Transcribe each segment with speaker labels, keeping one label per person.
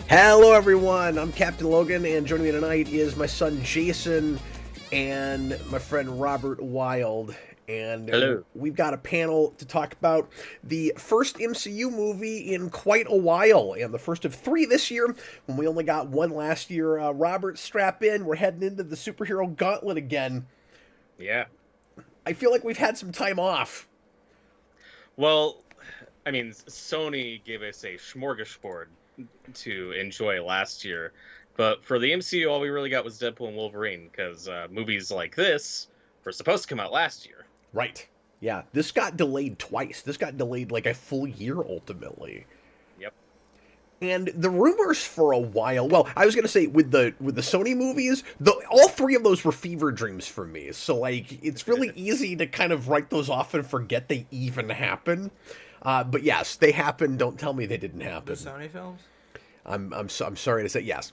Speaker 1: Hello, everyone. I'm Captain Logan, and joining me tonight is my son Jayson and my friend Robert Wild. And
Speaker 2: Hello.
Speaker 1: we've got a panel to talk about the first MCU movie in quite a while, and the first of three this year, when we only got one last year. Robert, strap in. We're heading into the superhero gauntlet again.
Speaker 2: Yeah.
Speaker 1: I feel like we've had some time off.
Speaker 2: Well, I mean, Sony gave us a smorgasbord to enjoy last year, but for the MCU, all we really got was Deadpool and Wolverine because movies like this were supposed to come out last year.
Speaker 1: Right. Yeah, this got delayed twice. This got delayed like a full year ultimately.
Speaker 2: Yep.
Speaker 1: And the rumors for a while, well, I was gonna say with the Sony movies, all three of those were fever dreams for me. So like, it's really easy to kind of write those off and forget they even happen. But yes, they happened. Don't tell me they didn't
Speaker 3: The
Speaker 1: happen.
Speaker 3: Sony films?
Speaker 1: I'm sorry to say yes.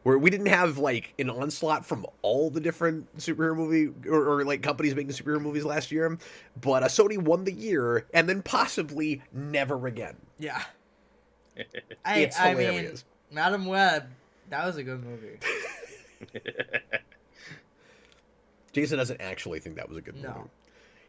Speaker 1: Where we didn't have like an onslaught from all the different superhero movie or like companies making superhero movies last year, but Sony won the year and then possibly never again.
Speaker 3: Yeah.
Speaker 1: It's
Speaker 3: I
Speaker 1: hilarious.
Speaker 3: mean, Madam Web, that was a good movie.
Speaker 1: Jason doesn't actually think that was a good movie.
Speaker 3: No.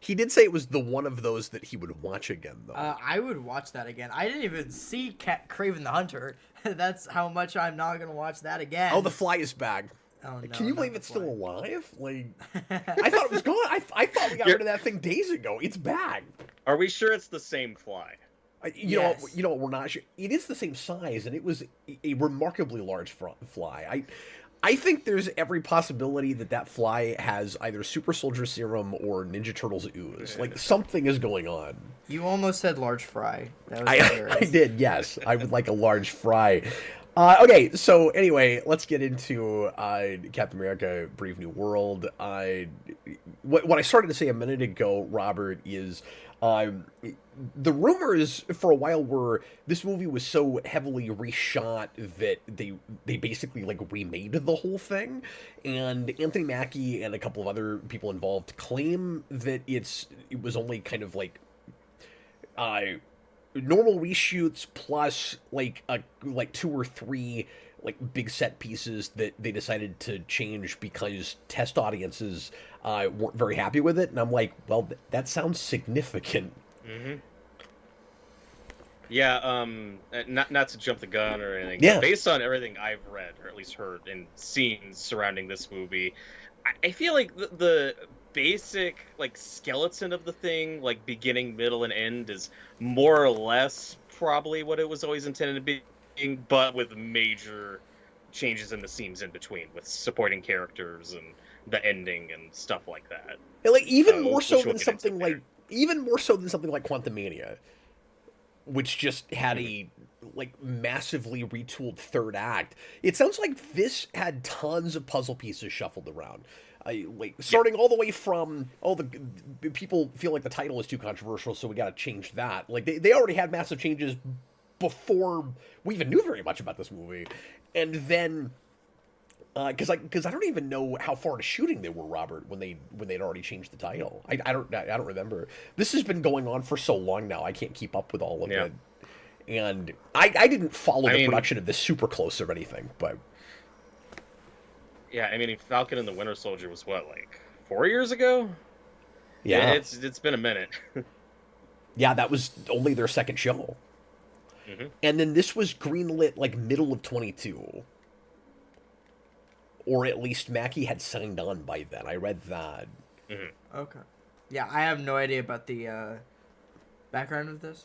Speaker 1: He did say it was the one of those that he would watch again, though.
Speaker 3: I would watch that again. I didn't even see Craven the Hunter. That's how much I'm not going to watch that again.
Speaker 1: Oh, the fly is back.
Speaker 3: Oh, no,
Speaker 1: Can you
Speaker 3: not
Speaker 1: believe
Speaker 3: the
Speaker 1: it's still
Speaker 3: Fly.
Speaker 1: alive? Like, I thought it was gone. I thought we got rid of that thing days ago. It's back.
Speaker 2: Are we sure it's the same fly?
Speaker 3: Yes.
Speaker 1: You know what? We're not sure. It is the same size, and it was a remarkably large fly. I think there's every possibility that that fly has either super soldier serum or Ninja Turtles ooze. Like something is going on.
Speaker 3: You almost said large fry. That was
Speaker 1: I
Speaker 3: hilarious.
Speaker 1: did, yes. I would like a large fry. Okay, so anyway, let's get into Captain America: Brave New World. What I started to say a minute ago, Robert, is the rumors for a while were this movie was so heavily reshot that they basically like remade the whole thing, and Anthony Mackie and a couple of other people involved claim that it was only kind of like uh, normal reshoots plus like two or three like big set pieces that they decided to change because test audiences weren't very happy with it, and I'm like, well, that sounds significant.
Speaker 2: Mm-hmm. Yeah. Not to jump the gun or anything.
Speaker 1: Yeah.
Speaker 2: But based on everything I've read or at least heard and seen surrounding this movie, I feel like the basic like skeleton of the thing, like beginning, middle, and end, is more or less probably what it was always intended to be, but with major changes in the seams in between, with supporting characters and the ending and stuff like that.
Speaker 1: And, like even more
Speaker 2: Which
Speaker 1: so
Speaker 2: we'll
Speaker 1: than
Speaker 2: get into
Speaker 1: something
Speaker 2: later.
Speaker 1: like even more so than something like Quantumania, which just had a like massively retooled third act. It sounds like this had tons of puzzle pieces shuffled around. Like starting all the way from the people feel like the title is too controversial, so we got to change that. Like they already had massive changes before we even knew very much about this movie, and then because I don't even know how far into shooting they were, Robert, when they'd already changed the title. I don't remember. This has been going on for so long now. I can't keep up with all of it. And I didn't follow the production of this super close or anything, but
Speaker 2: yeah, I mean, Falcon and the Winter Soldier was what, like 4 years ago?
Speaker 1: yeah,
Speaker 2: It's been a minute.
Speaker 1: yeah, that was only their second show, and then this was greenlit like middle of 22, or at least Mackie had signed on by then. I read that.
Speaker 3: Okay. Yeah, I have no idea about the background of this.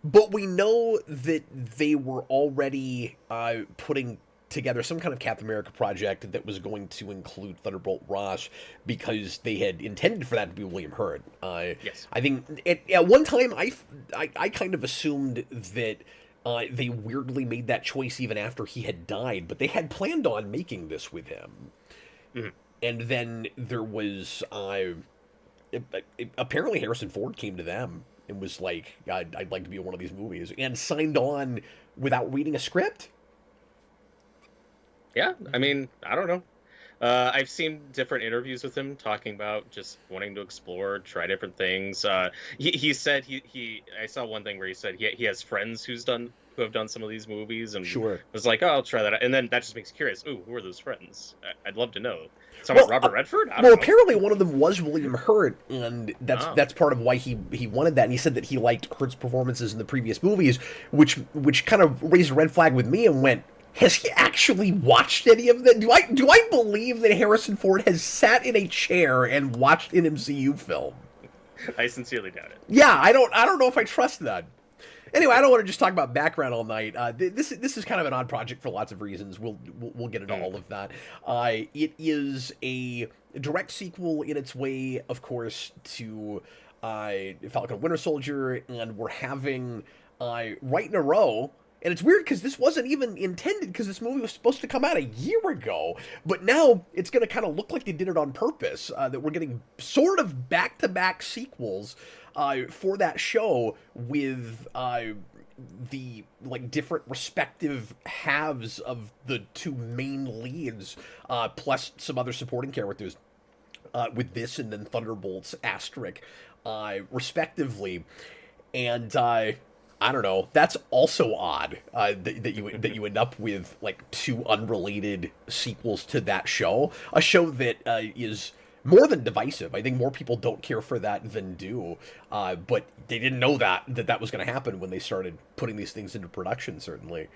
Speaker 1: But we know that they were already putting together some kind of Captain America project that was going to include Thunderbolt Ross because they had intended for that to be William Hurt.
Speaker 2: Yes.
Speaker 1: I think at one time I kind of assumed that they weirdly made that choice even after he had died, but they had planned on making this with him. And then there was apparently Harrison Ford came to them and was like, I'd like to be in one of these movies, and signed on without reading a script.
Speaker 2: Yeah, I mean, I don't know. I've seen different interviews with him talking about just wanting to explore, try different things. He said he I saw one thing where he said he has friends who's done who have done some of these movies, and
Speaker 1: Sure.
Speaker 2: was like, oh, I'll try that out. And then that just makes you curious. Ooh, who are those friends? I'd love to know. Someone
Speaker 1: Well,
Speaker 2: Robert Redford? I
Speaker 1: Well,
Speaker 2: don't know.
Speaker 1: apparently one of them was William Hurt, and
Speaker 2: Oh.
Speaker 1: that's part of why he wanted that. And he said that he liked Hurt's performances in the previous movies, which kind of raised a red flag with me and went, has he actually watched any of them? Do I believe that Harrison Ford has sat in a chair and watched an MCU film?
Speaker 2: I sincerely doubt it.
Speaker 1: Yeah, I don't know if I trust that. Anyway, I don't want to just talk about background all night. This is kind of an odd project for lots of reasons. We'll get into all of that. It is a direct sequel in its way, of course, to Falcon Winter Soldier, and we're having right in a row. And it's weird because this wasn't even intended, because this movie was supposed to come out a year ago. But now it's going to kind of look like they did it on purpose, that we're getting sort of back-to-back sequels for that show with the different respective halves of the two main leads, plus some other supporting characters with this and then Thunderbolts asterisk, respectively. And I don't know. That's also odd that you end up with like two unrelated sequels to that show. A show that is more than divisive. I think more people don't care for that than do. But they didn't know that was going to happen when they started putting these things into production. Certainly.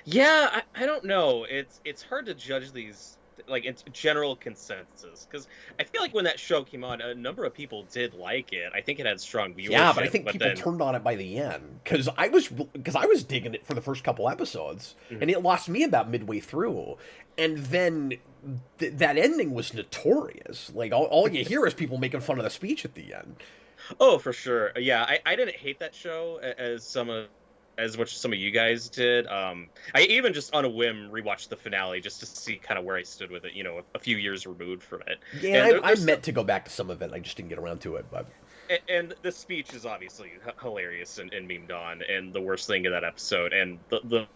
Speaker 2: Yeah, I don't know. It's hard to judge these like it's general consensus, because I feel like when that show came on, a number of people did like it. I think it had strong viewership.
Speaker 1: Yeah, but I think people
Speaker 2: then...
Speaker 1: turned on it by the end, because I was digging it for the first couple episodes, and it lost me about midway through, and then that ending was notorious. Like all you hear is people making fun of the speech at the end.
Speaker 2: Oh, for sure. Yeah, I didn't hate that show as much as some of you guys did. I even just on a whim rewatched the finale just to see kind of where I stood with it, a few years removed from it.
Speaker 1: Yeah, and I meant to go back to some of it. I just didn't get around to it. But
Speaker 2: and the speech is obviously hilarious and memed on, and the worst thing in that episode, and the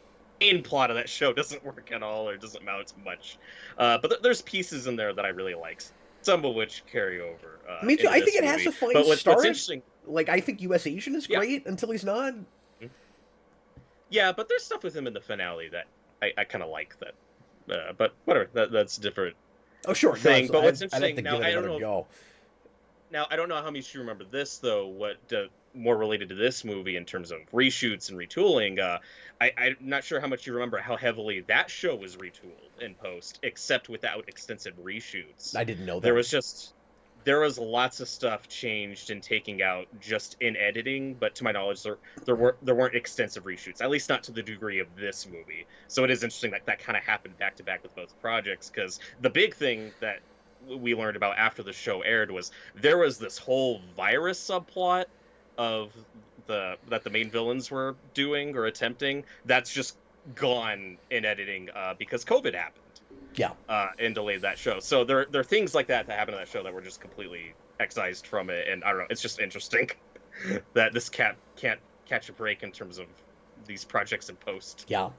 Speaker 2: main plot of that show doesn't work at all, or doesn't amount to much. But there's pieces in there that I really like, some of which carry over.
Speaker 1: Me too. I think it has a fine start. What's interesting, like I think U.S. Agent is great until he's not.
Speaker 2: Yeah, but there's stuff with him in the finale that I kind of like that. But whatever, that's different.
Speaker 1: Oh, sure.
Speaker 2: Thing.
Speaker 1: No,
Speaker 2: but what's interesting
Speaker 1: now, I don't know.
Speaker 2: Now I don't know how much you remember this though. What more related to this movie in terms of reshoots and retooling? I'm not sure how much you remember how heavily that show was retooled in post, except without extensive reshoots.
Speaker 1: I didn't know that.
Speaker 2: There was lots of stuff changed and taking out just in editing, but to my knowledge, there weren't extensive reshoots, at least not to the degree of this movie. So it is interesting that kind of happened back to back with both projects, because the big thing that we learned about after the show aired was there was this whole virus subplot of that the main villains were doing or attempting. That's just gone in editing because COVID happened.
Speaker 1: Yeah.
Speaker 2: And delayed that show. So there are things like that happen in that show that were just completely excised from it. And I don't know, it's just interesting that this can't catch a break in terms of these projects in post.
Speaker 1: Yeah.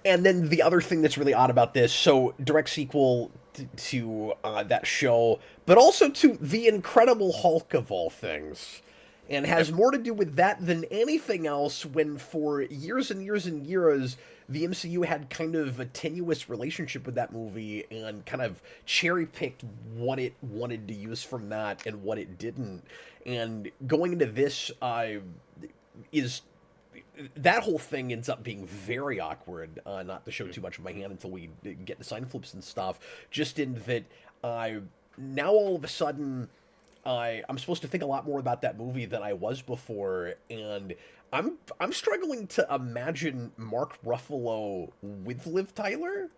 Speaker 1: And then the other thing that's really odd about this, so direct sequel to that show, but also to The Incredible Hulk of all things. And has more to do with that than anything else, when for years and years and years, the MCU had kind of a tenuous relationship with that movie and kind of cherry-picked what it wanted to use from that and what it didn't. And going into this is... That whole thing ends up being very awkward, not to show too much of my hand until we get to sign flips and stuff, just in that now all of a sudden... I'm supposed to think a lot more about that movie than I was before, and I'm struggling to imagine Mark Ruffalo with Liv Tyler.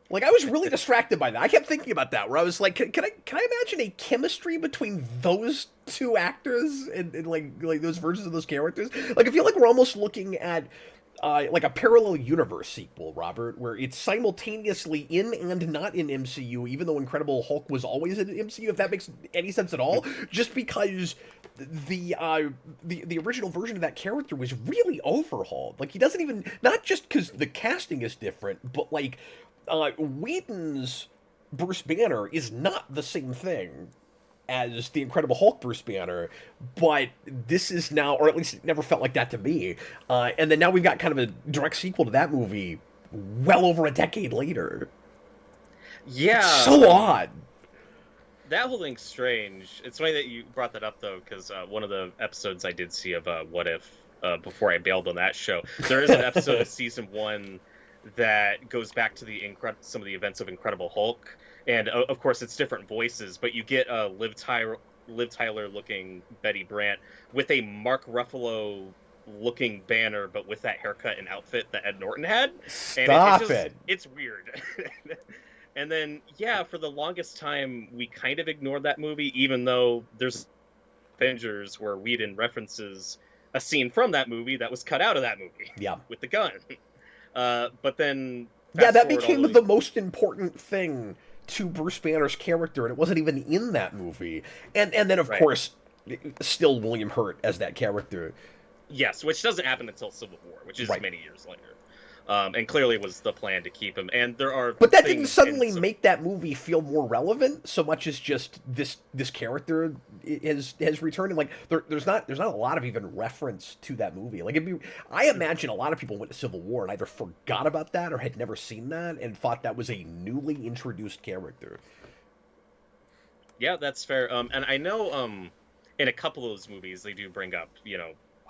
Speaker 1: Like, I was really distracted by that. I kept thinking about that, where I was like, can I imagine a chemistry between those two actors and like those versions of those characters? Like, I feel like we're almost looking at like a parallel universe sequel, Robert, where it's simultaneously in and not in MCU, even though Incredible Hulk was always in MCU, if that makes any sense at all, just because the original version of that character was really overhauled. Like, he doesn't even, not just because the casting is different, but like Whedon's Bruce Banner is not the same thing as the Incredible Hulk Bruce Banner, but this is now, or at least it never felt like that to me. And then now we've got kind of a direct sequel to that movie well over a decade later.
Speaker 2: Yeah.
Speaker 1: It's so odd.
Speaker 2: That whole thing's strange. It's funny that you brought that up, though, because one of the episodes I did see of What If, before I bailed on that show, there is an episode of season 1 that goes back to some of the events of Incredible Hulk. And, of course, it's different voices, but you get Liv Tyler looking Betty Brant with a Mark Ruffalo looking Banner, but with that haircut and outfit that Ed Norton had.
Speaker 1: Stop
Speaker 2: and
Speaker 1: it.
Speaker 2: It's weird. And then, yeah, for the longest time, we kind of ignored that movie, even though there's Avengers where Whedon references a scene from that movie that was cut out of that movie.
Speaker 1: Yeah.
Speaker 2: With the gun. But then...
Speaker 1: Yeah, that became the most important thing to Bruce Banner's character, and it wasn't even in that movie. And then, of course, still William Hurt as that character.
Speaker 2: Yes, which doesn't happen until Civil War, which is many years later. And clearly was the plan to keep him. And there are...
Speaker 1: But that didn't suddenly make that movie feel more relevant, so much as just this character has returned. And, like, there's not a lot of even reference to that movie. Like, I imagine a lot of people went to Civil War and either forgot about that or had never seen that and thought that was a newly introduced character.
Speaker 2: Yeah, that's fair. And I know in a couple of those movies they do bring up,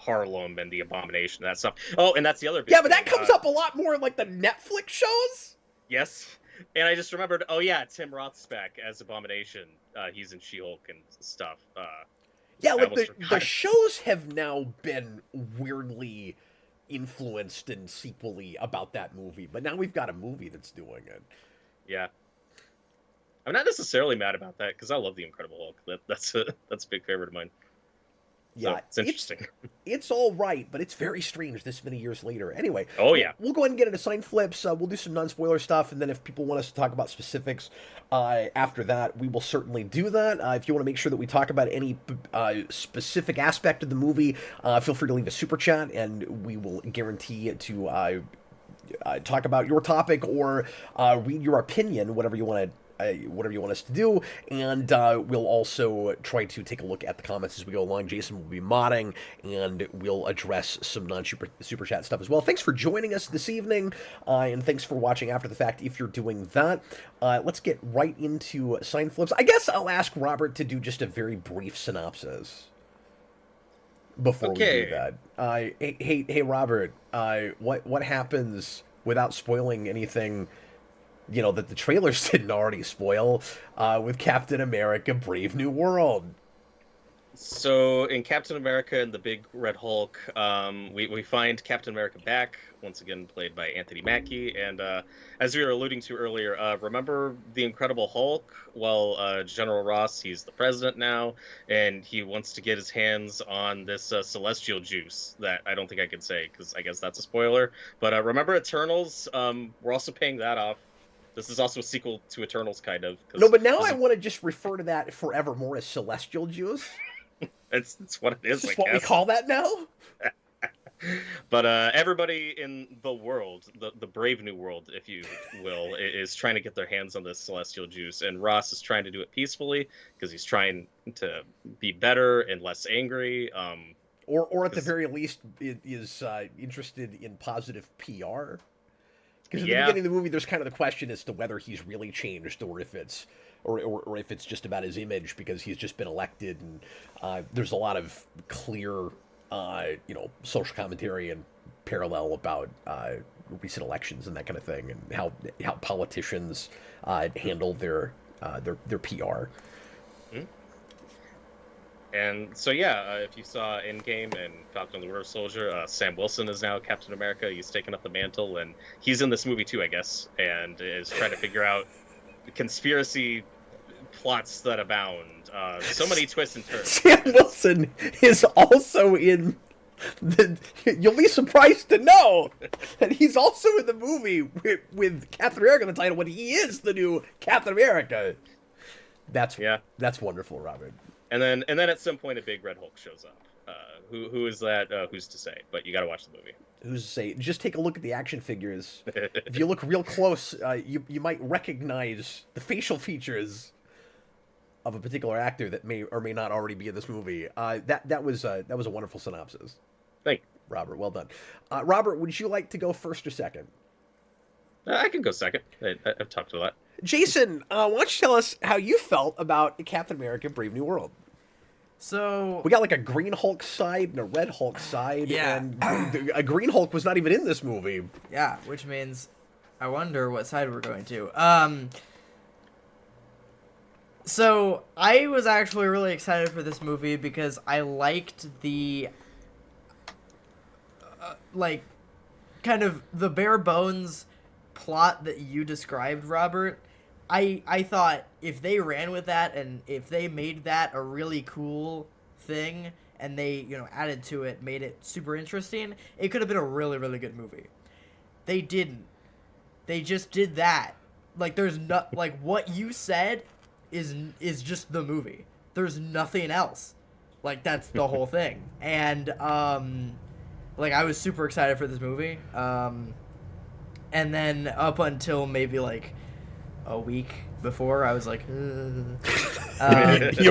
Speaker 2: Harlem and the Abomination, that stuff. Oh, and that's the other big
Speaker 1: Yeah, but
Speaker 2: thing.
Speaker 1: that comes up a lot more in, like, the Netflix shows.
Speaker 2: Yes. And I just remembered, oh yeah, Tim Roth's back as Abomination. He's in She-Hulk and stuff.
Speaker 1: Yeah, like, the shows have now been weirdly influenced and sequel-y about that movie, but now we've got a movie that's doing it.
Speaker 2: Yeah. I'm not necessarily mad about that, because I love The Incredible Hulk. That's a big favorite of mine.
Speaker 1: Yeah,
Speaker 2: so it's interesting.
Speaker 1: It's all right, but it's very strange this many years later. Anyway, we'll go ahead and get into sign flips. We'll do some non-spoiler stuff, and then if people want us to talk about specifics after that, we will certainly do that. If you want to make sure that we talk about any specific aspect of the movie, feel free to leave a super chat, and we will guarantee to talk about your topic or read your opinion, whatever you want us to do, and we'll also try to take a look at the comments as we go along. Jayson will be modding, and we'll address some non-super chat stuff as well. Thanks for joining us this evening, and thanks for watching after the fact if you're doing that. Let's get right into sign flips. I guess I'll ask Robert to do just a very brief synopsis before we do that. Hey, Robert, what happens without spoiling anything that the trailers didn't already spoil with Captain America Brave New World?
Speaker 2: So in Captain America and the Big Red Hulk, we find Captain America back, once again played by Anthony Mackie, and as we were alluding to earlier, remember the Incredible Hulk? Well, General Ross, he's the president now, and he wants to get his hands on this celestial juice that I don't think I can say, because I guess that's a spoiler, but remember Eternals? We're also paying that off. This is also a sequel to Eternals, kind of.
Speaker 1: No, but now I want to just refer to that forevermore as celestial juice.
Speaker 2: It's what it is,
Speaker 1: I guess. What we call that now?
Speaker 2: But everybody in the world, the Brave New World, if you will, is trying to get their hands on this celestial juice. And Ross is trying to do it peacefully because he's trying to be better and less angry.
Speaker 1: Or at the very least, is interested in positive PR. Because at the beginning of the movie, there's kind of the question as to whether he's really changed, or if it's just about his image because he's just been elected, and there's a lot of clear, social commentary and parallel about recent elections and that kind of thing, and how politicians handle their PR.
Speaker 2: Mm-hmm. And so, if you saw Endgame and Falcon and the Winter Soldier, Sam Wilson is now Captain America. He's taken up the mantle, and he's in this movie too, I guess, and is trying to figure out the conspiracy plots that abound. So many twists and turns.
Speaker 1: Sam Wilson is also in you'll be surprised to know that he's also in the movie with Captain America in the title when he is the new Captain America. That's wonderful, Robert.
Speaker 2: And then at some point a Big Red Hulk shows up. Who is that? Who's to say? But you got to watch the movie.
Speaker 1: Who's to say? Just take a look at the action figures. If you look real close, you might recognize the facial features of a particular actor that may or may not already be in this movie. That was a wonderful synopsis.
Speaker 2: Thank
Speaker 1: Robert. Well done. Robert, would you like to go first or second?
Speaker 2: I can go second. I've talked a lot.
Speaker 1: Jason, why don't you tell us how you felt about Captain America: Brave New World?
Speaker 3: So
Speaker 1: We got like a Green Hulk side and a Red Hulk side,
Speaker 3: Yeah.
Speaker 1: and a Green Hulk was not even in this movie.
Speaker 3: yeah, which means I wonder what side we're going to. So I was actually really excited for this movie because I liked the like kind of the bare bones plot that you described, Robert. I thought if they ran with that and if they made that a really cool thing and they, added to it, made it super interesting, it could have been a really, really good movie. They didn't. They just did that. Like there's not like what you said is just the movie. There's nothing else. Like that's the whole thing. And like I was super excited for this movie. And then up until maybe like a week before, I was like,
Speaker 1: You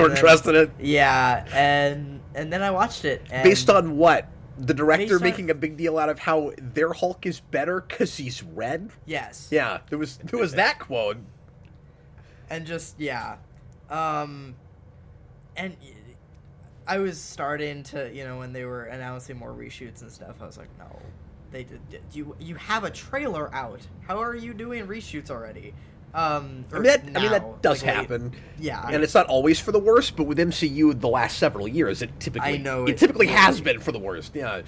Speaker 1: weren't trusting it?
Speaker 3: Yeah, and then I watched it. And
Speaker 1: Based on what? The director
Speaker 3: Based on-
Speaker 1: making a big deal out of how their Hulk is better because he's red?
Speaker 3: yes,
Speaker 1: Yeah, there was that quote.
Speaker 3: and just yeah, and I was starting to when they were announcing more reshoots and stuff, I was like, no, they did you have a trailer out? How are you doing reshoots already?
Speaker 1: I mean, that does
Speaker 3: like,
Speaker 1: happen.
Speaker 3: Yeah,
Speaker 1: And it's not always for the worst, but with MCU the last several years, it typically
Speaker 3: I know
Speaker 1: it
Speaker 3: it
Speaker 1: typically has
Speaker 3: really-
Speaker 1: been for the worst. Yeah.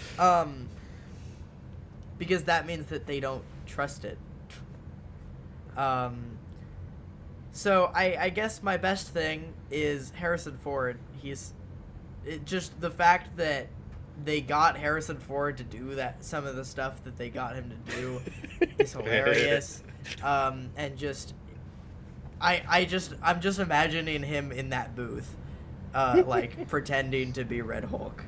Speaker 3: Because that means that they don't trust it. So I guess my best thing is Harrison Ford. Just the fact that they got Harrison Ford to do some of the stuff that they got him to do is hilarious. And just I'm just imagining him in that booth, like pretending to be Red Hulk.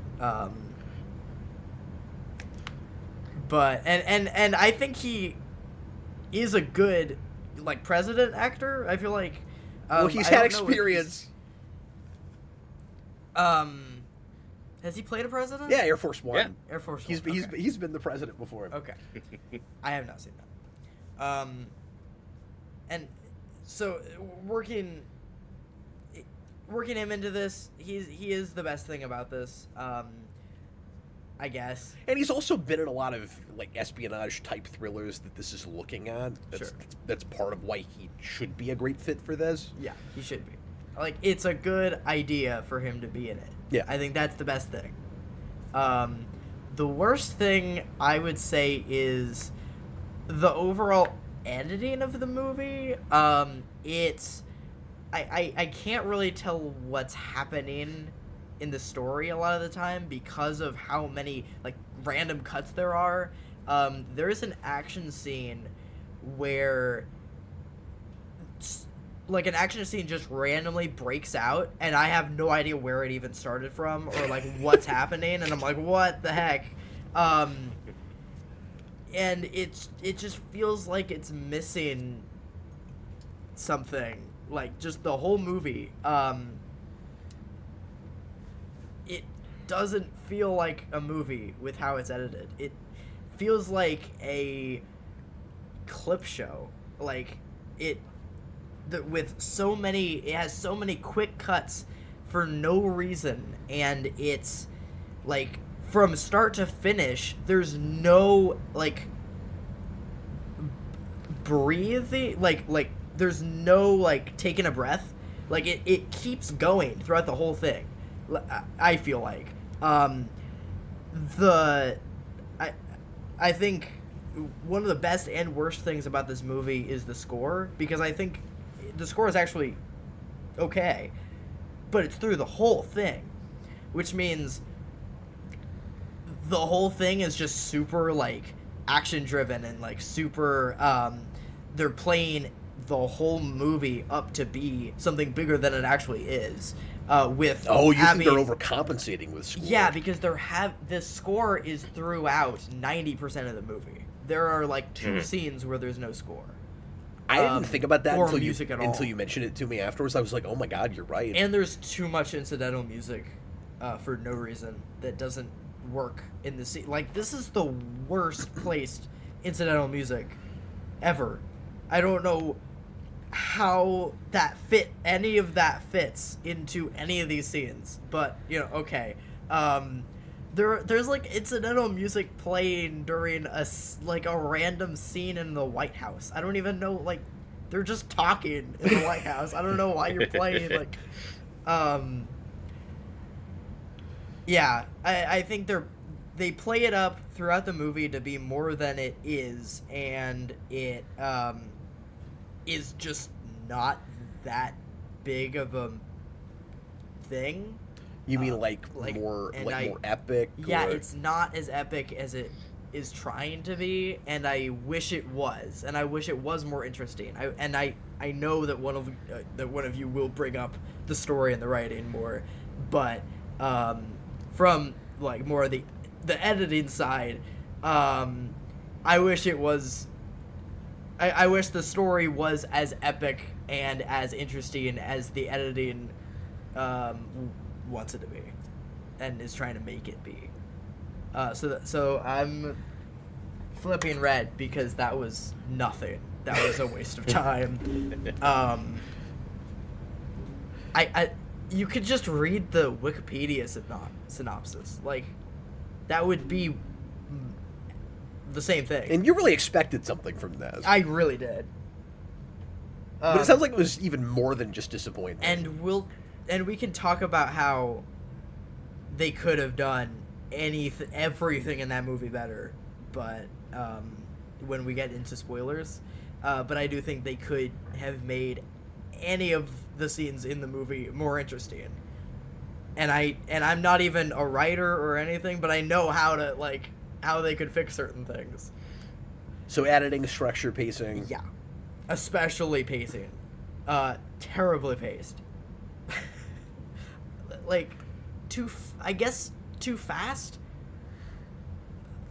Speaker 3: But and I think he is a good like president actor. I feel like
Speaker 1: Well, he's
Speaker 3: I
Speaker 1: had
Speaker 3: don't know if
Speaker 1: experience.
Speaker 3: has he played a president?
Speaker 1: Yeah, Air Force One.
Speaker 2: Yeah.
Speaker 3: Air Force
Speaker 1: He's
Speaker 3: One. Okay.
Speaker 1: he's been the president before.
Speaker 3: Okay. I have not seen that. And so working him into this, he is the best thing about this. I guess.
Speaker 1: And he's also been in a lot of like espionage type thrillers that this is looking at. That's part of why he should be a great fit for this.
Speaker 3: Yeah, he should be. Like it's a good idea for him to be in it.
Speaker 1: Yeah.
Speaker 3: I think that's the best thing. The worst thing I would say is the overall editing of the movie. It's I can't really tell what's happening in the story a lot of the time because of how many like random cuts there are. There is an action scene where like an action scene just randomly breaks out and I have no idea where it even started from or like what's happening, and I'm like, what the heck? And it just feels like it's missing something, like just the whole movie. It doesn't feel like a movie with how it's edited. It feels like a clip show. Like it has so many quick cuts for no reason, and it's like from start to finish there's no like breathing, like there's no like taking a breath. Like it keeps going throughout the whole thing. I feel like I think one of the best and worst things about this movie is the score, because I think the score is actually okay, but it's through the whole thing, which means the whole thing is just super like action driven and like super they're playing the whole movie up to be something bigger than it actually is. With
Speaker 1: you
Speaker 3: having,
Speaker 1: think they're overcompensating with score?
Speaker 3: yeah, because this score is throughout 90% of the movie. There are like two scenes where there's no score.
Speaker 1: I didn't think about that
Speaker 3: or
Speaker 1: until
Speaker 3: music at all.
Speaker 1: until you mentioned it to me afterwards. I was like, oh my god, you're right.
Speaker 3: And there's too much incidental music for no reason that doesn't work in the scene. Like, this is the worst placed incidental music ever. I don't know how any of that fits into any of these scenes, but okay. There's like incidental music playing during a random scene in the White House. I don't even know, like, they're just talking in the White House. I don't know why you're playing like yeah, I think they play it up throughout the movie to be more than it is, and it is just not that big of a thing.
Speaker 1: You mean more more epic?
Speaker 3: Yeah, it's not as epic as it is trying to be, and I wish it was, and I wish it was more interesting. I know that one of you will bring up the story and the writing more, but from like more of the editing side, I wish it was. I wish the story was as epic and as interesting as the editing wants it to be, and is trying to make it be. So I'm flipping red because that was nothing. That was a waste of time. You could just read the Wikipedia synopsis. Like, that would be the same thing.
Speaker 1: And you really expected something from this.
Speaker 3: I really did.
Speaker 1: But it sounds like it was even more than just disappointing.
Speaker 3: And we can talk about how they could have done everything in that movie better, but when we get into spoilers, but I do think they could have made any of the scenes in the movie more interesting. And I'm not even a writer or anything, but I know how they could fix certain things.
Speaker 1: So editing, structure, pacing.
Speaker 3: Yeah, especially pacing. Terribly paced. Like, too fast.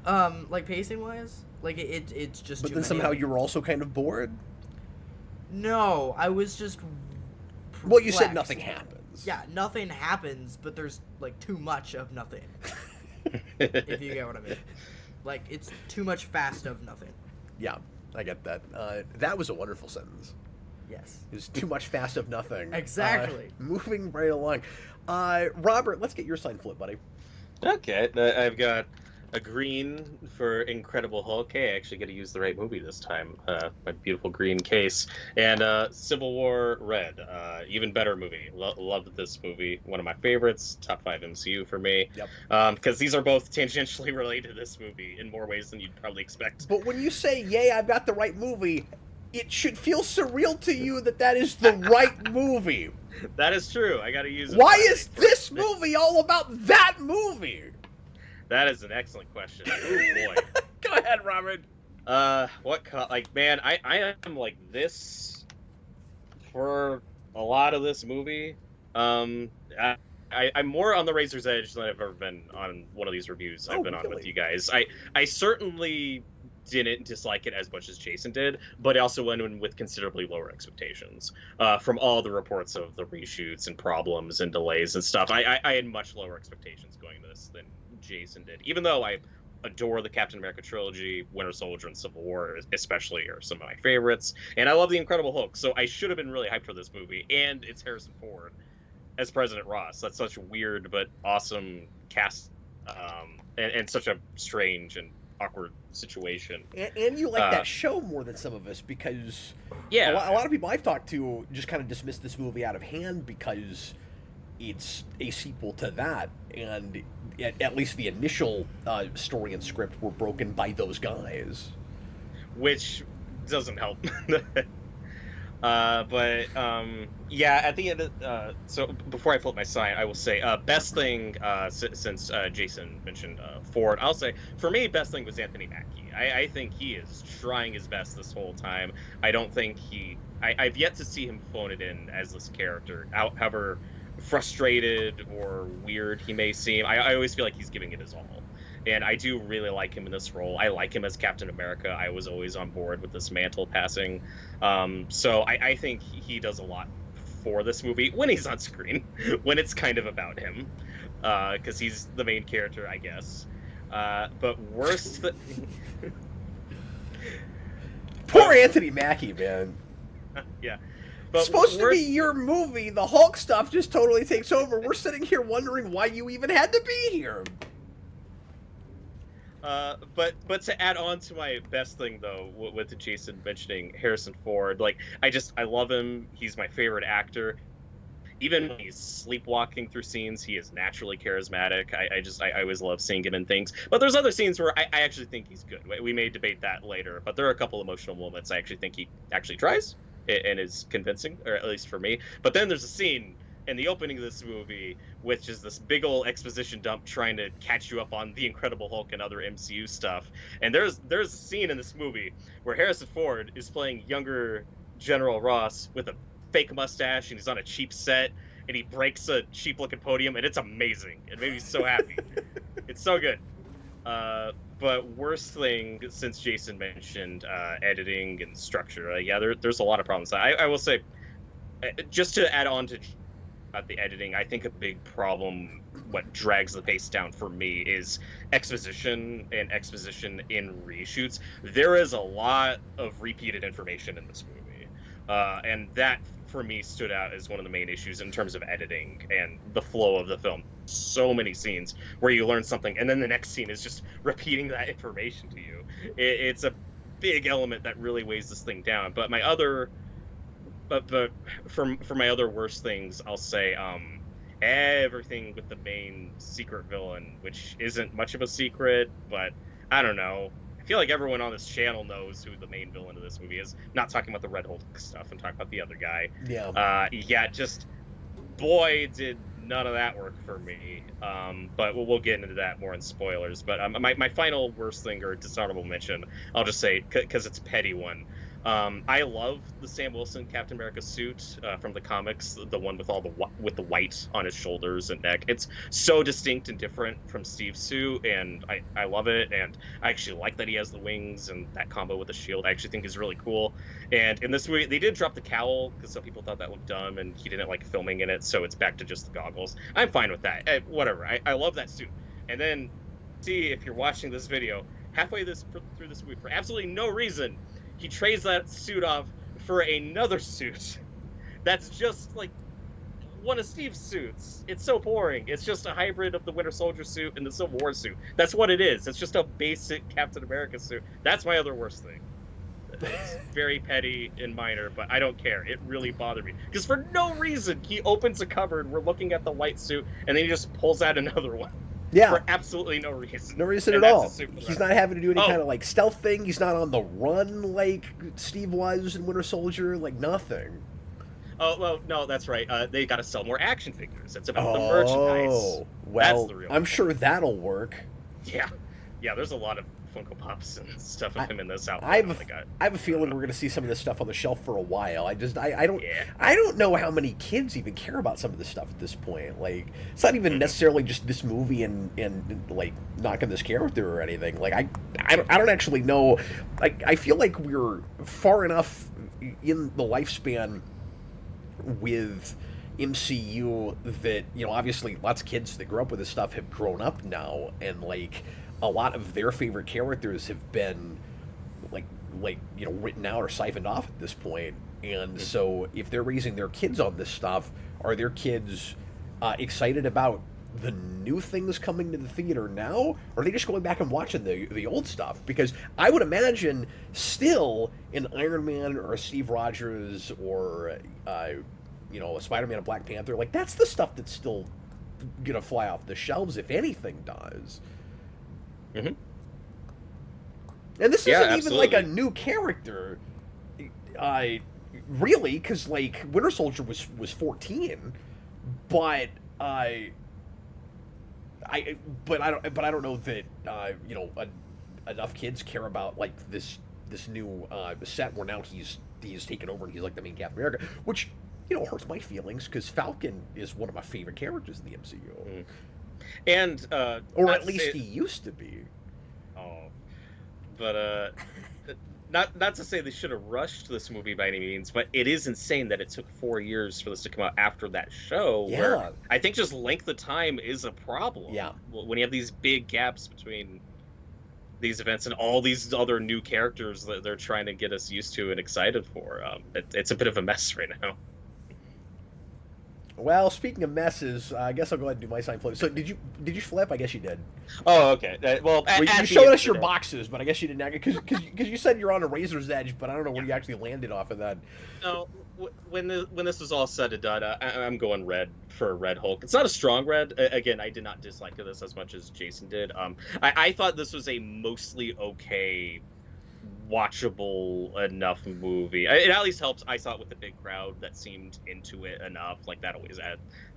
Speaker 3: Like, pacing wise, like it's just.
Speaker 1: But then somehow you were also kind of bored.
Speaker 3: No, I was just.
Speaker 1: Well, you said nothing happens.
Speaker 3: Yeah, nothing happens, but there's like too much of nothing. If you get what I mean. Like, it's too much fast of nothing.
Speaker 1: Yeah, I get that. That was a wonderful sentence.
Speaker 3: Yes.
Speaker 1: It was too much fast of nothing.
Speaker 3: Exactly.
Speaker 1: Moving right along. Robert, let's get your sign flip, buddy.
Speaker 2: Okay, I've got a green for Incredible Hulk. Hey, I actually get to use the right movie this time. My beautiful green case. And Civil War red. Even better movie. Loved this movie. One of my favorites. Top 5 MCU for me.
Speaker 1: Yep.
Speaker 2: Because these are both tangentially related to this movie in more ways than you'd probably expect.
Speaker 1: But when you say, yay, I've got the right movie, it should feel surreal to you that is the right movie.
Speaker 2: That is true. I got to use it.
Speaker 1: Why is this movie all about that movie?
Speaker 2: That is an excellent question. Oh boy.
Speaker 1: Go ahead, Robert.
Speaker 2: Man, I am like this for a lot of this movie. I'm more on the razor's edge than I've ever been on one of these reviews I've been on with you guys. I certainly didn't dislike it as much as Jayson did, but I also went in with considerably lower expectations from all the reports of the reshoots and problems and delays and stuff. I had much lower expectations going into this than Jayson did, even though I adore the Captain America trilogy. Winter Soldier and Civil War especially are some of my favorites, and I love the Incredible Hulk, so I should have been really hyped for this movie. And it's Harrison Ford as President Ross. That's such a weird but awesome cast, and such a strange and awkward situation.
Speaker 1: And you like that show more than some of us, because
Speaker 2: yeah,
Speaker 1: a lot of people I've talked to just kind of dismiss this movie out of hand because it's a sequel to that, and at least the initial story and script were broken by those guys, which
Speaker 2: doesn't help. Yeah, at the end of, so before I flip my sign, I will say best thing, since Jayson mentioned Ford, I'll say for me best thing was Anthony Mackie. I think he is trying his best this whole time. I don't think I've yet to see him phone it in as this character, however frustrated or weird he may seem. I always feel like he's giving it his all, and I do really like him in this role. I like him as Captain America. I was always on board with this mantle passing. So I think he does a lot for this movie when he's on screen, when it's kind of about him, because he's the main character, I guess. But worst...
Speaker 1: Poor Anthony Mackie, man.
Speaker 2: Yeah.
Speaker 1: It's
Speaker 2: But
Speaker 1: supposed to be
Speaker 2: worst-
Speaker 1: your movie. The Hulk stuff just totally takes over. We're sitting here wondering why you even had to be here.
Speaker 2: But to add on to my best thing though, with Jason mentioning Harrison Ford, like I love him. He's my favorite actor. Even when he's sleepwalking through scenes, he is naturally charismatic. I always love seeing him in things. But there's other scenes where I actually think he's good. We may debate that later, but there are a couple emotional moments I actually think he actually tries and is convincing, or at least for me. But then there's a scene in the opening of this movie, which is this big old exposition dump trying to catch you up on the Incredible Hulk and other MCU stuff. And there's a scene in this movie where Harrison Ford is playing younger General Ross with a fake mustache, and he's on a cheap set, and he breaks a cheap looking podium, and it's amazing. It made me so happy. It's so good. But worst thing, since Jason mentioned editing and structure, yeah, there's a lot of problems. I will say, just to add on to the editing, I think a big problem, what drags the pace down for me, is exposition and exposition in reshoots. There is a lot of repeated information in this movie, and that for me stood out as one of the main issues in terms of editing and the flow of the film. So many scenes where you learn something and then the next scene is just repeating that information to you. It's a big element that really weighs this thing down. But my other for my other worst things, I'll say everything with the main secret villain, which isn't much of a secret, but I don't know. I feel like everyone on this channel knows who the main villain of this movie is. Not talking about the Red Hulk stuff, I'm talking about the other guy.
Speaker 1: Yeah.
Speaker 2: Just boy, did none of that work for me. But we'll get into that more in spoilers. But my final worst thing, or dishonorable mention, I'll just say, because it's a petty one. I love the Sam Wilson Captain America suit from the comics, the one with with the white on his shoulders and neck. It's so distinct and different from Steve's suit, and I love it. And I actually like that he has the wings and that combo with the shield. I actually think is really cool. And in this movie, they did drop the cowl because some people thought that looked dumb, and he didn't like filming in it, so it's back to just the goggles. I'm fine with that. Whatever. I love that suit. And then, see, if you're watching this video, halfway through this movie, for absolutely no reason, he trades that suit off for another suit that's just like one of Steve's suits. It's so boring. It's just a hybrid of the Winter Soldier suit and the Civil War suit. That's what it is. It's just a basic Captain America suit. That's my other worst thing. It's very petty and minor, but I don't care. It really bothered me. Because for no reason, he opens a cupboard, we're looking at the white suit, and then he just pulls out another one.
Speaker 1: Yeah.
Speaker 2: For absolutely no reason.
Speaker 1: No reason
Speaker 2: And
Speaker 1: at
Speaker 2: that's
Speaker 1: all.
Speaker 2: a super
Speaker 1: He's
Speaker 2: threat.
Speaker 1: not having to do any kind of like stealth thing. He's not on the run like Steve was in Winter Soldier. Like nothing.
Speaker 2: Oh, well, no, that's right. They got to sell more action figures. It's about the merchandise.
Speaker 1: Oh,
Speaker 2: That's
Speaker 1: well,
Speaker 2: the real
Speaker 1: I'm
Speaker 2: thing.
Speaker 1: sure that'll work.
Speaker 2: Yeah. Yeah, there's a lot of Funko Pops and stuff of him in this outfit.
Speaker 1: I have,
Speaker 2: Oh my God.
Speaker 1: I have a feeling we're going to see some of this stuff on the shelf for a while. I don't
Speaker 2: Yeah.
Speaker 1: I don't know how many kids even care about some of this stuff at this point. Like it's not even necessarily just this movie and like knocking this character or anything. Like I don't actually know. Like I feel like we're far enough in the lifespan with MCU that, you know, obviously lots of kids that grew up with this stuff have grown up now, and like a lot of their favorite characters have been like you know, written out or siphoned off at this point. And so if they're raising their kids on this stuff, are their kids excited about the new things coming to the theater now, or are they just going back and watching the old stuff? Because I would imagine still an Iron Man or a Steve Rogers or you know, a Spider-Man, a Black Panther, like that's the stuff that's still gonna fly off the shelves if anything does.
Speaker 2: Mm-hmm.
Speaker 1: And this
Speaker 2: Yeah,
Speaker 1: isn't even like a
Speaker 2: absolutely.
Speaker 1: new character, really, because like Winter Soldier was 14, but I don't know that you know, enough kids care about like this new set where now he's taken over and he's like the main Captain America, which, you know, hurts my feelings because Falcon is one of my favorite characters in the MCU.
Speaker 2: And
Speaker 1: or
Speaker 2: not
Speaker 1: at
Speaker 2: to
Speaker 1: least
Speaker 2: say,
Speaker 1: he used to be.
Speaker 2: oh, but not to say they should have rushed this movie by any means, but it is insane that it took 4 years for this to come out after that show. Where
Speaker 1: Yeah,
Speaker 2: I think just length of time is a problem
Speaker 1: yeah.
Speaker 2: when you have these big gaps between these events and all these other new characters that they're trying to get us used to and excited for. It's a bit of a mess right now.
Speaker 1: Well, speaking of messes, I guess I'll go ahead and do my sign flip. So did you flip? I guess you did.
Speaker 2: Oh, okay. Well,
Speaker 1: Well,
Speaker 2: at
Speaker 1: you
Speaker 2: the
Speaker 1: showed
Speaker 2: end
Speaker 1: us
Speaker 2: of
Speaker 1: your
Speaker 2: the day-
Speaker 1: boxes, but I guess you didn't because you said you're on a razor's edge, but I don't know where you actually landed off of that.
Speaker 2: No, when this was all said and done, I'm going red for Red Hulk. It's not a strong red. Again, I did not dislike this as much as Jayson did. I thought this was a mostly okay, watchable enough movie. It at least helps. I saw it with the big crowd that seemed into it enough. Like that always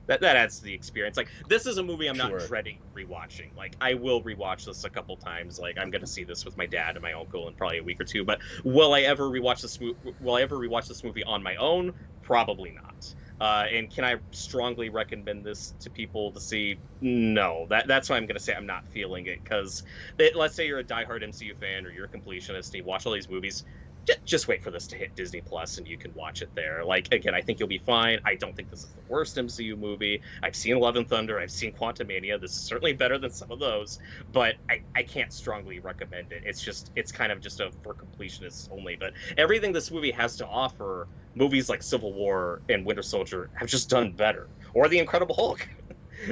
Speaker 2: that adds to the experience. Like this is a movie I'm not
Speaker 1: Sure.
Speaker 2: dreading rewatching. Like I will rewatch this a couple times. Like I'm gonna see this with my dad and my uncle in probably a week or two. But will I ever rewatch this movie on my own? Probably not. And can I strongly recommend this to people to see? No. That's why I'm going to say I'm not feeling it. Because let's say you're a diehard MCU fan or you're a completionist and you watch all these movies, just wait for this to hit Disney Plus and you can watch it there. Like, again, I think you'll be fine. I don't think this is the worst MCU movie. I've seen Love and Thunder. I've seen Quantumania. This is certainly better than some of those. But I can't strongly recommend it. It's kind of just for completionists only. But everything this movie has to offer, movies like Civil War and Winter Soldier have just done better. Or The Incredible Hulk.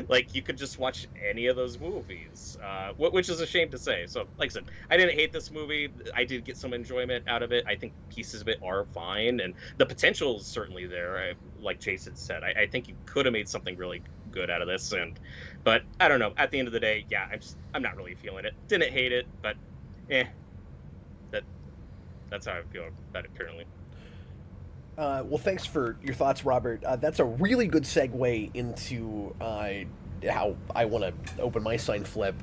Speaker 2: Like, you could just watch any of those movies, which is a shame to say. So, like I said, I didn't hate this movie. I did get some enjoyment out of it. I think pieces of it are fine, and the potential is certainly there. Like Jayson said, I think you could have made something really good out of this. But I don't know. At the end of the day, yeah, I'm not really feeling it. Didn't hate it, but that's how I feel about it currently.
Speaker 1: Well, thanks for your thoughts, Robert. That's a really good segue into how I want to open my sign flip,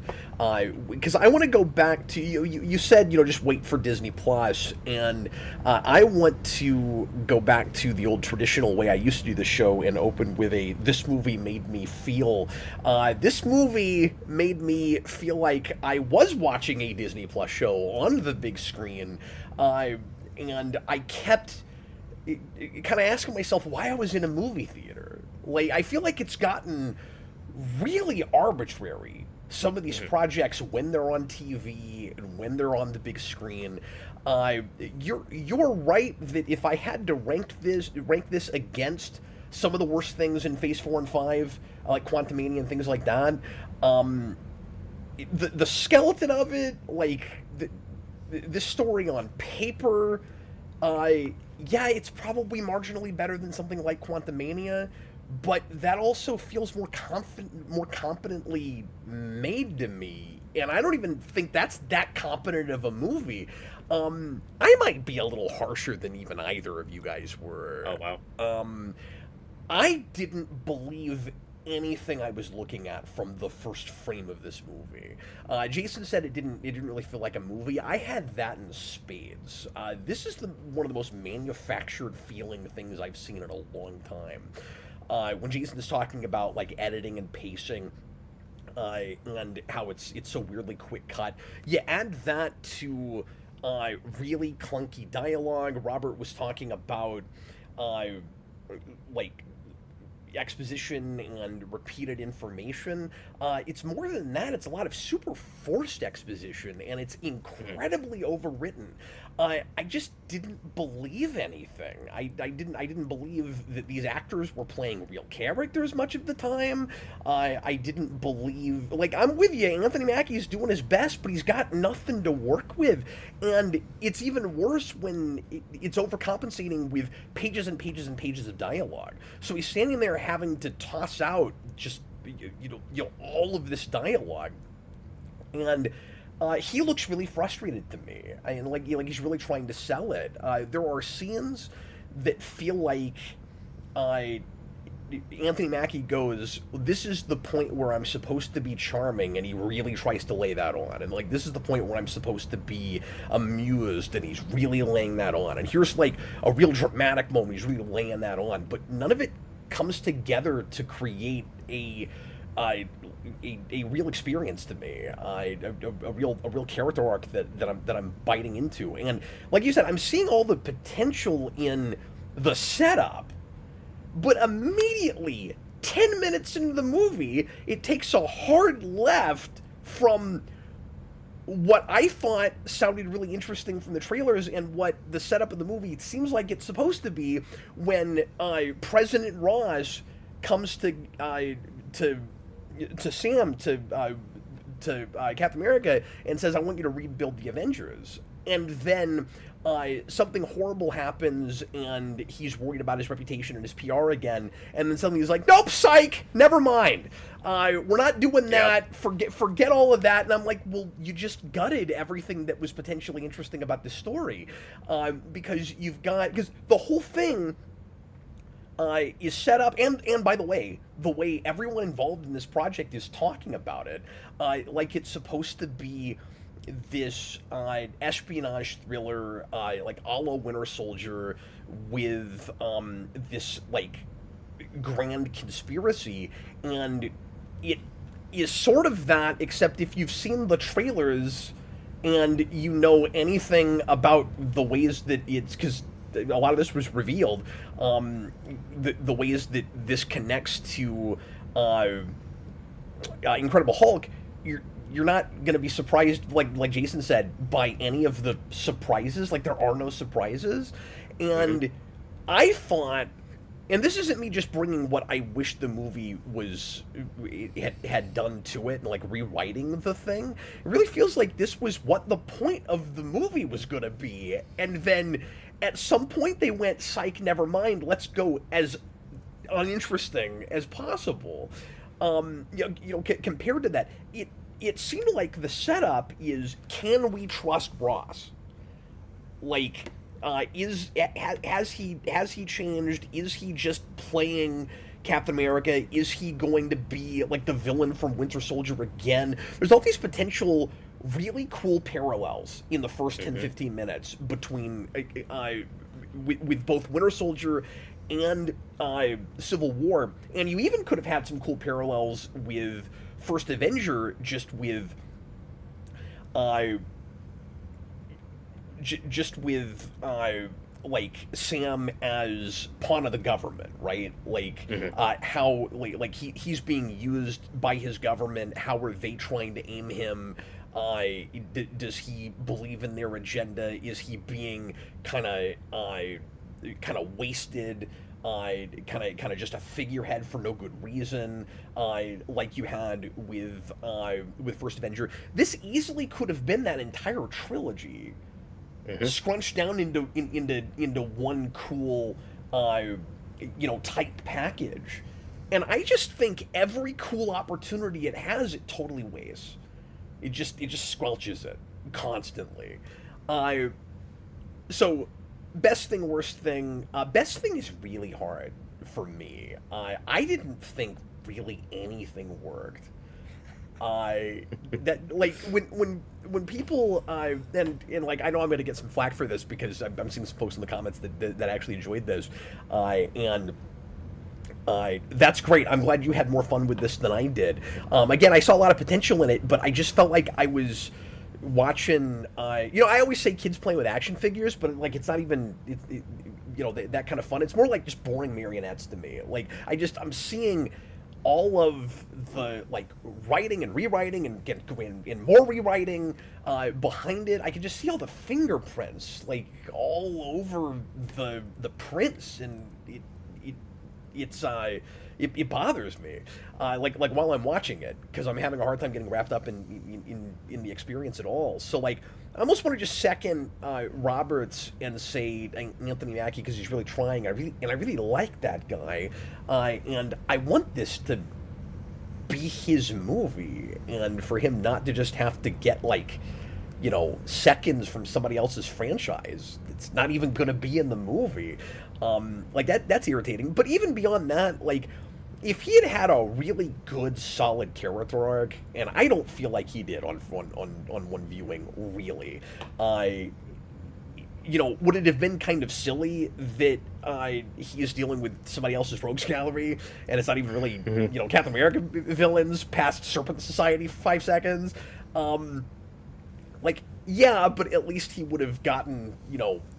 Speaker 1: because I want to go back to you said just wait for Disney Plus, and I want to go back to the old traditional way I used to do the show and open with this movie made me feel. This movie made me feel like I was watching a Disney Plus show on the big screen, and I kept kind of asking myself why I was in a movie theater. Like, I feel like it's gotten really arbitrary, some of these projects, when they're on TV and when they're on the big screen. You're right that if I had to rank this against some of the worst things in Phase 4 and 5, like Quantumania and things like that, the skeleton of it, like the story on paper, yeah, it's probably marginally better than something like Quantumania, but that also feels more competently made to me, and I don't even think that's that competent of a movie. I might be a little harsher than even either of you guys were.
Speaker 2: Oh, wow.
Speaker 1: I didn't believe anything I was looking at from the first frame of this movie. Jayson said it didn't really feel like a movie. I had that in spades. This is one of the most manufactured feeling things I've seen in a long time. When Jayson is talking about like editing and pacing, and how it's so weirdly quick cut, you add that to really clunky dialogue. Robert was talking about like exposition and repeated information. It's more than that. It's a lot of super forced exposition, and it's incredibly overwritten. I just didn't believe anything. I didn't believe that these actors were playing real characters much of the time. I didn't believe, like, I'm with you, Anthony Mackie's doing his best, but he's got nothing to work with, and it's even worse when it's overcompensating with pages and pages and pages of dialogue. So he's standing there having to toss out just all of this dialogue, and he looks really frustrated to me, and like he's really trying to sell it. There are scenes that feel like Anthony Mackie goes, "This is the point where I'm supposed to be charming," and he really tries to lay that on. And like, this is the point where I'm supposed to be amused, and he's really laying that on. And here's like a real dramatic moment, he's really laying that on, but none of it comes together to create a a real experience to me, a real character arc that I'm biting into, and like you said, I'm seeing all the potential in the setup, but immediately 10 minutes into the movie, it takes a hard left from what I thought sounded really interesting from the trailers and what the setup of the movie seems like it's supposed to be when President Ross comes to Sam to Captain America and says, "I want you to rebuild the Avengers," and then something horrible happens and he's worried about his reputation and his PR again, and then suddenly he's like, "Nope, psych, never mind. We're not doing that. Yep. Forget all of that." And I'm like, well, you just gutted everything that was potentially interesting about the story, because the whole thing is set up, and by the way everyone involved in this project is talking about it, like it's supposed to be this espionage thriller, like a la Winter Soldier, with this like grand conspiracy, and it is sort of that, except if you've seen the trailers and you know anything about the ways that it's, because a lot of this was revealed, the ways that this connects to Incredible Hulk, you're not going to be surprised, like Jason said, by any of the surprises. Like, there are no surprises. And I thought, and this isn't me just bringing what I wish the movie had done to it and like rewriting the thing. It really feels like this was what the point of the movie was going to be. And then at some point they went, psych, never mind, let's go as uninteresting as possible. Compared to that, it seemed like the setup is, can we trust Ross? Like, has he changed? Is he just playing Captain America? Is he going to be like the villain from Winter Soldier again? There's all these potential really cool parallels in the first 10-15 minutes between with both Winter Soldier and Civil War, and you even could have had some cool parallels with First Avenger, just with like Sam as pawn of the government, right? Like how like he's being used by his government. How are they trying to aim him? Does he believe in their agenda? Is he being kind of wasted? Kind of just a figurehead for no good reason, like you had with First Avenger. This easily could have been that entire trilogy, scrunched down into one cool, tight package. And I just think every cool opportunity it has, it totally wastes. It just squelches it constantly. So. Best thing, worst thing. Best thing is really hard for me. I didn't think really anything worked. That like when people and like, I know I'm gonna get some flack for this because I'm seeing some folks in the comments that actually enjoyed this, and that's great. I'm glad you had more fun with this than I did. Again, I saw a lot of potential in it, but I just felt like I was watching, I always say kids playing with action figures, but like it's not even that kind of fun. It's more like just boring marionettes to me. Like I'm seeing all of the like writing and rewriting and more rewriting behind it. I can just see all the fingerprints like all over the prints, and it bothers me, like while I'm watching it, because I'm having a hard time getting wrapped up in the experience at all. So like, I almost want to just second Roberts and say Anthony Mackie, because he's really trying. I really like that guy, and I want this to be his movie, and for him not to just have to get like, seconds from somebody else's franchise. It's not even going to be in the movie. Like that's irritating. But even beyond that, like, if he had a really good, solid character arc, and I don't feel like he did on one viewing, really, would it have been kind of silly that he is dealing with somebody else's rogues gallery, and it's not even really, Captain America villains past Serpent Society for 5 seconds? Yeah, but at least he would have gotten,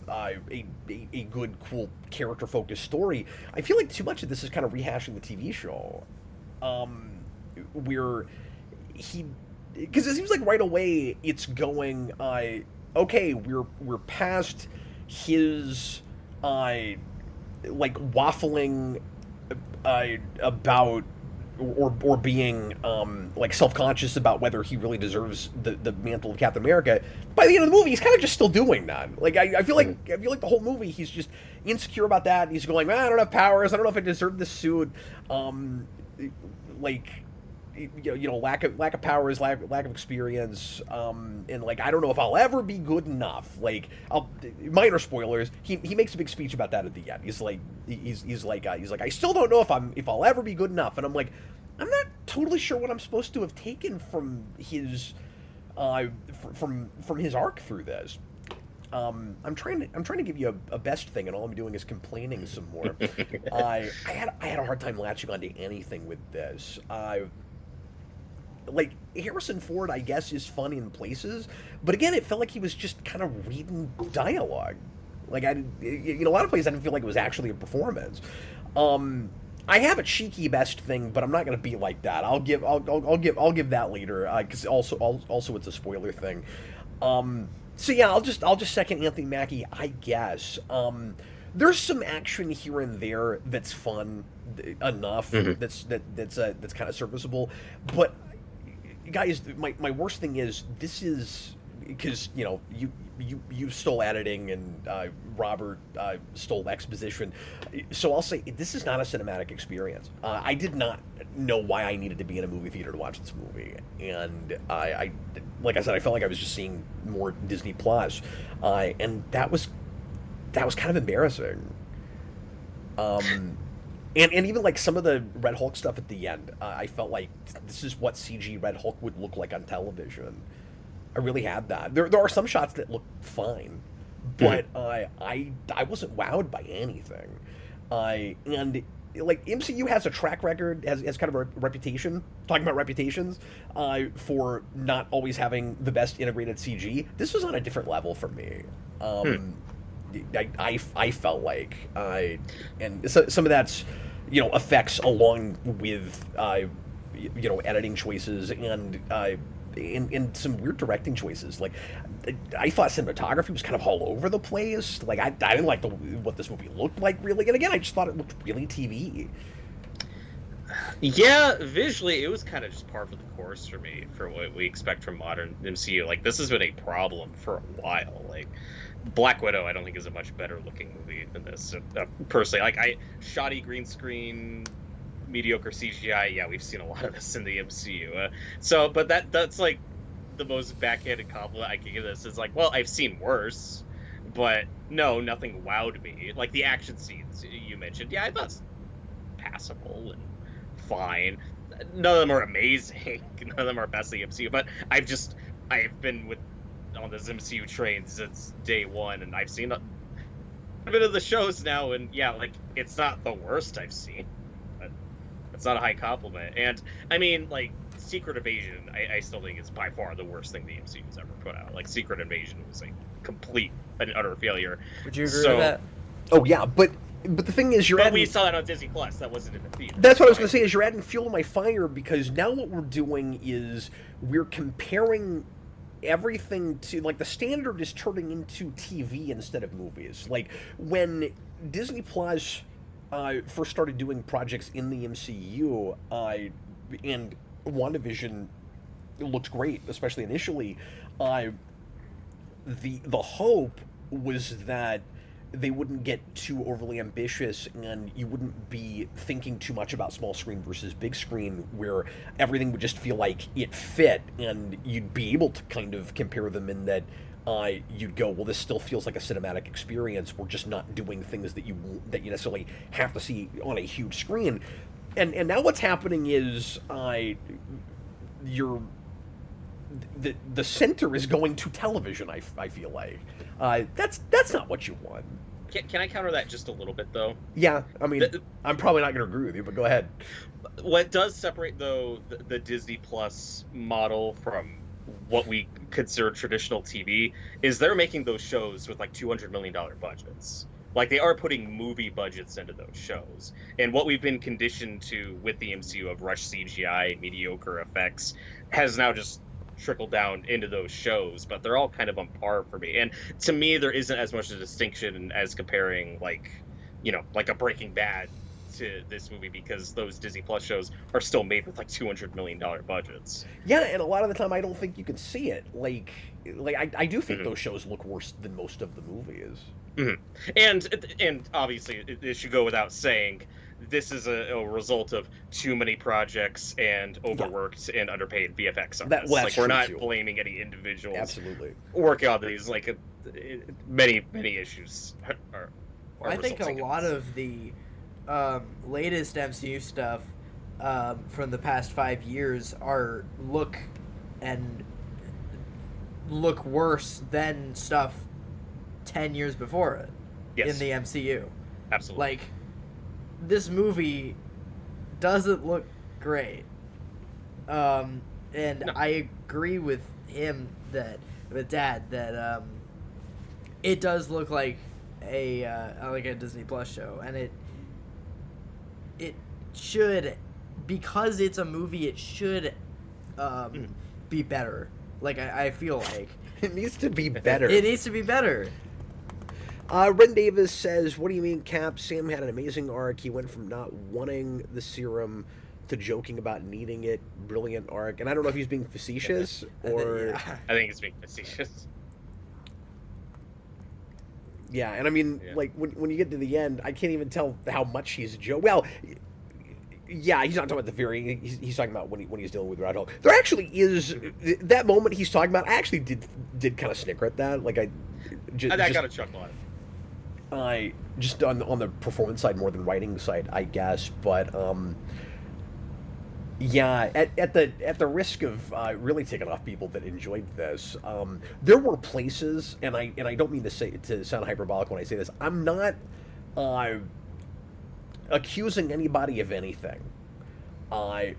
Speaker 1: a good, cool, character-focused story. I feel like too much of this is kind of rehashing the TV show, where because it seems like right away it's going, okay, we're past his waffling about or being self-conscious about whether he really deserves the mantle of Captain America. By the end of the movie, he's kind of just still doing that. I feel like the whole movie he's just insecure about that, and he's going, I don't have powers, I don't know if I deserve this suit. Lack of powers, lack of experience, and I don't know if I'll ever be good enough. Minor spoilers. He makes a big speech about that at the end. He's like, I still don't know if I'll ever be good enough. And I'm like, I'm not totally sure what I'm supposed to have taken from his from his arc through this. I'm trying to give you a best thing, and all I'm doing is complaining some more. I had a hard time latching onto anything with this. Harrison Ford, I guess, is fun in places, but again, it felt like he was just kind of reading dialogue. A lot of places I didn't feel like it was actually a performance. I have a cheeky best thing, but I'm not going to be like that. I'll give that later, because also it's a spoiler thing. So yeah, I'll just second Anthony Mackie, I guess. There's some action here and there that's fun enough. That's kind of serviceable, but guys, my worst thing is this is because you stole editing and Robert stole exposition, so I'll say this is not a cinematic experience. I did not know why I needed to be in a movie theater to watch this movie, and I like I said, I felt like I was just seeing more Disney Plus, and that was kind of embarrassing. And even some of the Red Hulk stuff at the end, I felt like this is what CG Red Hulk would look like on television. I really had that. There are some shots that look fine, but I wasn't wowed by anything. And MCU has a track record, has kind of a reputation, talking about reputations, for not always having the best integrated CG. This was on a different level for me. I felt like, and so, some of that's, effects along with, editing choices and some weird directing choices. I thought cinematography was kind of all over the place. I didn't like what this movie looked like, really. And again, I just thought it looked really TV.
Speaker 2: Yeah, visually, it was kind of just par for the course for me, for what we expect from modern MCU. This has been a problem for a while. Black Widow, I don't think is a much better looking movie than this. Personally, shoddy green screen, mediocre CGI. Yeah, we've seen a lot of this in the MCU. But that's the most backhanded compliment I can give this. Is well, I've seen worse, but no, nothing wowed me. The action scenes you mentioned, yeah, I thought it's passable and fine. None of them are amazing. None of them are best in the MCU. But I've been on this MCU train since day one, and I've seen a bit of the shows now, and yeah, it's not the worst I've seen, but it's not a high compliment. And I mean, Secret Invasion, I still think is by far the worst thing the MCU's ever put out. Secret Invasion was a complete and utter failure.
Speaker 3: Would you agree with that?
Speaker 1: Oh yeah, but the thing is,
Speaker 2: we saw that on Disney Plus. That wasn't in the theater.
Speaker 1: That's what I was going to say. Is you're adding fuel to my fire, because now what we're doing is we're comparing everything to the standard is turning into TV instead of movies. When Disney Plus first started doing projects in the MCU, and WandaVision looked great, especially initially. The hope was that they wouldn't get too overly ambitious, and you wouldn't be thinking too much about small screen versus big screen, where everything would just feel like it fit, and you'd be able to kind of compare them in that you'd go, well, this still feels like a cinematic experience. We're just not doing things that you necessarily have to see on a huge screen. And now what's happening is you're the center is going to television. I feel like that's not what you want.
Speaker 2: Can I counter that just a little bit though?
Speaker 1: Yeah, I mean, I'm probably not going to agree with you, but go ahead.
Speaker 2: What does separate though the Disney Plus model from what we consider traditional TV is they're making those shows with like $200 million budgets. Like they are putting movie budgets into those shows. And what we've been conditioned to with the MCU of rush CGI and mediocre effects has now just trickled down into those shows, but they're all kind of on par for me. And to me, there isn't as much a distinction as comparing like a Breaking Bad to this movie, because those Disney Plus shows are still made with like $200 million budgets.
Speaker 1: Yeah, and a lot of the time I don't think you can see it. Like I do think those shows look worse than most of the movies.
Speaker 2: And obviously it should go without saying, this is a result of too many projects and overworked and underpaid VFX artists. Like we're not blaming any individuals.
Speaker 1: Absolutely.
Speaker 2: Working on these, like many issues are
Speaker 3: I think a lot of the latest MCU stuff from the past 5 years look worse than stuff 10 years before it in the MCU.
Speaker 2: Absolutely.
Speaker 3: Like, this movie doesn't look great. And no. I agree with Dad, that it does look like a Disney Plus show, and it should, because it's a movie, it should be better. Like I feel like
Speaker 1: it needs to be better.
Speaker 3: It needs to be better.
Speaker 1: Ren Davis says, "What do you mean, Cap? Sam had an amazing arc. He went from not wanting the serum to joking about needing it. Brilliant arc." And I don't know if he's being facetious or.
Speaker 2: I think he's being facetious.
Speaker 1: Yeah, and I mean, like when you get to the end, I can't even tell how much he's joke. Well, yeah, he's not talking about the very. He's talking about when he's dealing with Red Hulk. There actually is that moment he's talking about. I actually did kind of snicker at that. Like I
Speaker 2: got a chuckle at it.
Speaker 1: I just on the performance side more than writing side, I guess. But yeah, at the risk of really taking off people that enjoyed this, there were places, and I don't mean to sound hyperbolic when I say this. I'm not accusing anybody of anything,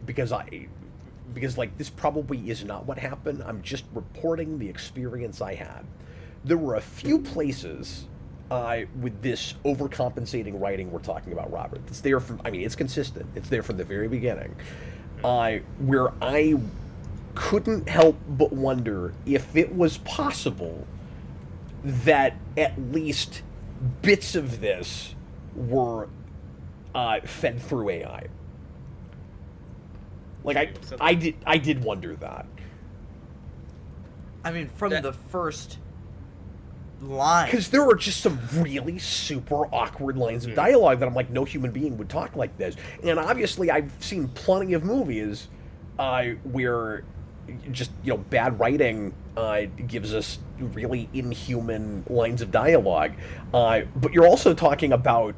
Speaker 1: because like this probably is not what happened. I'm just reporting the experience I had. There were a few places with this overcompensating writing we're talking about, Robert. It's there from. I mean, it's consistent. It's there from the very beginning. Where I couldn't help but wonder if it was possible that at least bits of this were fed through AI. Like I did wonder that.
Speaker 3: I mean, from the first line,
Speaker 1: because there were just some really super awkward lines of dialogue that I'm like, no human being would talk like this. And obviously, I've seen plenty of movies where just bad writing gives us really inhuman lines of dialogue. But you're also talking about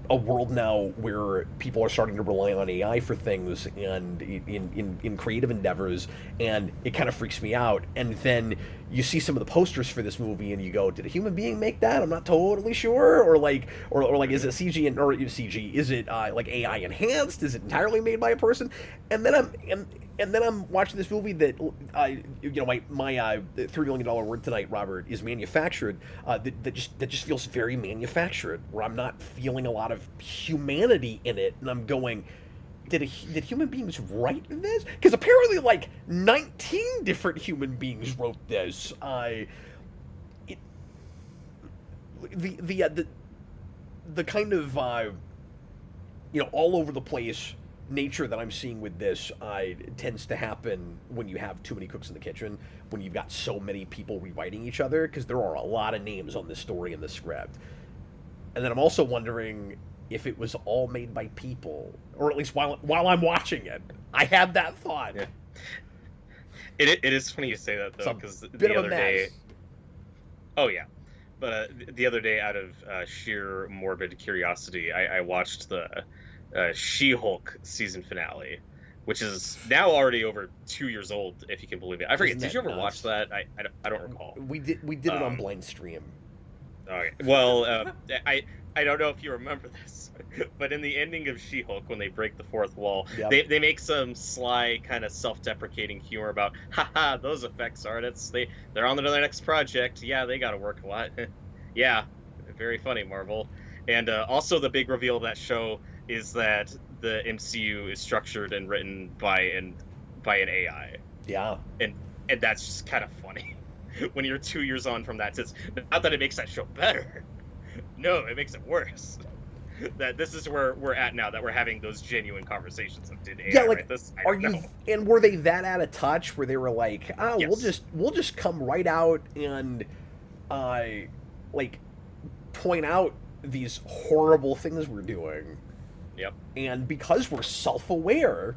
Speaker 1: a world now where people are starting to rely on AI for things and in creative endeavors, and it kind of freaks me out. And then you see some of the posters for this movie, and you go, "Did a human being make that? I'm not totally sure." Or like, is it CG or CG? Is it like AI enhanced? Is it entirely made by a person? And then I'm watching this movie that my $3 million word tonight, Robert, is manufactured. That just feels very manufactured. Where I'm not feeling a lot of humanity in it, and I'm going, did human beings write this? Because apparently, like 19 different human beings wrote this. The kind of all over the place nature that I'm seeing with this tends to happen when you have too many cooks in the kitchen, when you've got so many people rewriting each other, because there are a lot of names on this story in the script. And then I'm also wondering if it was all made by people, or at least while I'm watching it. I had that thought.
Speaker 2: Yeah. It is funny you say that, though, because
Speaker 1: the other day...
Speaker 2: Oh, yeah. But the other day, out of sheer morbid curiosity, I watched the She-Hulk season finale. which is now already over 2 years old, if you can believe it. I forget.
Speaker 1: Isn't
Speaker 2: Did
Speaker 1: that
Speaker 2: you ever
Speaker 1: nuts?
Speaker 2: watch that? I don't recall.
Speaker 1: We did it on blind stream.
Speaker 2: Okay. Well, I don't know if you remember this, but in the ending of She-Hulk, when they break the fourth wall,
Speaker 1: Yep.
Speaker 2: they make some sly kind of self-deprecating humor about, haha, those effects artists, they're on to their next project. Yeah, they got to work a lot. Yeah, very funny, Marvel. And also the big reveal of that show is that the MCU is structured and written by an AI,
Speaker 1: Yeah.
Speaker 2: and that's just kind of funny when you're 2 years on from that. It's not that it makes that show better. No, it makes it worse. That this is where we're at now, that we're having those genuine conversations of did AI
Speaker 1: Yeah, like,
Speaker 2: write this? I
Speaker 1: are
Speaker 2: don't
Speaker 1: you?
Speaker 2: know.
Speaker 1: And were they that out of touch where they were like, "Oh,
Speaker 2: Yes.
Speaker 1: we'll just come right out and, like, point out these horrible things we're doing,
Speaker 2: Yep.
Speaker 1: and because we're self-aware,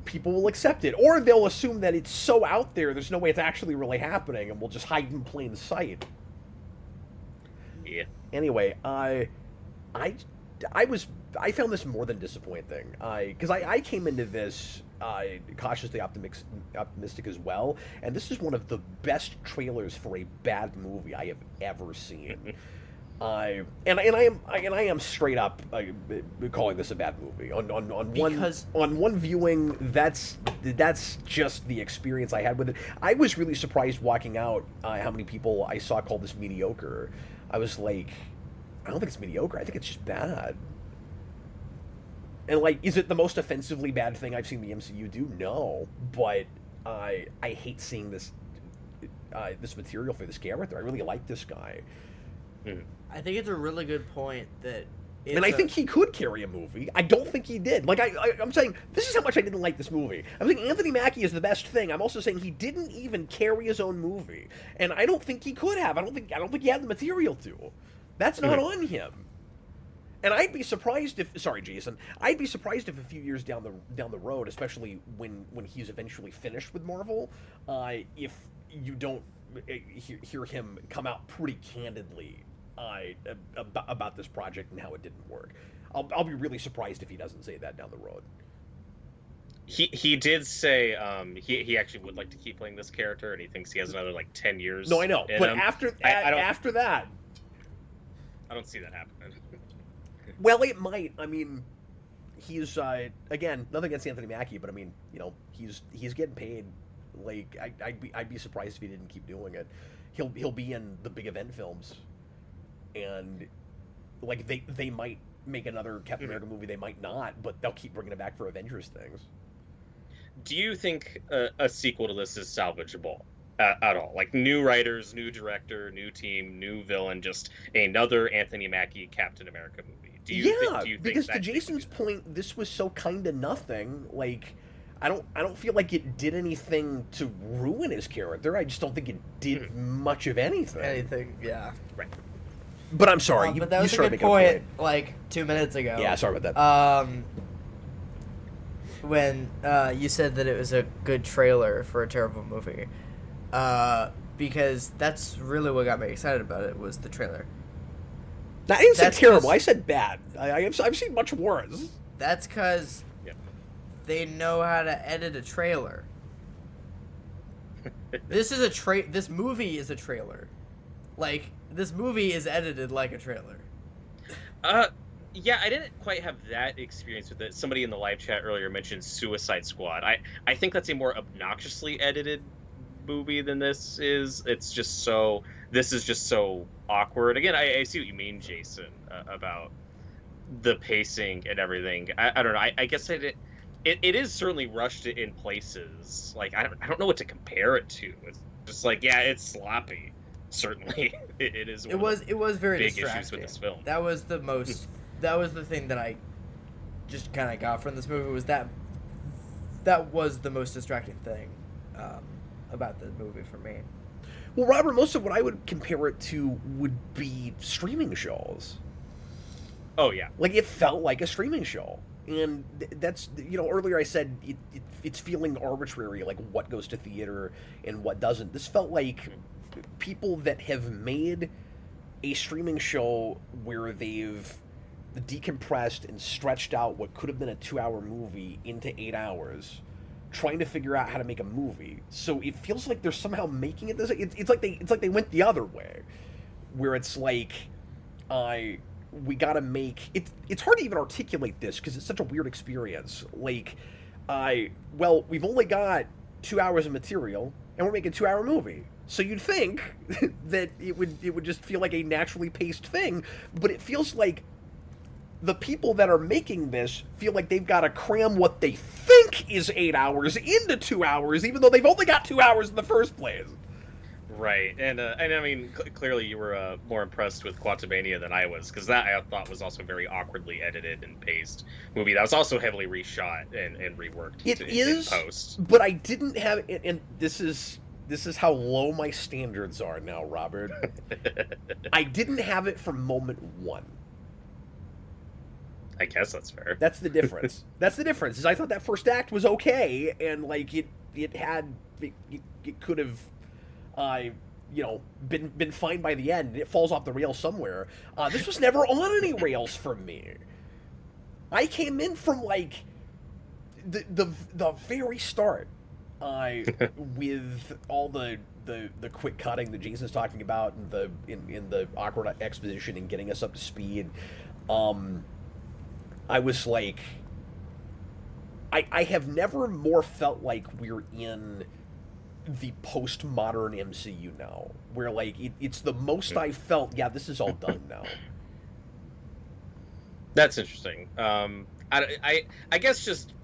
Speaker 1: people will accept it, or they'll assume that it's so out there, there's no way it's actually really happening, and we'll just hide in plain sight."
Speaker 2: Yeah.
Speaker 1: Anyway, I found this more than disappointing. Because I came into this cautiously optimistic as well, and this is one of the best trailers for a bad movie I have ever seen. I am straight up calling this a bad movie. On one viewing, that's just the experience I had with it. I was really surprised walking out how many people I saw call this mediocre. I was like, I don't think it's mediocre. I think it's just bad. And, like, is it the most offensively bad thing I've seen the MCU do? No, but I hate seeing this material for this character. I really like this guy.
Speaker 3: I think it's a really good point that.
Speaker 1: And I think he could carry a movie. I don't think he did. Like, I'm saying, this is how much I didn't like this movie. I'm saying Anthony Mackie is the best thing. I'm also saying he didn't even carry his own movie. And I don't think he could have. I don't think he had the material to. That's not on him. And I'd be surprised if, sorry, Jason, I'd be surprised if a few years down the road, especially when he's eventually finished with Marvel, if you don't hear him come out pretty candidly about this project and how it didn't work. I'll be really surprised if he doesn't say that down the road.
Speaker 2: He did say he actually would like to keep playing this character, and he thinks he has another like 10 years.
Speaker 1: No, I know, but
Speaker 2: him.
Speaker 1: after that,
Speaker 2: I don't see that happening.
Speaker 1: well, it might. I mean, he's again, nothing against Anthony Mackie, but I mean, you know, he's getting paid. Like, I'd be surprised if he didn't keep doing it. He'll be in the big event films, and like they might make another Captain America movie, they might not, but they'll keep bringing it back for Avengers things.
Speaker 2: Do you think a sequel to this is salvageable at all? Like, new writers, new director, new team, new villain, just another Anthony Mackie Captain America movie? Do you think
Speaker 1: because
Speaker 2: that
Speaker 1: to Jason's point, this was so kind of nothing. Like, I don't feel like it did anything to ruin his character. I just don't think it did much of anything.
Speaker 3: Yeah.
Speaker 2: Right.
Speaker 1: But I'm sorry.
Speaker 3: But that was a good point, like 2 minutes ago.
Speaker 1: Yeah, sorry about that.
Speaker 3: When you said that it was a good trailer for a terrible movie, because that's really what got me excited about it, was the trailer.
Speaker 1: I didn't say terrible. I said bad. I've seen much worse.
Speaker 3: That's because they know how to edit a trailer. This movie is a trailer. Like, this movie is edited like a trailer.
Speaker 2: Yeah, I didn't quite have that experience with it. Somebody in the live chat earlier mentioned Suicide Squad. I think that's a more obnoxiously edited movie than this is. This is just so awkward. Again, I see what you mean, Jason, about the pacing and everything. I don't know. I guess it is certainly rushed in places. Like, I don't know what to compare it to. It's just like, yeah, it's sloppy. Certainly, it is. It
Speaker 3: was very
Speaker 2: big
Speaker 3: distracting.
Speaker 2: issues with this film.
Speaker 3: That was the most. That was the thing that I just kind of got from this movie, was that was the most distracting thing about the movie for me.
Speaker 1: Well, Robert, most of what I would compare it to would be streaming shows.
Speaker 2: Oh yeah,
Speaker 1: like, it felt like a streaming show, and that's, you know, earlier I said it's feeling arbitrary, like what goes to theater and what doesn't. This felt like people that have made a streaming show where they've decompressed and stretched out what could have been a 2-hour movie into 8 hours, trying to figure out how to make a movie. So it feels like they're somehow making it this. It's like they went the other way, where it's like, we gotta make it. It's hard to even articulate this because it's such a weird experience. Like, well, we've only got 2 hours of material, and we're making a 2-hour movie. So you'd think that it would just feel like a naturally paced thing, but it feels like the people that are making this feel like they've got to cram what they think is 8 hours into 2 hours, even though they've only got 2 hours in the first place.
Speaker 2: Right, and I mean, clearly you were more impressed with Quantumania than I was, because that I thought was also very awkwardly edited and paced movie. That was also heavily reshot and reworked. In post.
Speaker 1: But I didn't have, and this is how low my standards are now, Robert. I didn't have it from moment one.
Speaker 2: I guess that's fair.
Speaker 1: That's the difference. That's the difference. Is I thought that first act was okay, and like it could have, been fine by the end. It falls off the rails somewhere. This was never on any rails for me. I came in from like the very start, with all the quick cutting that Jason's talking about, and in the awkward exposition and getting us up to speed. I was like, I have never more felt like we're in the postmodern MCU now, where like it's the most I felt. Yeah, this is all done now.
Speaker 2: That's interesting. I guess just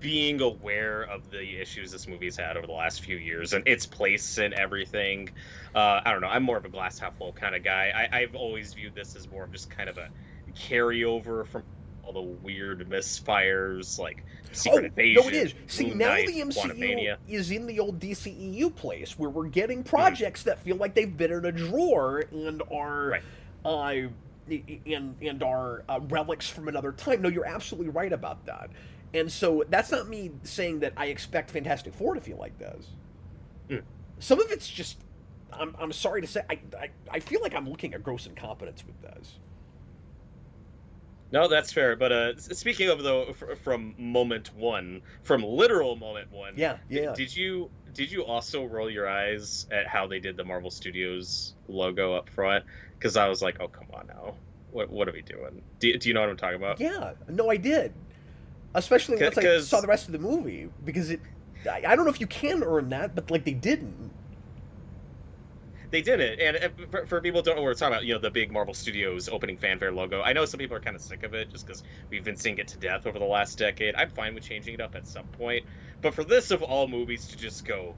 Speaker 2: being aware of the issues this movie's had over the last few years and its place in everything. I don't know. I'm more of a glass half full kind of guy. I've always viewed this as more of just kind of a carryover from all the weird misfires, like Secret Invasion.
Speaker 1: No, it is. See,
Speaker 2: Moon
Speaker 1: now
Speaker 2: Knight,
Speaker 1: the MCU
Speaker 2: Quantumania
Speaker 1: is in the old DCEU place, where we're getting projects that feel like they've been in a drawer and are, and are relics from another time. No, you're absolutely right about that. And so that's not me saying that I expect Fantastic Four to feel like this. Some of it's just, I'm sorry to say, I feel like I'm looking at gross incompetence with this.
Speaker 2: No, that's fair. But speaking of, though, from moment one, from literal moment one,
Speaker 1: yeah.
Speaker 2: Did you also roll your eyes at how they did the Marvel Studios logo up front? Because I was like, oh, come on now, what are we doing? Do you know what I'm talking about?
Speaker 1: Yeah, no, I did. Especially once I saw the rest of the movie, because I don't know if you can earn that, but like they didn't.
Speaker 2: They didn't, and for people who don't know what we're talking about, the big Marvel Studios opening fanfare logo. I know some people are kind of sick of it just because we've been seeing it to death over the last decade. I'm fine with changing it up at some point, but for this of all movies to just go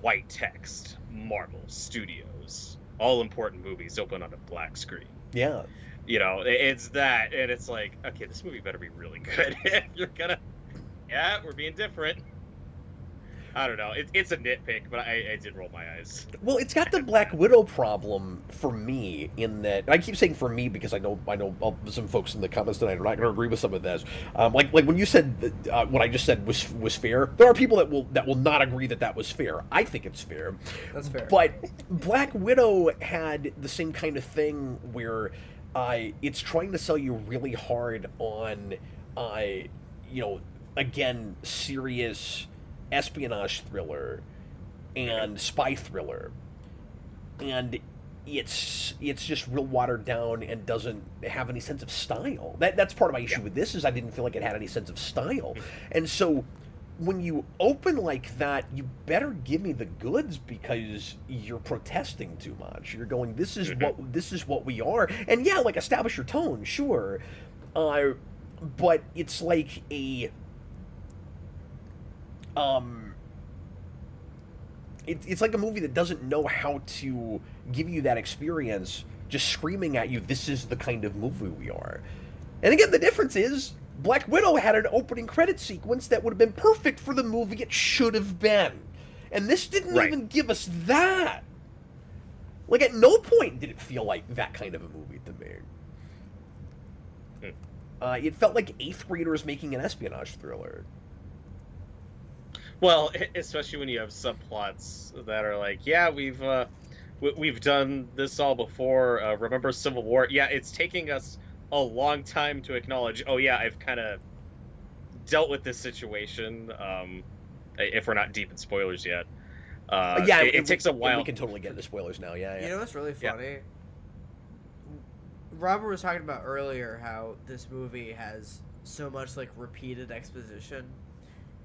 Speaker 2: white text, Marvel Studios, all important movies open on a black screen.
Speaker 1: Yeah.
Speaker 2: It's that, and it's like, okay, this movie better be really good. You're gonna, we're being different. I don't know. It's a nitpick, but I did roll my eyes.
Speaker 1: Well, it's got the Black Widow problem for me in that I keep saying for me because I know some folks in the comments tonight are not going to agree with some of this. Like when you said what I just said was fair, there are people that will not agree that was fair. I think it's fair.
Speaker 3: That's fair.
Speaker 1: But Black Widow had the same kind of thing where it's trying to sell you really hard on again, serious espionage thriller and spy thriller, and it's just real watered down and doesn't have any sense of style. That's part of my issue with this, is I didn't feel like it had any sense of style. And so when you open like that, you better give me the goods, because you're protesting too much. You're going, this is what we are, and yeah, like, establish your tone, sure, but it's like it's like a movie that doesn't know how to give you that experience, just screaming at you, this is the kind of movie we are. And again, the difference is Black Widow had an opening credit sequence that would have been perfect for the movie it should have been. And this didn't even give us that. Like, at no point did it feel like that kind of a movie to me. It felt like 8th graders making an espionage thriller.
Speaker 2: Well, especially when you have subplots that are like, yeah, we've done this all before. Remember Civil War? Yeah, it's taking us a long time to acknowledge, oh yeah, I've kind of dealt with this situation. If we're not deep in spoilers yet,
Speaker 1: Yeah,
Speaker 2: it takes a
Speaker 1: and we
Speaker 2: while.
Speaker 1: can totally get into spoilers now. Yeah,
Speaker 3: You
Speaker 1: yeah.
Speaker 3: know what's really
Speaker 2: Yeah.
Speaker 3: funny? Robert was talking about earlier how this movie has so much like repeated exposition.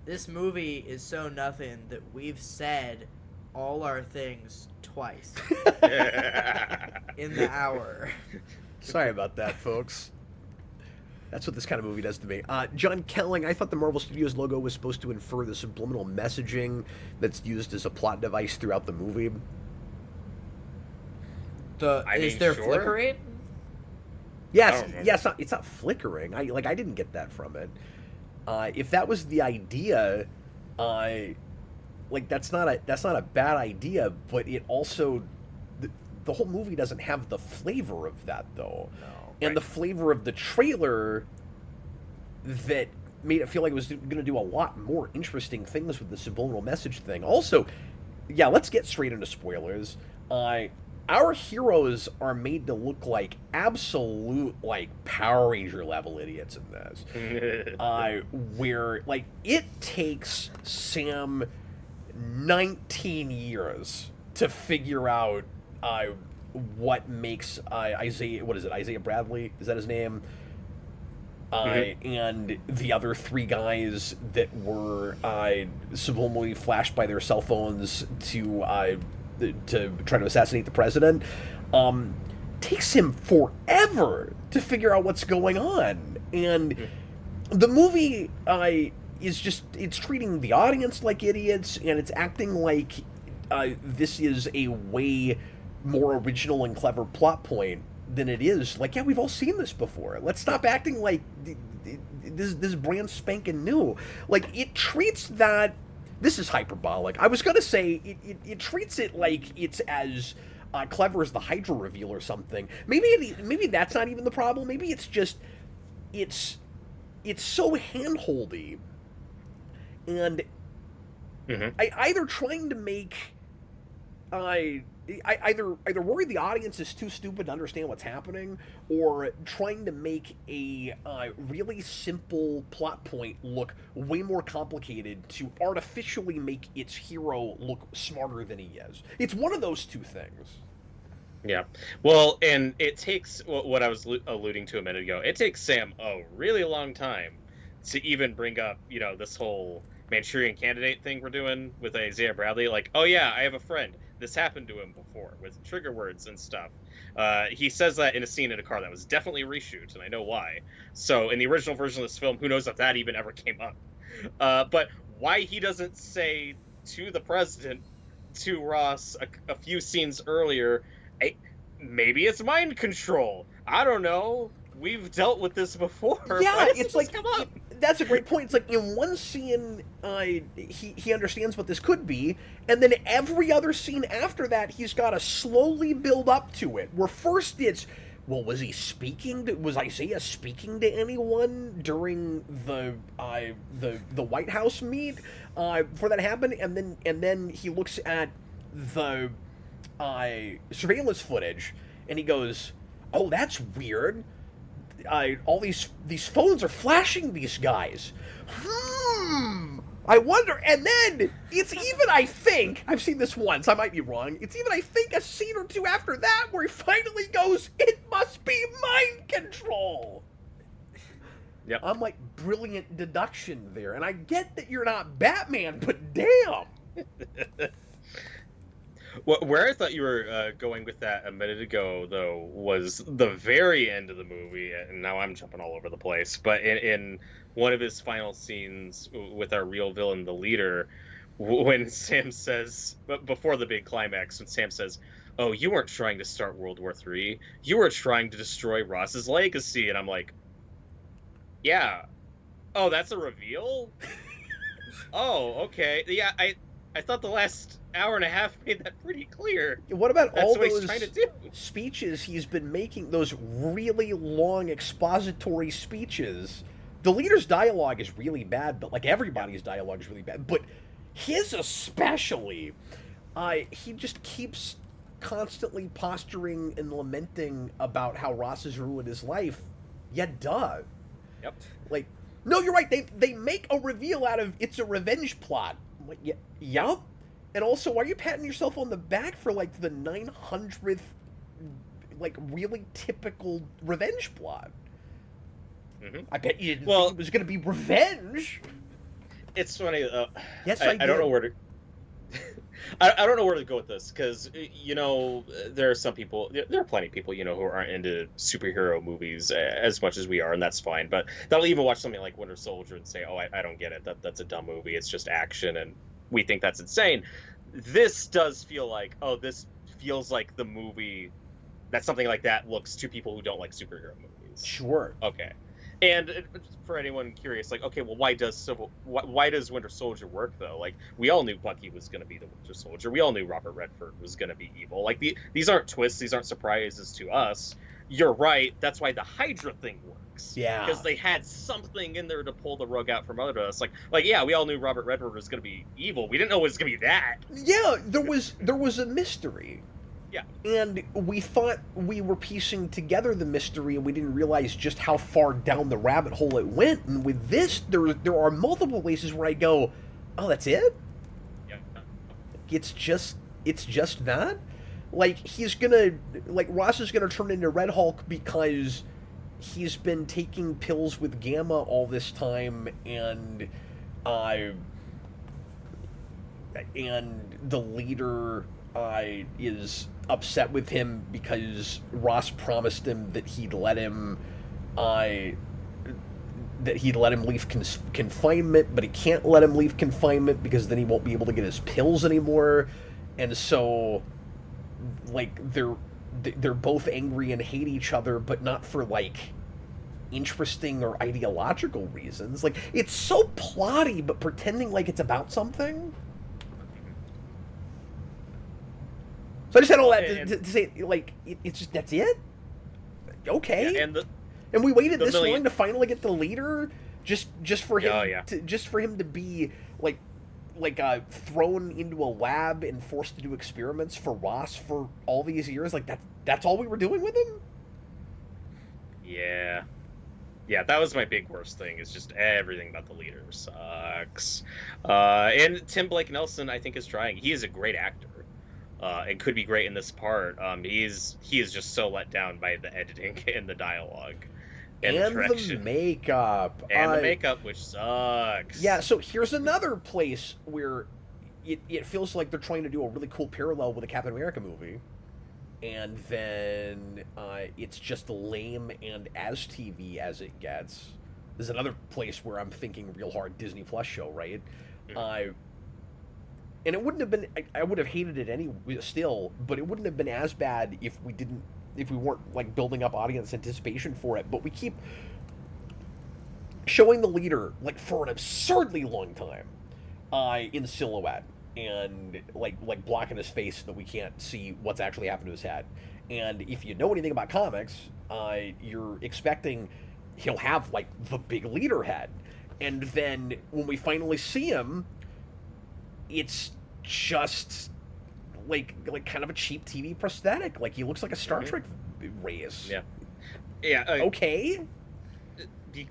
Speaker 3: This movie is so nothing that we've said all our things twice in the hour.
Speaker 1: Sorry about that, folks. That's what this kind of movie does to me. John Kelling, I thought the Marvel Studios logo was supposed to infer the subliminal messaging that's used as a plot device throughout the movie.
Speaker 3: Is there
Speaker 2: sure.
Speaker 3: flickering?
Speaker 1: Yes,
Speaker 2: I don't
Speaker 1: yeah, it's not flickering. I didn't get that from it. If that was the idea, that's not a bad idea, but it also the whole movie doesn't have the flavor of that though.
Speaker 3: No.
Speaker 1: And the flavor of the trailer that made it feel like it was going to do a lot more interesting things with the subliminal message thing. Also, yeah, let's get straight into spoilers. Our heroes are made to look like absolute like Power Ranger level idiots in this. Where like it takes Sam 19 years to figure out what makes Isaiah Bradley, is that his name? And the other three guys that were subliminally flashed by their cell phones to try to assassinate the president, takes him forever to figure out what's going on. And the movie it's treating the audience like idiots, and it's acting like this is a way more original and clever plot point than it is. Like, yeah, we've all seen this before. Let's stop acting like this brand spanking new. Like, it treats that... This is hyperbolic. I was going to say, it treats it like it's as clever as the Hydra reveal or something. Maybe that's not even the problem. Maybe it's just... It's so hand-holdy. And either trying to make... either worry the audience is too stupid to understand what's happening, or trying to make a really simple plot point look way more complicated to artificially make its hero look smarter than he is. It's one of those two things.
Speaker 2: Yeah. Well, and it takes what I was alluding to a minute ago. It takes Sam a really long time to even bring up, this whole Manchurian Candidate thing we're doing with Isaiah Bradley. Like, oh yeah, I have a friend. This happened to him before with trigger words and stuff. He says that in a scene in a car that was definitely a reshoot, and I know why. So in the original version of this film, who knows if that even ever came up. But why he doesn't say to the president, to Ross, a few scenes earlier, hey, maybe it's mind control. I don't know. We've dealt with this before.
Speaker 1: Yeah, it's like... That's a great point. It's like in one scene, he understands what this could be, and then every other scene after that, he's got to slowly build up to it. Where first it's, well, was Isaiah speaking to anyone during the White House meet before that happened? And then he looks at the surveillance footage, and he goes, "Oh, that's weird. All these phones are flashing these guys. I wonder." And then it's even, I think, I've seen this once, I might be wrong, it's even, I think, a scene or two after that where he finally goes, "It must be mind control."
Speaker 2: Yep.
Speaker 1: I'm like, brilliant deduction there. And I get that you're not Batman, but damn.
Speaker 2: Where I thought you were going with that a minute ago, though, was the very end of the movie, and now I'm jumping all over the place, but in one of his final scenes with our real villain, the leader, when Sam says, before the big climax, when Sam says, "Oh, you weren't trying to start World War III, you were trying to destroy Ross's legacy," and I'm like, yeah. Oh, that's a reveal? Oh, okay. Yeah, I thought the last hour and a half made that pretty clear.
Speaker 1: What about
Speaker 2: That's
Speaker 1: all
Speaker 2: what he's
Speaker 1: those
Speaker 2: trying to do.
Speaker 1: speeches he's been making, those really long expository speeches? The leader's dialogue is really bad, but like everybody's dialogue is really bad. But his especially, he just keeps constantly posturing and lamenting about how Ross has ruined his life Yeah, duh.
Speaker 2: Yep.
Speaker 1: Like, no, you're right. They make a reveal out of it's a revenge plot. I'm like, yeah, yup. And also, why are you patting yourself on the back for like the 900th, like really typical revenge plot?
Speaker 2: Mm-hmm.
Speaker 1: I bet you didn't think it was going to be revenge.
Speaker 2: It's funny.
Speaker 1: Yes,
Speaker 2: I don't know where to. I don't know where to go with this because there are some people, there are plenty of people who aren't into superhero movies as much as we are, and that's fine. But they'll even watch something like Winter Soldier and say, "Oh, I don't get it. That's a dumb movie. It's just action," and we think that's insane. This does feel like, this feels like the movie that something like that looks to people who don't like superhero movies.
Speaker 1: Sure.
Speaker 2: Okay. And for anyone curious, like, okay, well, why does Winter Soldier work though? Like, we all knew Bucky was going to be the Winter Soldier. We all knew Robert Redford was going to be evil. Like, these aren't twists. These aren't surprises to us. You're right. That's why the Hydra thing works.
Speaker 1: Yeah.
Speaker 2: Because they had something in there to pull the rug out from under us. Like, yeah, we all knew Robert Redford was going to be evil. We didn't know it was going to be that.
Speaker 1: Yeah, there was a mystery.
Speaker 2: Yeah.
Speaker 1: And we thought we were piecing together the mystery, and we didn't realize just how far down the rabbit hole it went. And with this, there are multiple places where I go, oh, that's it?
Speaker 2: Yeah.
Speaker 1: It's just that? Like, Ross is gonna turn into Red Hulk because he's been taking pills with Gamma all this time, and the leader is upset with him because Ross promised him that he'd let him leave confinement, but he can't let him leave confinement because then he won't be able to get his pills anymore. And so, like, they're both angry and hate each other, but not for, like, interesting or ideological reasons. Like, it's so plotty, but pretending like it's about something. So I just had all that to say, like, it's just, that's it? Okay.
Speaker 2: Yeah,
Speaker 1: and we waited this long to finally get the leader, just for him to be like thrown into a lab and forced to do experiments for Ross for all these years. Like, that's all we were doing with him?
Speaker 2: Yeah. Yeah, that was my big worst thing, is just everything about the leader sucks. And Tim Blake Nelson, I think, is trying. He is a great actor. And could be great in this part. He is just so let down by the editing and the dialogue and the direction.
Speaker 1: The makeup.
Speaker 2: The makeup, which sucks.
Speaker 1: Yeah, so here's another place where it feels like they're trying to do a really cool parallel with a Captain America movie. And then it's just lame and as TV as it gets. There's another place where I'm thinking real hard Disney Plus show, right? Mm-hmm. And it wouldn't have been, I would have hated it still, but it wouldn't have been as bad if we weren't, like, building up audience anticipation for it. But we keep showing the leader, like, for an absurdly long time, in silhouette, and like blocking his face so that we can't see what's actually happened to his head. And if you know anything about comics, you're expecting he'll have, like, the big leader head. And then when we finally see him, it's just like kind of a cheap TV prosthetic. Like, he looks like a Star Trek race.
Speaker 2: Yeah.
Speaker 1: Okay.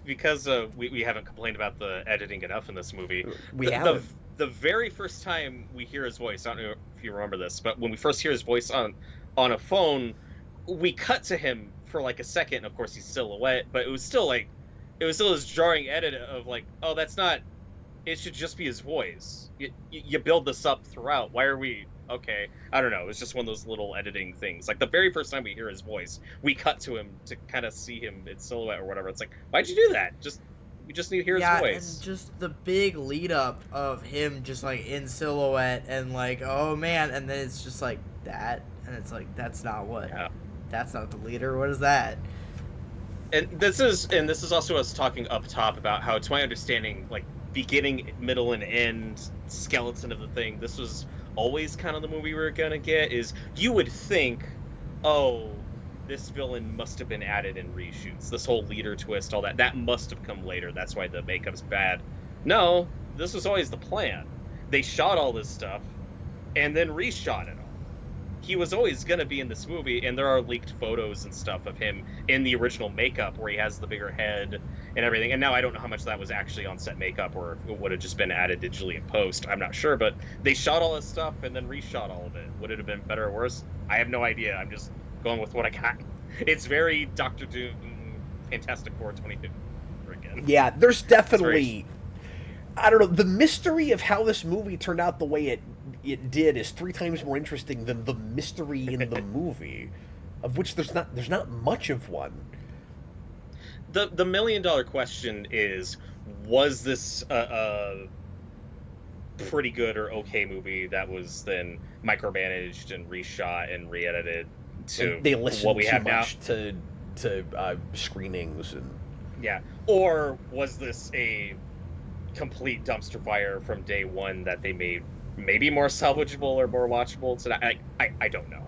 Speaker 2: Because we haven't complained about the editing enough in this movie.
Speaker 1: We haven't.
Speaker 2: The very first time we hear his voice, I don't know if you remember this, but when we first hear his voice on a phone, we cut to him for like a second. And of course, he's silhouette, but it was still this jarring edit of like, oh, that's not. It should just be his voice. You build this up throughout. Why are we... Okay, I don't know. It's just one of those little editing things. Like, the very first time we hear his voice, we cut to him to kind of see him in silhouette or whatever. It's like, why'd you do that? We just need to hear his voice.
Speaker 3: And just the big lead up of him just, like, in silhouette and, like, oh, man. And then it's just like, that. And it's like, that's not what... Yeah. That's not the leader. What is that?
Speaker 2: And this is also us talking up top about how, to my understanding, like, beginning, middle, and end skeleton of the thing, this was always kind of the movie we were gonna get. Is you would think, oh, this villain must have been added in reshoots, this whole leader twist, all that must have come later, that's why the makeup's bad. No, this was always the plan. They shot all this stuff and then reshot it all. he was always going to be in this movie, and there are leaked photos and stuff of him in the original makeup where he has the bigger head and everything. And now I don't know how much that was actually on set makeup or if it would have just been added digitally in post. I'm not sure, but they shot all this stuff and then reshot all of it. Would it have been better or worse? I have no idea. I'm just going with what I got. It's very Doctor Doom, Fantastic Four 2015 again.
Speaker 1: Yeah, there's definitely, I don't know, the mystery of how this movie turned out the way it did is 3 times more interesting than the mystery in the movie, of which there's not much of one.
Speaker 2: The $1 million question is, was this a pretty good or okay movie that was then micromanaged and reshot and re-edited to
Speaker 1: And they listened
Speaker 2: what we
Speaker 1: too
Speaker 2: have now?
Speaker 1: much to screenings and
Speaker 2: Yeah. Or was this a complete dumpster fire from day one that they made maybe more salvageable or more watchable? So I don't know.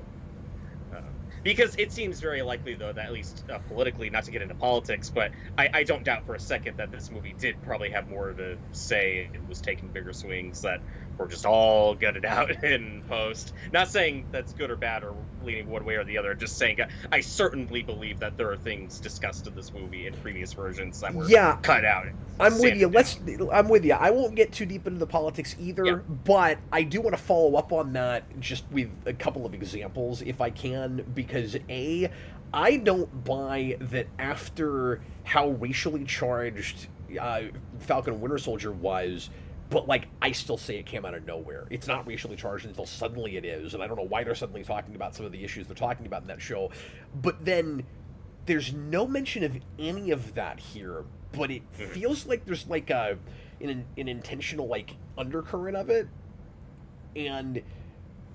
Speaker 2: Because it seems very likely, though, that at least politically, not to get into politics, but I don't doubt for a second that this movie did probably have more to say and was taking bigger swings that were just all gutted out in post. Not saying that's good or bad or leaning one way or the other, just saying I certainly believe that there are things discussed in this movie in previous versions that were cut out.
Speaker 1: I'm with you. I'm with you. I won't get too deep into the politics either, but I do want to follow up on that just with a couple of examples, if I can, because I don't buy that after how racially charged Falcon and Winter Soldier was, but like I still say it came out of nowhere. It's not racially charged until suddenly it is, and I don't know why they're suddenly talking about some of the issues they're talking about in that show. But then there's no mention of any of that here. But it feels like there's like an intentional like undercurrent of it, and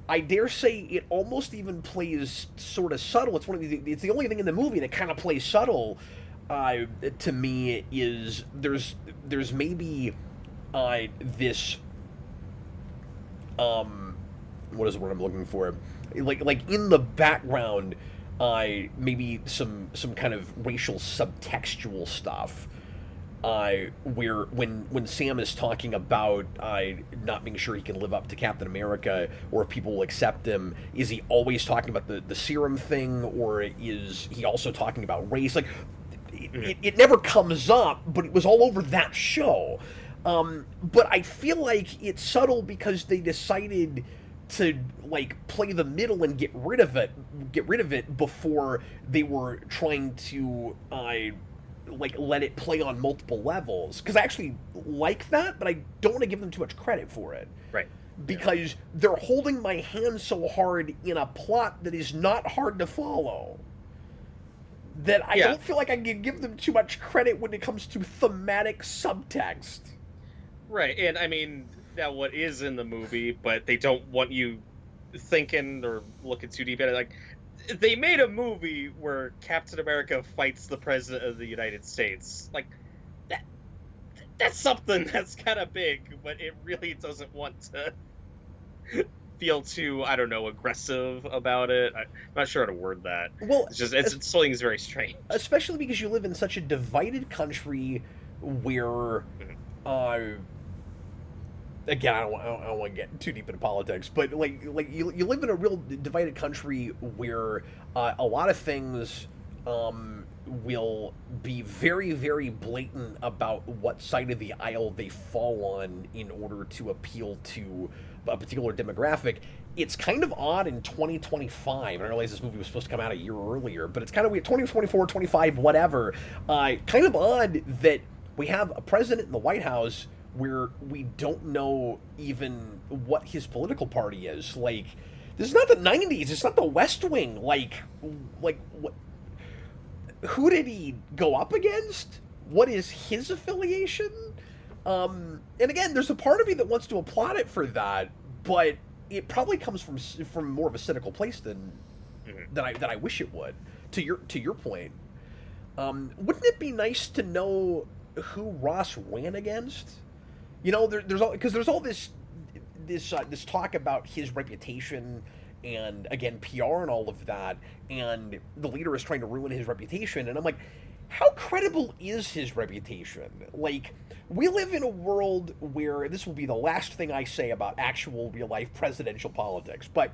Speaker 1: I dare say it almost even plays sort of subtle. It's the only thing in the movie that kind of plays subtle to me. Is there's maybe this what is the word I'm looking for? Like in the background, maybe some kind of racial subtextual stuff. Where when Sam is talking about not being sure he can live up to Captain America or if people will accept him, is he always talking about the serum thing, or is he also talking about race? Like it never comes up, but it was all over that show. But I feel like it's subtle because they decided to like play the middle and get rid of it before they were trying to like let it play on multiple levels, because I actually like that, but I don't want to give them too much credit for it.
Speaker 2: Right.
Speaker 1: Because they're holding my hand so hard in a plot that is not hard to follow that I don't feel like I can give them too much credit when it comes to thematic subtext.
Speaker 2: Right, and I mean that what is in the movie, but they don't want you thinking or looking too deep at it. Like, they made a movie where Captain America fights the President of the United States. Like, that's something that's kind of big, but it really doesn't want to feel too, I don't know, aggressive about it. I'm not sure how to word that.
Speaker 1: Well,
Speaker 2: it's something that's very strange.
Speaker 1: Especially because you live in such a divided country where, again, I don't want to get too deep into politics, but like you live in a real divided country where a lot of things will be very, very blatant about what side of the aisle they fall on in order to appeal to a particular demographic. It's kind of odd in 2025. I realize this movie was supposed to come out a year earlier, but it's kind of weird. 2024, 25, whatever. Kind of odd that we have a president in the White House where we don't know even what his political party is. Like, this is not the 90s. It's not the West Wing. Like what? Who did he go up against? What is his affiliation? And again, there's a part of me that wants to applaud it for that, but it probably comes from more of a cynical place than I wish it would. To your point, wouldn't it be nice to know who Ross ran against? You know, there's all this talk about his reputation and again PR and all of that, and the leader is trying to ruin his reputation, and I'm like, how credible is his reputation? Like, we live in a world where this will be the last thing I say about actual real life presidential politics, but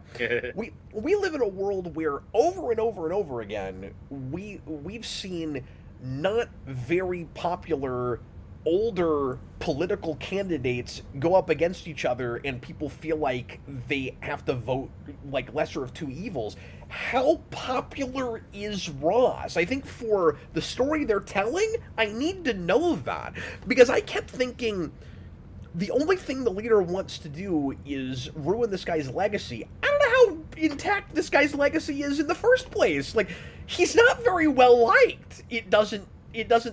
Speaker 1: we live in a world where over and over and over again we've seen not very popular older political candidates go up against each other and people feel like they have to vote like lesser of two evils. How popular is Ross? I think for the story they're telling, I need to know that. Because I kept thinking the only thing the leader wants to do is ruin this guy's legacy. I don't know how intact this guy's legacy is in the first place. Like, he's not very well liked. It doesn't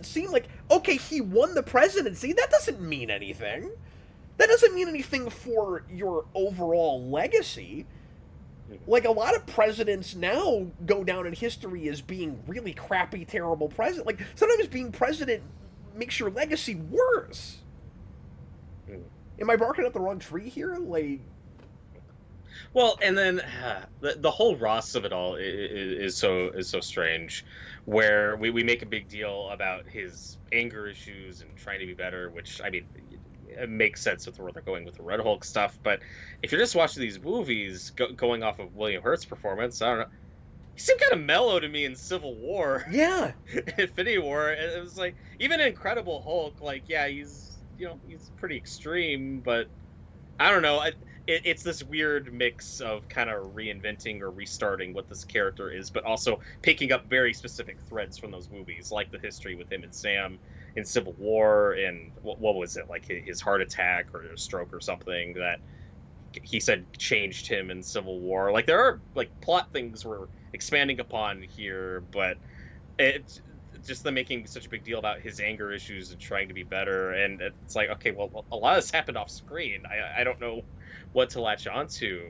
Speaker 1: seem like, okay, he won the presidency. That doesn't mean anything. That doesn't mean anything for your overall legacy. Like, a lot of presidents now go down in history as being really crappy, terrible president. Like, sometimes being president makes your legacy worse. Am I barking up the wrong tree here? Like,
Speaker 2: well, and then the whole Ross of it all is so strange, where we make a big deal about his anger issues and trying to be better, which, I mean, it makes sense with where they're going with the Red Hulk stuff. But if you're just watching these movies, going off of William Hurt's performance, I don't know, he seemed kind of mellow to me in Civil War.
Speaker 1: yeah.
Speaker 2: Infinity War, it was like, even Incredible Hulk, like, yeah, he's pretty extreme, but I don't know. It's this weird mix of kind of reinventing or restarting what this character is, but also picking up very specific threads from those movies, like the history with him and Sam in Civil War, and what was it, like his heart attack or a stroke or something that he said changed him in Civil War. Like, there are like plot things we're expanding upon here, but it's just them making such a big deal about his anger issues and trying to be better, and it's like, okay, well, a lot of this happened off screen. I don't know what to latch onto.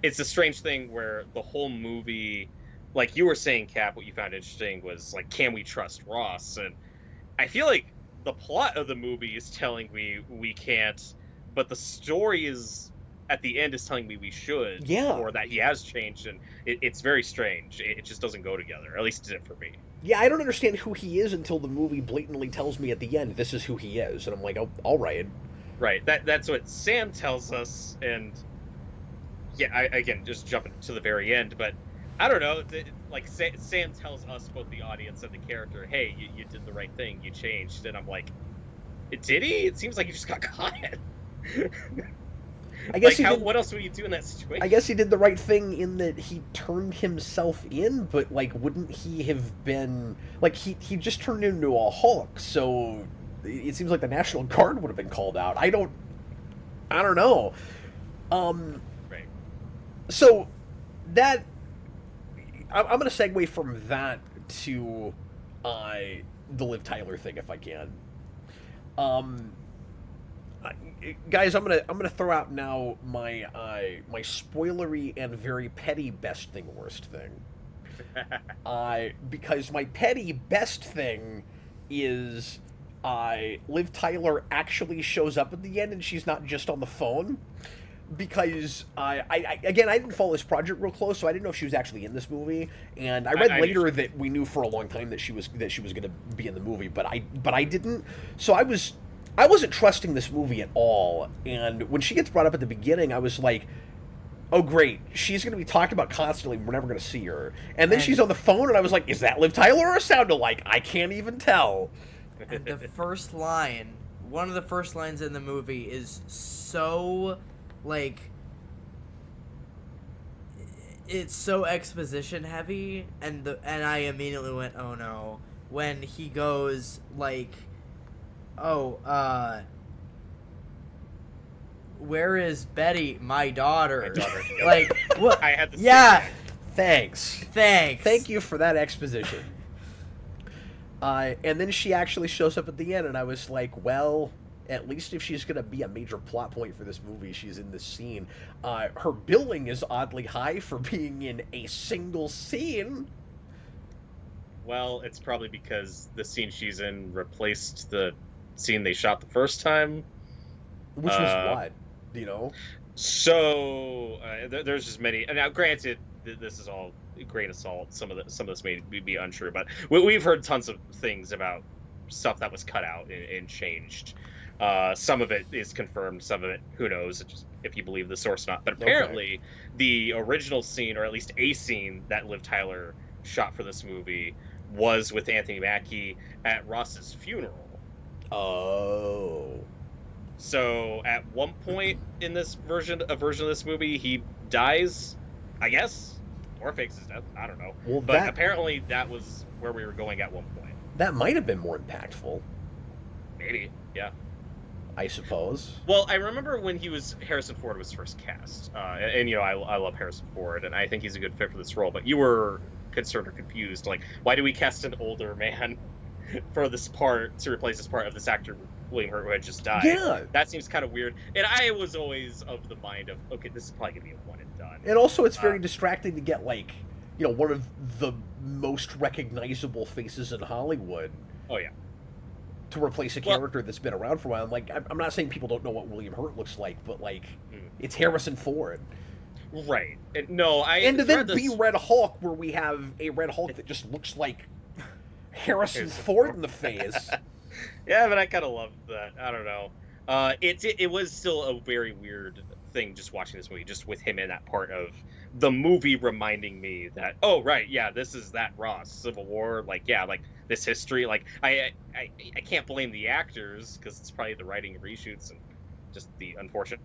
Speaker 2: It's a strange thing where the whole movie, like you were saying, Cap, what you found interesting was like, can we trust Ross? And I feel like the plot of the movie is telling me we can't, but the story is at the end is telling me we should,
Speaker 1: Yeah.
Speaker 2: or that he has changed, and it's very strange. It just doesn't go together. At least it did for me.
Speaker 1: Yeah, I don't understand who he is until the movie blatantly tells me at the end, this is who he is. And I'm like, oh, all right.
Speaker 2: Right. That's what Sam tells us, and yeah, again, just jumping to the very end, but I don't know. Like, Sam tells us, both the audience and the character, hey, you did the right thing, you changed, and I'm like, did he? It seems like he just got caught.
Speaker 1: I guess
Speaker 2: like, what else would you do in that situation?
Speaker 1: I guess he did the right thing in that he turned himself in, but like, wouldn't he have been like he just turned into a Hulk? So it seems like the National Guard would have been called out. I don't know.
Speaker 2: Right.
Speaker 1: So that I'm going to segue from that to the Liv Tyler thing if I can. Guys, I'm gonna throw out now my my spoilery and very petty best thing worst thing. Because my petty best thing is Liv Tyler actually shows up at the end and she's not just on the phone. Because I didn't follow this project real close, so I didn't know if she was actually in this movie. And I read later that we knew for a long time that she was going to be in the movie, but I didn't. So I wasn't trusting this movie at all. And when she gets brought up at the beginning, I was like, oh great, she's going to be talked about constantly. We're never going to see her. And then she's on the phone, and I was like, is that Liv Tyler or a sound-alike? I can't even tell.
Speaker 3: And the first line, one of the first lines in the movie is so, like, it's so exposition heavy, and I immediately went, oh no, when he goes, like, oh, where is Betty, my daughter? Like, what?
Speaker 2: I had to say
Speaker 3: yeah.
Speaker 2: that.
Speaker 1: Thanks. Thank you for that exposition. And then she actually shows up at the end, and I was like, well, at least if she's going to be a major plot point for this movie, she's in this scene. Her billing is oddly high for being in a single scene.
Speaker 2: Well, it's probably because the scene she's in replaced the scene they shot the first time.
Speaker 1: Which was what? Do you know?
Speaker 2: So there's just many. And now, granted, this is all grain of salt. Some of this may be untrue, but we've heard tons of things about stuff that was cut out and changed. Some of it is confirmed. Some of it, who knows? Just if you believe the source or not. But apparently, the original scene, or at least a scene that Liv Tyler shot for this movie, was with Anthony Mackie at Ross's funeral.
Speaker 1: Oh.
Speaker 2: So at one point in this version of this movie, he dies, I guess, or fakes his death. I don't know.
Speaker 1: Well,
Speaker 2: but apparently that was where we were going at one point.
Speaker 1: That might have been more impactful.
Speaker 2: Maybe, yeah.
Speaker 1: I suppose.
Speaker 2: Well, I remember when Harrison Ford was first cast, and you know, I love Harrison Ford, and I think he's a good fit for this role. But you were concerned or confused, like, why do we cast an older man for this part to replace this part of this actor William Hurt who had just died?
Speaker 1: Yeah,
Speaker 2: that seems kind of weird. And I was always of the mind of, okay, this is probably gonna be a one and done.
Speaker 1: And also, it's very distracting to get, like, you know, one of the most recognizable faces in Hollywood.
Speaker 2: Oh yeah.
Speaker 1: To replace a character that's been around for a while. Like, I'm not saying people don't know what William Hurt looks like, but like, it's Harrison Ford.
Speaker 2: Right. No,
Speaker 1: and to then be Red Hulk, where we have a Red Hulk that just looks like Harrison Ford in the face.
Speaker 2: Yeah, but I kind of loved that. I don't know. It was still a very weird thing just watching this movie, just with him in that part of the movie, reminding me that, oh right, yeah, this is that Ross Civil War, like, yeah, like this history. Like I can't blame the actors because it's probably the writing and reshoots and just the unfortunate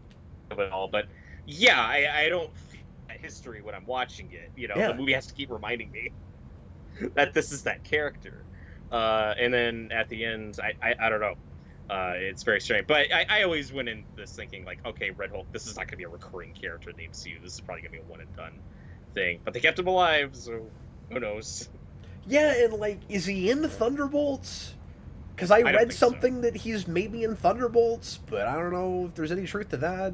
Speaker 2: of it all. But yeah, I don't feel that history when I'm watching it. You know, the movie has to keep reminding me that this is that character. And then at the end, I don't know. It's very strange. But I always went in this thinking, like, okay, Red Hulk, this is not going to be a recurring character in the MCU. This is probably going to be a one-and-done thing. But they kept him alive, so who knows?
Speaker 1: Yeah, and, like, is he in the Thunderbolts? Because I read something that he's maybe in Thunderbolts, but I don't know if there's any truth to that.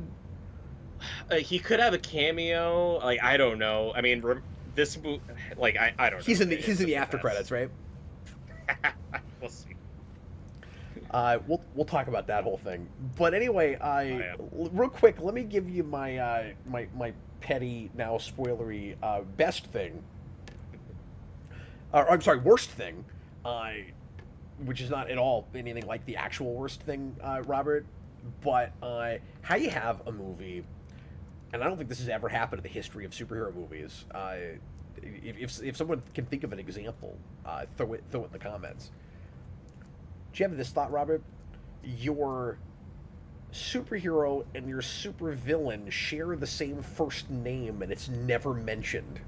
Speaker 2: He could have a cameo. Like, I don't know. I mean, this movie, like, I don't know.
Speaker 1: He's in the after credits, right?
Speaker 2: We'll see.
Speaker 1: We'll talk about that whole thing. But anyway, real quick, let me give you my my petty, now spoilery best thing. I'm sorry, worst thing, which is not at all anything like the actual worst thing, Robert. But how you have a movie, and I don't think this has ever happened in the history of superhero movies. If someone can think of an example, throw it in the comments. Do you have this thought, Robert? Your superhero and your supervillain share the same first name, and it's never mentioned.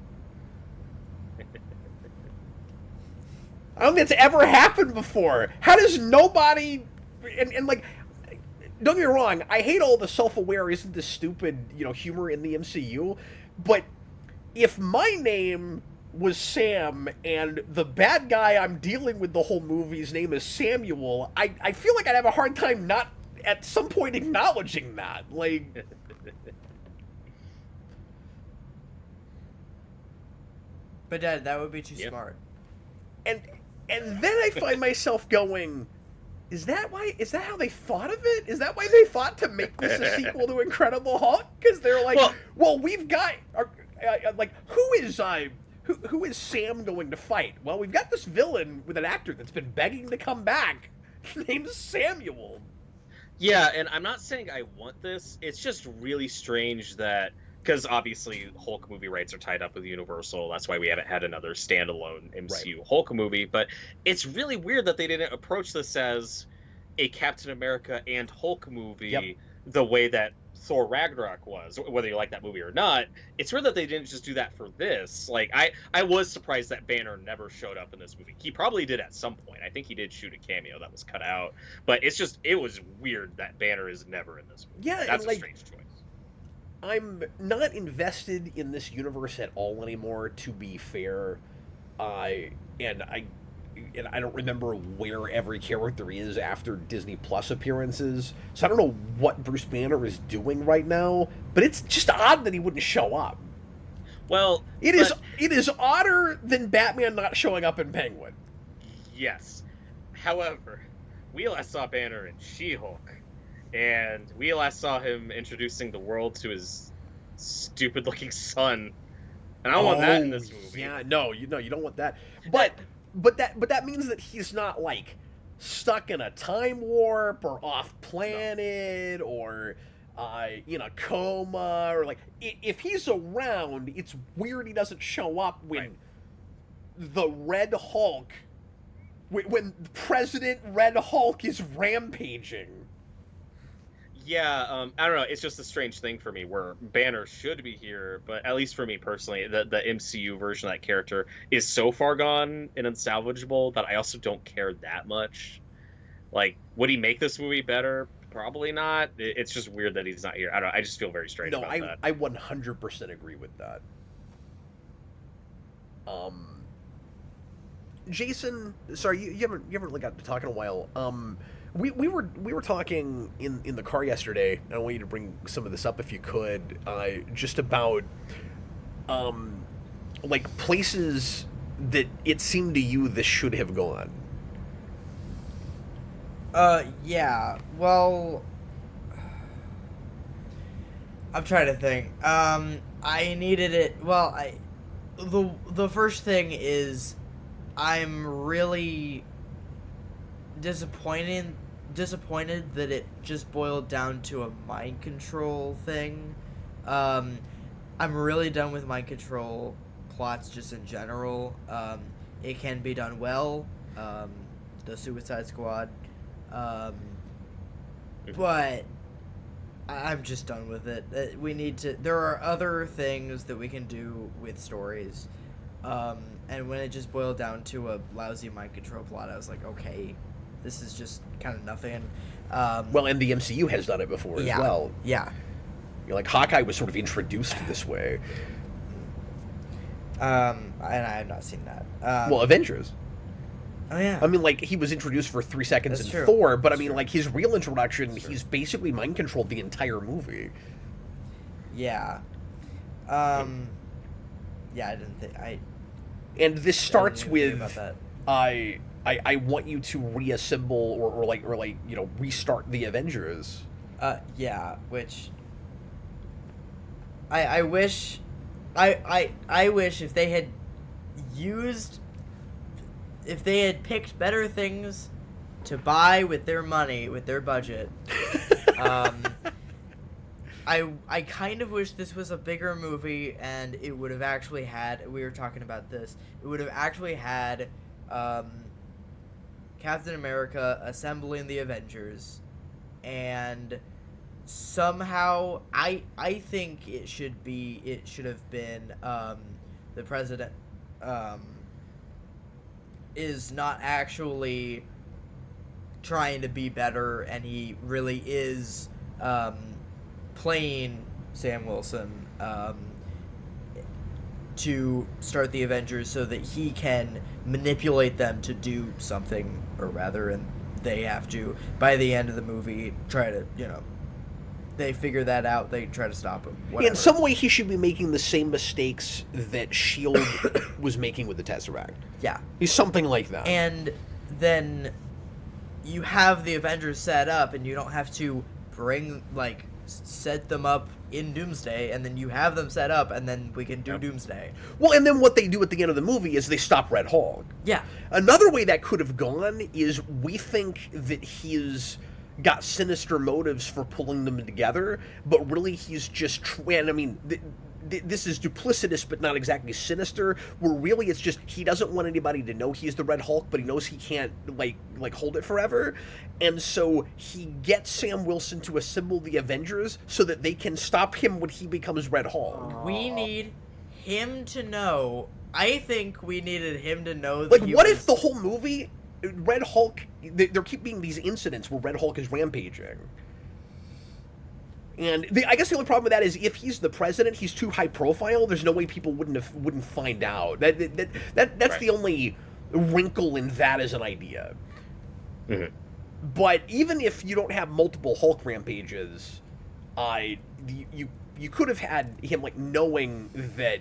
Speaker 1: I don't think it's ever happened before. How does nobody... And like, don't get me wrong, I hate all the self-aware, isn't this stupid, humor in the MCU, but if my name was Sam and the bad guy I'm dealing with the whole movie's name is Samuel, I feel like I'd have a hard time not at some point acknowledging that. Like...
Speaker 3: But Dad, that would be too smart.
Speaker 1: And then I find myself going, is that how they thought of it? Is that why they thought to make this a sequel to Incredible Hulk? Because they're like, well, we've got, like, who is Sam going to fight? Well, we've got this villain with an actor that's been begging to come back. His name's Samuel.
Speaker 2: Yeah, and I'm not saying I want this. It's just really strange that, because obviously Hulk movie rights are tied up with Universal. That's why we haven't had another standalone MCU Hulk movie. But it's really weird that they didn't approach this as a Captain America and Hulk movie the way that Thor Ragnarok was, whether you like that movie or not. It's weird that they didn't just do that for this. Like, I was surprised that Banner never showed up in this movie. He probably did at some point. I think he did shoot a cameo that was cut out. But it was weird that Banner is never in this movie.
Speaker 1: Yeah,
Speaker 2: that's a strange choice.
Speaker 1: I'm not invested in this universe at all anymore, to be fair. And I don't remember where every character is after Disney Plus appearances, so I don't know what Bruce Banner is doing right now, but it's just odd that he wouldn't show up.
Speaker 2: Well,
Speaker 1: it is odder than Batman not showing up in Penguin.
Speaker 2: Yes. However, we last saw Banner in She-Hulk, and we last saw him introducing the world to his stupid-looking son, and I want that in this movie.
Speaker 1: Yeah, no, you don't want that.
Speaker 2: That-
Speaker 1: But that means that he's not like stuck in a time warp or off planet or in a coma or like if he's around, it's weird he doesn't show up when the Red Hulk when President Red Hulk is rampaging.
Speaker 2: Yeah, I don't know. It's just a strange thing for me where Banner should be here, but at least for me personally, the MCU version of that character is so far gone and unsalvageable that I also don't care that much. Like, would he make this movie better? Probably not. It's just weird that he's not here. I don't know. I just feel very strange about that.
Speaker 1: I 100% agree with that. Jason, sorry, you haven't really got to talk in a while. We were talking in the car yesterday. I want you to bring some of this up if you could, just about like places that it seemed to you this should have gone.
Speaker 3: Yeah. Well, I'm trying to think. I needed it. Well, the first thing is I'm really disappointed that it just boiled down to a mind control thing. I'm really done with mind control plots just in general. It can be done well. The Suicide Squad. But I'm just done with it. We need to. There are other things that we can do with stories. And when it just boiled down to a lousy mind control plot, I was like, okay, this is just kind of nothing.
Speaker 1: Well, and the MCU has done it before as well.
Speaker 3: Yeah.
Speaker 1: Like, Hawkeye was sort of introduced this way.
Speaker 3: And I have not seen that.
Speaker 1: Well, Avengers.
Speaker 3: Oh, yeah.
Speaker 1: I mean, like, he was introduced for 3 seconds
Speaker 3: That's
Speaker 1: in
Speaker 3: true.
Speaker 1: Thor, but I
Speaker 3: That's
Speaker 1: mean,
Speaker 3: true.
Speaker 1: like, his real introduction, he's basically mind-controlled the entire movie.
Speaker 3: Yeah. Yeah, I didn't think...
Speaker 1: And this starts
Speaker 3: I didn't even
Speaker 1: with,
Speaker 3: think about
Speaker 1: I want you to reassemble or restart the Avengers.
Speaker 3: that. Yeah, which... I wish... I wish if they had used... If they had picked better things to buy with their money, with their budget... I kind of wish this was a bigger movie and it would have actually had, we were talking about this, it would have actually had Captain America assembling the Avengers, and somehow I think it should have been the president is not actually trying to be better, and he really is playing Sam Wilson to start the Avengers so that he can manipulate them to do something, or rather, and they have to, by the end of the movie, try to, they figure that out, they try to stop him. Whatever.
Speaker 1: In some way, he should be making the same mistakes that S.H.I.E.L.D. was making with the Tesseract.
Speaker 3: Yeah.
Speaker 1: He's something like that.
Speaker 3: And then you have the Avengers set up, and you don't have to set them up in Doomsday, and then you have them set up, and then we can do Doomsday.
Speaker 1: Well, and then what they do at the end of the movie is they stop Red Hulk.
Speaker 3: Yeah.
Speaker 1: Another way that could have gone is we think that he's got sinister motives for pulling them together, but really he's just... And I mean, this is duplicitous, but not exactly sinister, where really it's just he doesn't want anybody to know he's the Red Hulk, but he knows he can't, like hold it forever. And so he gets Sam Wilson to assemble the Avengers so that they can stop him when he becomes Red Hulk.
Speaker 3: We need him to know... I think we needed him to know
Speaker 1: Like,
Speaker 3: that
Speaker 1: what if the whole movie, Red Hulk... There keep being these incidents where Red Hulk is rampaging. And I guess the only problem with that is if he's the president, he's too high profile. There's no way people wouldn't find out. That's right. The only wrinkle in that as an idea.
Speaker 2: Mm-hmm.
Speaker 1: But even if you don't have multiple Hulk rampages, you could have had him knowing that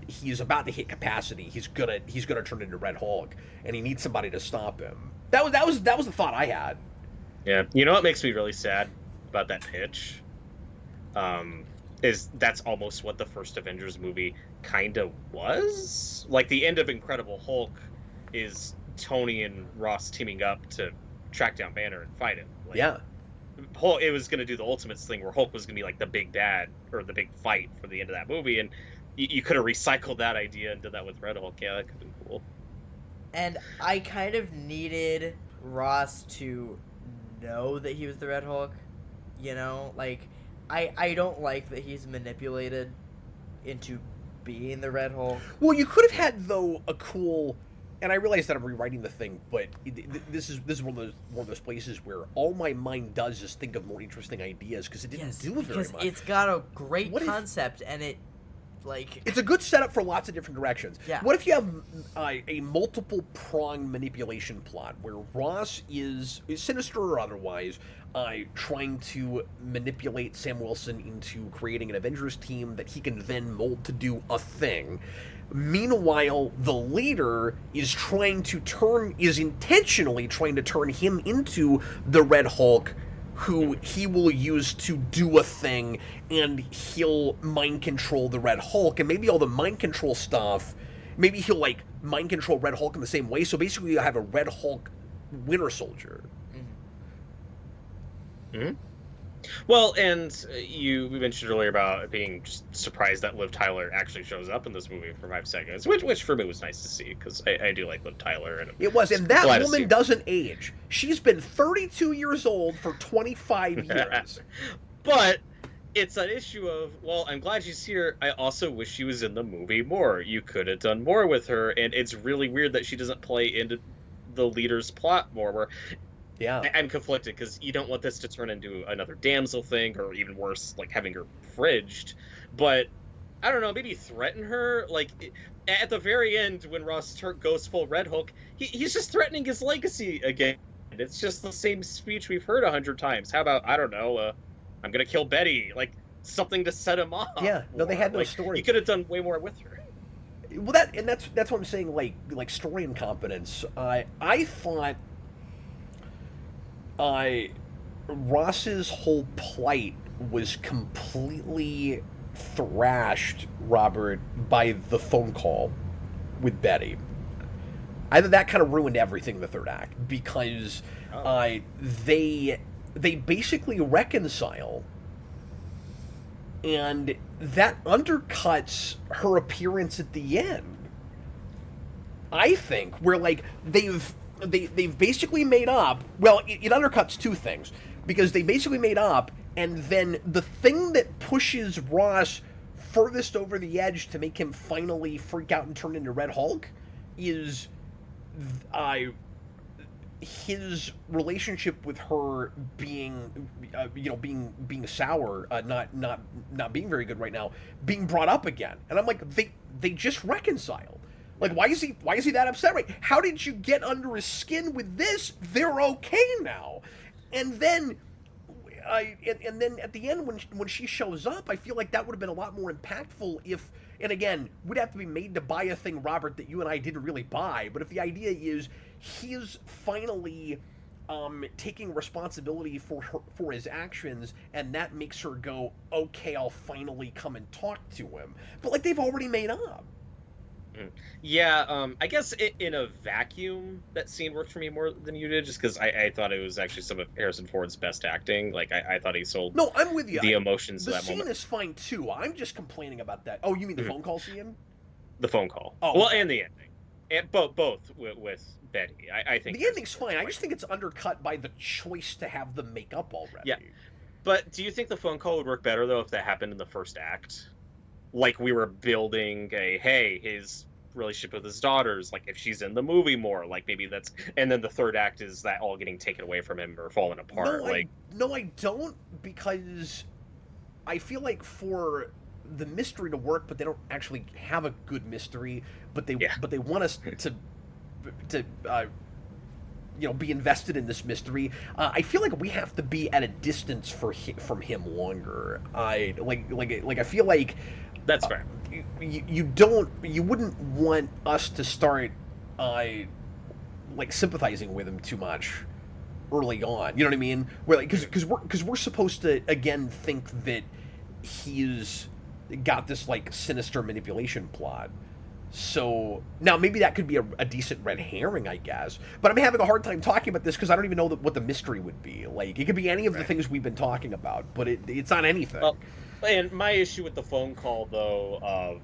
Speaker 1: he's about to hit capacity. He's gonna turn into Red Hulk, and he needs somebody to stop him. That was the thought I had.
Speaker 2: Yeah, you know what makes me really sad? about that pitch, is that's almost what the first Avengers movie kind of was. Like, the end of Incredible Hulk is Tony and Ross teaming up to track down Banner and fight him. Like,
Speaker 1: Yeah.
Speaker 2: Hulk, it was going to do the Ultimates thing where Hulk was going to be like the big bad or the big fight for the end of that movie, and you could have recycled that idea and did that with Red Hulk. Yeah, that could have been cool.
Speaker 3: And I kind of needed Ross to know that he was the Red Hulk. You know, like, I don't like that he's manipulated into being the Red Hulk.
Speaker 1: Well, you could have had, though, a cool, and I realize that I'm rewriting the thing, but this is one of those places where all my mind does is think of more interesting ideas, because it didn't do very
Speaker 3: because
Speaker 1: much.
Speaker 3: it's got a great
Speaker 1: What if-
Speaker 3: concept, and it, like...
Speaker 1: It's a good setup for lots of different directions.
Speaker 3: Yeah.
Speaker 1: What if you have a multiple prong manipulation plot where Ross is sinister or otherwise trying to manipulate Sam Wilson into creating an Avengers team that he can then mold to do a thing. Meanwhile, the leader is intentionally trying to turn him into the Red Hulk, who he will use to do a thing, and he'll mind control the Red Hulk, and maybe all the mind control stuff, maybe he'll, like, mind control Red Hulk in the same way, so basically you have a Red Hulk Winter Soldier.
Speaker 2: Mm-hmm. Well, and we mentioned earlier about being just surprised that Liv Tyler actually shows up in this movie for 5 seconds, which for me was nice to see, because I do like Liv Tyler. And
Speaker 1: it was, and that woman doesn't age. She's been 32 years old for 25 years.
Speaker 2: But it's an issue of, well, I'm glad she's here. I also wish she was in the movie more. You could have done more with her, and it's really weird that she doesn't play into the leader's plot more, where...
Speaker 1: Yeah,
Speaker 2: I'm conflicted, because you don't want this to turn into another damsel thing, or even worse, like having her fridged. But I don't know, maybe threaten her. Like, at the very end, when Ross goes full Red Hulk, he's just threatening his legacy again. It's just the same speech we've heard 100 times. How about, I don't know, I'm gonna kill Betty, like something to set him off.
Speaker 1: Yeah, no, they had no
Speaker 2: like,
Speaker 1: story.
Speaker 2: You could have done way more with her.
Speaker 1: Well, that's what I'm saying. Like story incompetence. I thought. Ross's whole plight was completely thrashed, Robert, by the phone call with Betty. I think that kind of ruined everything in the third act, because they basically reconcile, and that undercuts her appearance at the end. I think, where, like, they've basically made up. Well, it undercuts two things, because they basically made up, and then the thing that pushes Ross furthest over the edge to make him finally freak out and turn into Red Hulk is his relationship with her being being sour, not being very good right now, being brought up again. And I'm like, they just reconciled. Like, why is he that upset? Right? How did you get under his skin with this? They're okay now. And then, and then at the end, when she shows up, I feel like that would have been a lot more impactful if. And again, we'd have to be made to buy a thing, Robert, that you and I didn't really buy. But if the idea is he's finally taking responsibility for his actions, and that makes her go, okay, I'll finally come and talk to him. But like, they've already made up.
Speaker 2: Yeah, I guess in a vacuum, that scene worked for me more than you did, just because I thought it was actually some of Harrison Ford's best acting. Like, I thought he sold
Speaker 1: No, I'm with you.
Speaker 2: the emotions of that
Speaker 1: The
Speaker 2: moment.
Speaker 1: scene is fine, too. I'm just complaining about that. Oh, you mean the phone call scene?
Speaker 2: The phone call.
Speaker 1: Oh,
Speaker 2: well,
Speaker 1: okay.
Speaker 2: and the ending. And both with Betty. I think
Speaker 1: The ending's fine. I just think it's undercut by the choice to have them make up already.
Speaker 2: Yeah. But do you think the phone call would work better, though, if that happened in the first act? Like, we were building his relationship with his daughters, like, if she's in the movie more, like, maybe that's, and then the third act is that all getting taken away from him or falling apart.
Speaker 1: No, I don't, because I feel like for the mystery to work, but they don't actually have a good mystery, but they want us to be invested in this mystery. I feel like we have to be at a distance from him longer. I feel like
Speaker 2: that's fair.
Speaker 1: You wouldn't want us to start sympathizing with him too much early on. You know what I mean? Where like because we're supposed to again think that he's got this like sinister manipulation plot. So now maybe that could be a decent red herring, I guess. But I'm having a hard time talking about this because I don't even know what the mystery would be. Like it could be any of the things we've been talking about, but it's not anything.
Speaker 2: Well, and my issue with the phone call though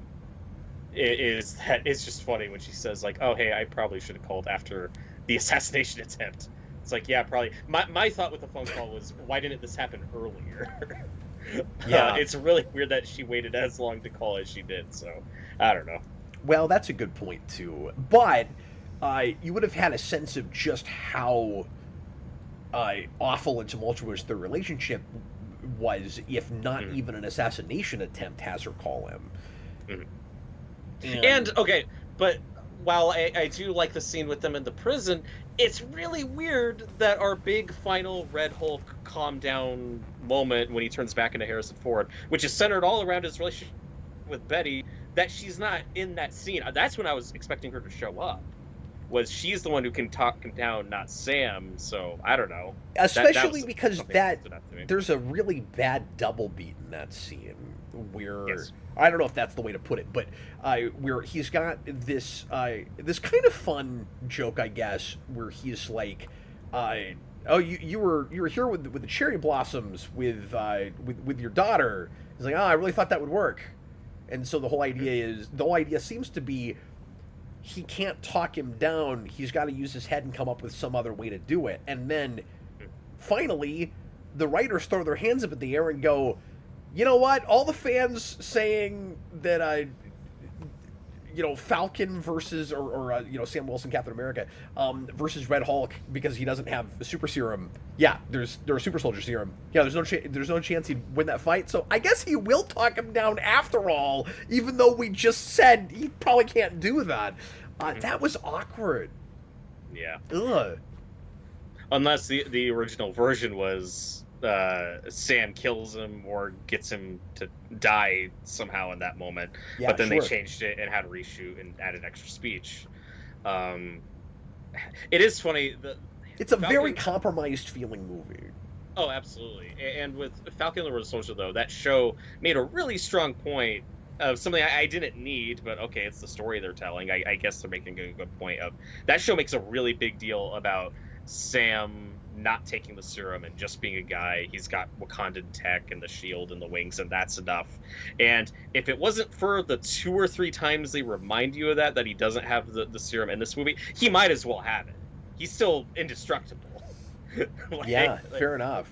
Speaker 2: is that it's just funny when she says like, "Oh, hey, I probably should have called after the assassination attempt." It's like, yeah, probably. My thought with the phone call was, why didn't this happen earlier?
Speaker 1: Yeah,
Speaker 2: it's really weird that she waited as long to call as she did. So I don't know.
Speaker 1: well, that's a good point too. But you would have had a sense of just how awful and tumultuous their relationship was, if not even an assassination attempt has her call him.
Speaker 2: And okay, but while I do like the scene with them in the prison, it's really weird that our big final Red Hulk calm down moment when he turns back into Harrison Ford, which is centered all around his relationship with Betty, that she's not in that scene. That's when I was expecting her to show up. Was she's the one who can talk him down, not Sam? So I don't know.
Speaker 1: Especially
Speaker 2: that
Speaker 1: because
Speaker 2: stood out to me.
Speaker 1: there's a really bad double beat in that scene where
Speaker 2: Yes.
Speaker 1: I don't know if that's the way to put it, but where he's got this this kind of fun joke, I guess, where he's like, "Oh, you were here with the cherry blossoms with your daughter." He's like, "Oh, I really thought that would work," and so the whole idea seems to be, he can't talk him down. He's got to use his head and come up with some other way to do it. And then finally, the writers throw their hands up in the air and go, you know what? All the fans saying that Falcon versus or Sam Wilson, Captain America, versus Red Hulk because he doesn't have a super serum. Yeah, there's a super soldier serum. Yeah, there's no chance he'd win that fight. So I guess he will talk him down after all, even though we just said he probably can't do that. That was awkward.
Speaker 2: Yeah.
Speaker 1: Ugh.
Speaker 2: Unless the original version was Sam kills him or gets him to die somehow in that moment.
Speaker 1: Yeah,
Speaker 2: but then
Speaker 1: sure.
Speaker 2: they changed it and had a reshoot and added extra speech. It is funny.
Speaker 1: It's a very
Speaker 2: Falcon-
Speaker 1: compromised feeling movie.
Speaker 2: Oh, absolutely. And with Falcon and the Winter Soldier, though, that show made a really strong point of something I didn't need, but okay, it's the story they're telling. I guess they're making a good point of that show makes a really big deal about Sam not taking the serum and just being a guy. He's got Wakandan tech and the shield and the wings, and that's enough. And if it wasn't for the 2 or 3 times they remind you of that he doesn't have the serum in this movie, he might as well have it. He's still indestructible.
Speaker 1: Fair enough.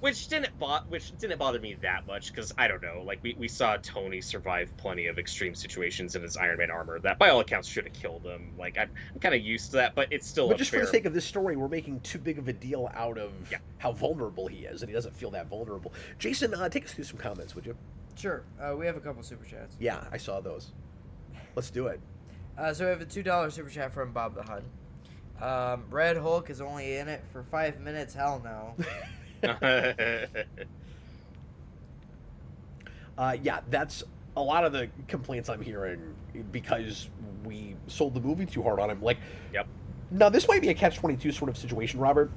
Speaker 2: Which didn't bother me that much, because I don't know, like we saw Tony survive plenty of extreme situations in his Iron Man armor that by all accounts should have killed him. Like I'm kind of used to that, but it's still.
Speaker 1: But just for the sake of this story, we're making too big of a deal out of how vulnerable he is, and he doesn't feel that vulnerable. Jayson, take us through some comments, would you?
Speaker 3: Sure. We have a couple super chats.
Speaker 1: Yeah, I saw those. Let's do it.
Speaker 3: So we have a $2 super chat from Bob the Hun. Red Hulk is only in it for 5 minutes. Hell no.
Speaker 1: Yeah, that's a lot of the complaints I'm hearing because we sold the movie too hard on him. Like,
Speaker 2: yep.
Speaker 1: Now this might be a catch-22 sort of situation, Robert.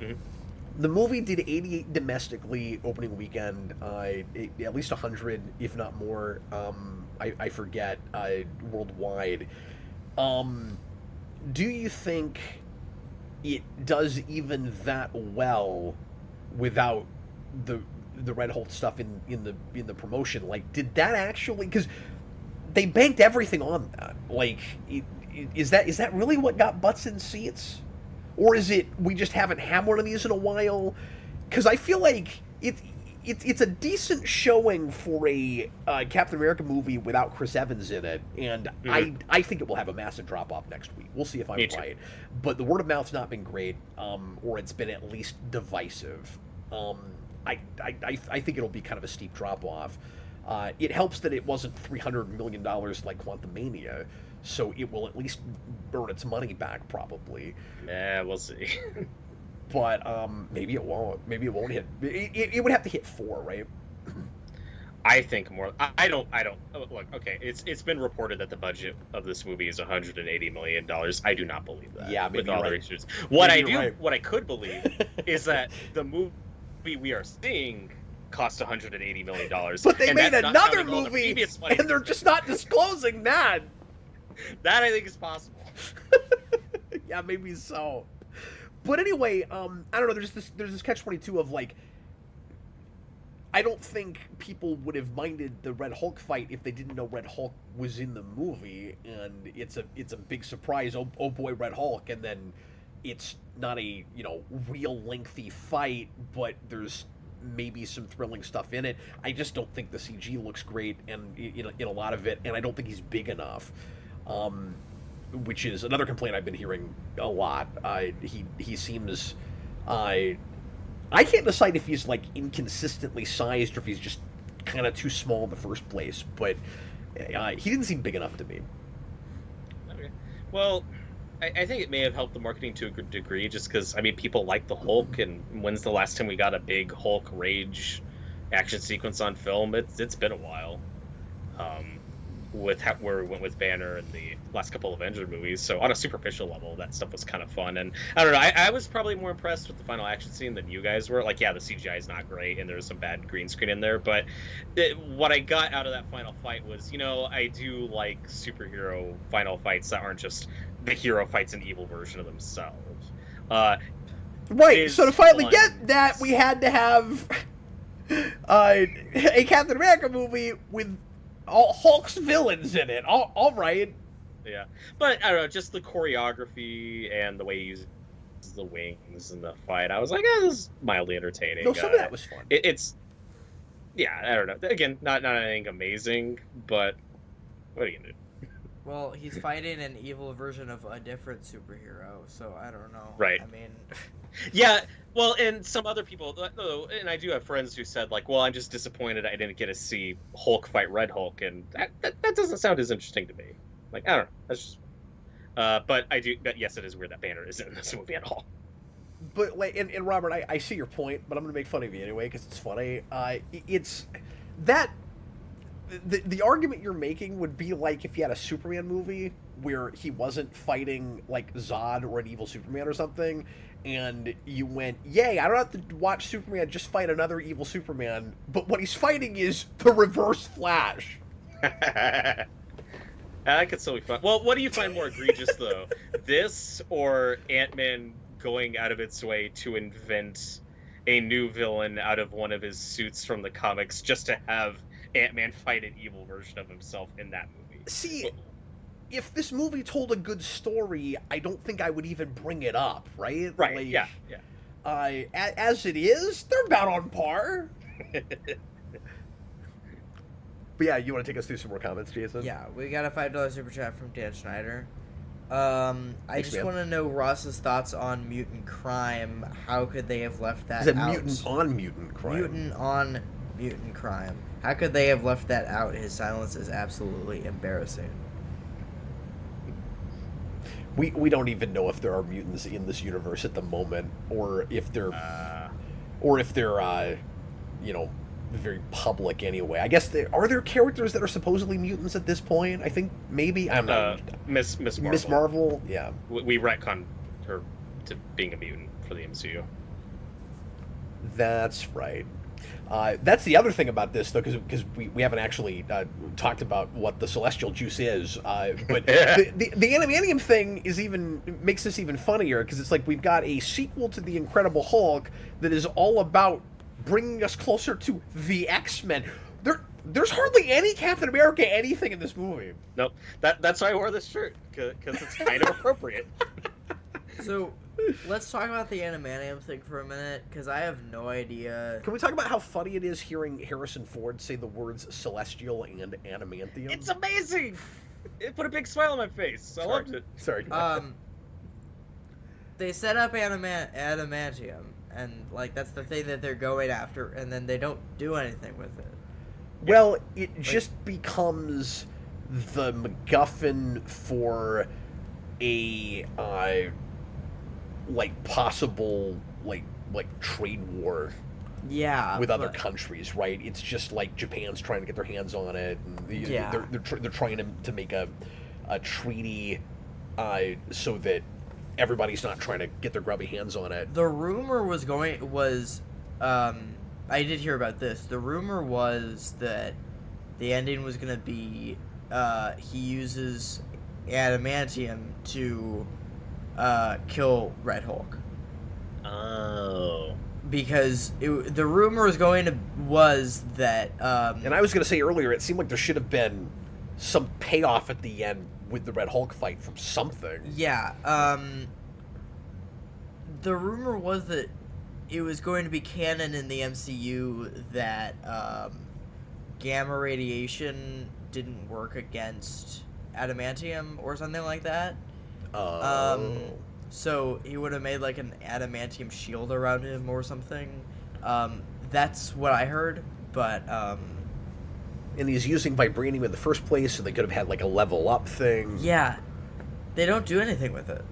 Speaker 2: Mm-hmm.
Speaker 1: The movie did 88 domestically opening weekend, at least 100, if not more. I forget worldwide. Do you think it does even that well without the Red Hulk stuff in the promotion? Like, did that actually, because they banked everything on that, like is that really what got butts in seats, or is it we just haven't had one of these in a while? Because I feel like it's a decent showing for a Captain America movie without Chris Evans in it, and I think it will have a massive drop off next week. We'll see if I'm right, but the word of mouth's not been great, or it's been at least divisive. I think it'll be kind of a steep drop off. It helps that it wasn't $300 million like Quantumania, so it will at least earn its money back probably.
Speaker 2: Yeah, we'll see.
Speaker 1: But maybe it won't. Maybe it won't hit. It would have to hit 4, right?
Speaker 2: I think more. I don't look. Okay, it's been reported that the budget of this movie is $180 million. I do not believe that.
Speaker 1: Yeah, maybe
Speaker 2: with all
Speaker 1: you're
Speaker 2: the
Speaker 1: right.
Speaker 2: issues,
Speaker 1: Right.
Speaker 2: what I could believe, is that the movie we are seeing cost $180 million,
Speaker 1: But they
Speaker 2: and
Speaker 1: made
Speaker 2: that's not
Speaker 1: another
Speaker 2: counting all the
Speaker 1: movie,
Speaker 2: previous money
Speaker 1: and they're just not disclosing that.
Speaker 2: That I think is possible.
Speaker 1: Yeah, maybe so. But anyway, I don't know. There's this catch-22 of like, I don't think people would have minded the Red Hulk fight if they didn't know Red Hulk was in the movie, and it's a big surprise. Oh boy, Red Hulk, and then it's not a real lengthy fight, but there's maybe some thrilling stuff in it. I just don't think the CG looks great, and in a lot of it, and I don't think he's big enough. Which is another complaint I've been hearing a lot. He seems, I can't decide if he's like inconsistently sized or if he's just kind of too small in the first place. But he didn't seem big enough to me.
Speaker 2: Okay. Well, I think it may have helped the marketing to a good degree, just because, I mean, people like the Hulk, and when's the last time we got a big Hulk rage action sequence on film? It's been a while. With where we went with Banner and the last couple Avenger movies, so on a superficial level, that stuff was kind of fun. And I don't know, I was probably more impressed with the final action scene than you guys were. Like, yeah, the CGI is not great, and there's some bad green screen in there, but what I got out of that final fight was, I do like superhero final fights that aren't just the hero fights an evil version of themselves.
Speaker 1: Right. So to finally get that, we had to have a Captain America movie with all Hulk's villains in it. All right.
Speaker 2: Yeah, but I don't know, just the choreography and the way he uses the wings in the fight, I was like, this is mildly entertaining.
Speaker 1: No, some of that was fun.
Speaker 2: It's yeah, I don't know. Again, not anything amazing, but what are you gonna do?
Speaker 3: Well, he's fighting an evil version of a different superhero, so I don't know.
Speaker 2: Right.
Speaker 3: I mean,
Speaker 2: yeah. Well, and some other people, and I do have friends who said, like, well, I'm just disappointed I didn't get to see Hulk fight Red Hulk, and that doesn't sound as interesting to me. Like, I don't know. That's just. But yes, it is weird that Banner isn't in this movie at all.
Speaker 1: But like, and Robert, I see your point, but I'm gonna make fun of you anyway because it's funny. It's that the argument you're making would be like if you had a Superman movie where he wasn't fighting like Zod or an evil Superman or something, and you went, yay, I don't have to watch Superman just fight another evil Superman, but what he's fighting is the Reverse Flash.
Speaker 2: That could still be fun. Well, what do you find more egregious, though? This or Ant-Man going out of its way to invent a new villain out of one of his suits from the comics just to have Ant-Man fight an evil version of himself in that movie?
Speaker 1: See, if this movie told a good story, I don't think I would even bring it up, right?
Speaker 2: Right,
Speaker 1: like,
Speaker 2: yeah.
Speaker 1: As it is, they're about on par. But yeah, you want to take us through some more comments, Jason?
Speaker 3: yeah, we got a $5 super chat from Dan Schneider. I
Speaker 1: Thanks,
Speaker 3: just
Speaker 1: man.
Speaker 3: want to know Ross's thoughts on mutant crime. How could they have left that
Speaker 1: Is it
Speaker 3: out?
Speaker 1: mutant on mutant crime?
Speaker 3: Mutant on mutant crime. How could they have left that out? His silence is absolutely embarrassing.
Speaker 1: We don't even know if there are mutants in this universe at the moment, or if they're very public anyway. I guess are there characters that are supposedly mutants at this point? I think maybe I'm not.
Speaker 2: Miss Marvel.
Speaker 1: Miss Marvel, yeah.
Speaker 2: We retconned her to being a mutant for the MCU.
Speaker 1: That's right. That's the other thing about this, though, because we haven't actually talked about what the celestial juice is. But the animanium thing makes this even funnier, because it's like we've got a sequel to The Incredible Hulk that is all about bringing us closer to the X-Men. There's hardly any Captain America anything in this movie.
Speaker 2: Nope. That's why I wore this shirt, because it's kind of appropriate.
Speaker 3: So, let's talk about the animanium thing for a minute, because I have no idea.
Speaker 1: Can we talk about how funny it is hearing Harrison Ford say the words celestial and animantium?
Speaker 2: It's amazing! It put a big smile on my face. I loved it.
Speaker 1: Sorry.
Speaker 3: They set up adamantium, and like that's the thing that they're going after, and then they don't do anything with it.
Speaker 1: Well, it just becomes the MacGuffin for a possible like trade war
Speaker 3: Yeah,
Speaker 1: with other
Speaker 3: but-
Speaker 1: countries, right? It's just like Japan's trying to get their hands on it, and
Speaker 3: Yeah.
Speaker 1: they're trying to make a treaty so that everybody's not trying to get their grubby hands on it.
Speaker 3: The rumor I did hear about this. The rumor was that the ending was gonna be he uses adamantium to kill Red Hulk.
Speaker 2: Oh.
Speaker 3: Because the rumor was that
Speaker 1: And I was going to say earlier, it seemed like there should have been some payoff at the end with the Red Hulk fight from something.
Speaker 3: yeah, the rumor was that it was going to be canon in the MCU that gamma radiation didn't work against adamantium or something like that. So he would have made like an adamantium shield around him or something. That's what I heard, but
Speaker 1: and he's using vibranium in the first place, so they could have had like a level up thing.
Speaker 3: yeah, they don't do anything with it.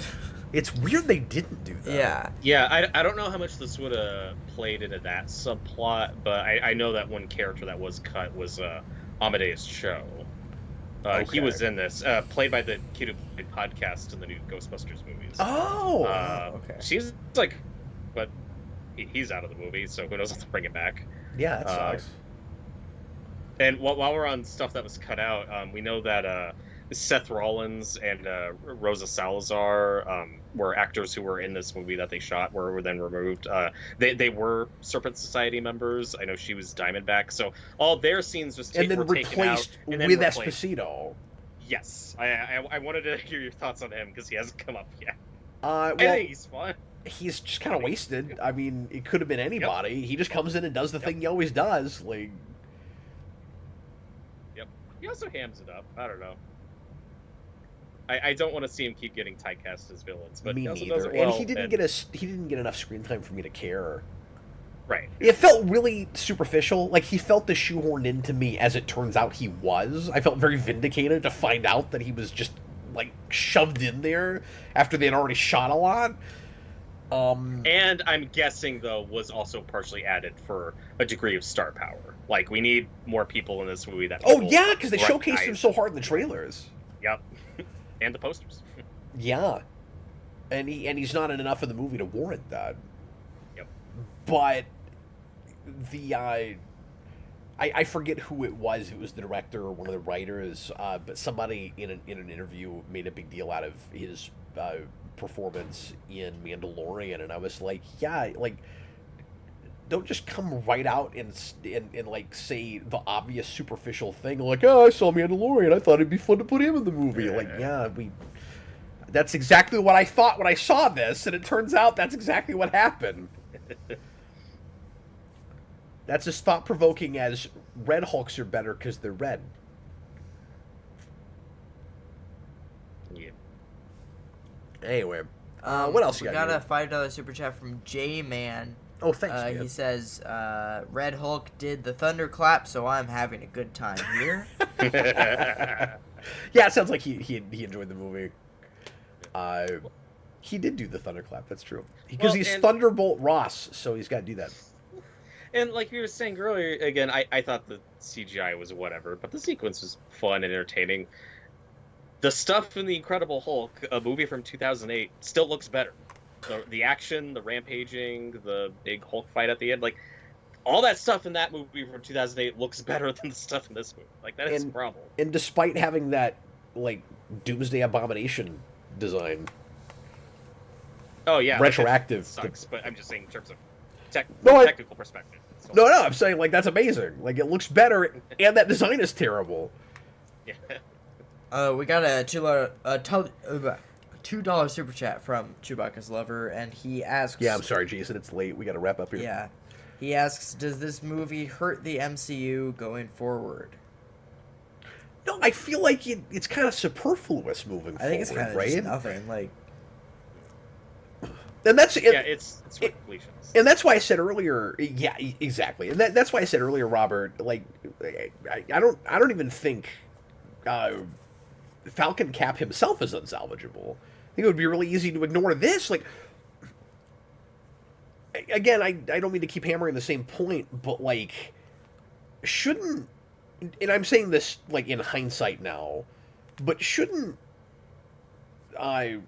Speaker 1: It's weird they didn't do that.
Speaker 3: Yeah.
Speaker 2: Yeah, I don't know how much this would have played into that subplot, but I know that one character that was cut was Amadeus Cho.
Speaker 1: Okay.
Speaker 2: He was in this, played by the kid who played podcast in the new Ghostbusters movies.
Speaker 1: Oh.
Speaker 3: Okay.
Speaker 2: She's like, but he's out of the movie, so who knows if they'll bring it back.
Speaker 1: Yeah, that sucks.
Speaker 2: And while we're on stuff that was cut out, we know that Seth Rollins and Rosa Salazar were actors who were in this movie that they shot, were then removed. They were Serpent Society members. I know she was Diamondback, so all their scenes were taken out
Speaker 1: Replaced
Speaker 2: and then
Speaker 1: with
Speaker 2: replaced.
Speaker 1: Esposito.
Speaker 2: Yes, I wanted to hear your thoughts on him because he hasn't come up yet.
Speaker 1: Well,
Speaker 2: I think he's fun.
Speaker 1: he's just kind of wasted. I mean, it could have been anybody. Yep. He just comes in and does the thing he always does. Like,
Speaker 2: yep. He also hams it up. I don't know. I don't want to see him keep getting typecast as villains, but
Speaker 1: me
Speaker 2: he also
Speaker 1: neither.
Speaker 2: does it well.
Speaker 1: And he didn't get enough screen time for me to care.
Speaker 2: Right.
Speaker 1: It felt really superficial. Like, he felt the shoehorned into me, as it turns out he was. I felt very vindicated to find out that he was just, like, shoved in there after they had already shot a lot.
Speaker 2: And I'm guessing, though, was also partially added for a degree of star power. Like, we need more people in this movie that
Speaker 1: Oh,
Speaker 2: people
Speaker 1: yeah, because they showcased
Speaker 2: recognize.
Speaker 1: him so hard in the trailers.
Speaker 2: Yep. And the posters.
Speaker 1: Yeah. And he's not in enough of the movie to warrant that.
Speaker 2: Yep.
Speaker 1: But the I forget who it was. It was the director or one of the writers, but somebody in an interview made a big deal out of his performance in Mandalorian, and I was like, yeah, like, don't just come right out and like say the obvious superficial thing, like, oh, I saw Mandalorian, I thought it'd be fun to put him in the movie.
Speaker 2: Yeah.
Speaker 1: Like, yeah, that's exactly what I thought when I saw this, and it turns out that's exactly what happened. That's as thought-provoking as Red Hulks are better because they're red.
Speaker 2: Yeah.
Speaker 1: Anyway, what else you got?
Speaker 3: We got a $5 super chat from J-Man.
Speaker 1: Oh, thanks, man.
Speaker 3: He says, Red Hulk did the thunderclap, so I'm having a good time here.
Speaker 1: Yeah, it sounds like he enjoyed the movie. He did do the thunderclap. That's true because he's Thunderbolt Ross, so he's got to do that.
Speaker 2: And like we were saying earlier, again, I thought the CGI was whatever, but the sequence was fun and entertaining. The stuff in The Incredible Hulk, a movie from 2008, still looks better. The action, the rampaging, the big Hulk fight at the end, like, all that stuff in that movie from 2008 looks better than the stuff in this movie. Like, that is a problem.
Speaker 1: And despite having that, like, Doomsday Abomination design.
Speaker 2: Oh, yeah.
Speaker 1: Retroactive.
Speaker 2: Sucks, but I'm just saying in terms of technical perspective.
Speaker 1: No, I'm saying, like, that's amazing. Like, it looks better, and that design is terrible.
Speaker 2: Yeah.
Speaker 3: We got a $2 super chat from Chewbacca's lover, and he asks...
Speaker 1: Yeah, I'm sorry, Jason, it's late. We got to wrap up here.
Speaker 3: Yeah. He asks, does this movie hurt the MCU going forward?
Speaker 1: No, I feel like it's kind of superfluous moving forward,
Speaker 3: I think it's kind of
Speaker 1: right?
Speaker 3: just nothing. Like,
Speaker 1: and that's
Speaker 2: it's for completions.
Speaker 1: And that's why I said earlier. Yeah, exactly. And that's why I said earlier, Robert. Like, I don't even think Falcon Cap himself is unsalvageable. I think it would be really easy to ignore this. Like, again, I don't mean to keep hammering the same point, but like, shouldn't, and I'm saying this like in hindsight now, but shouldn't a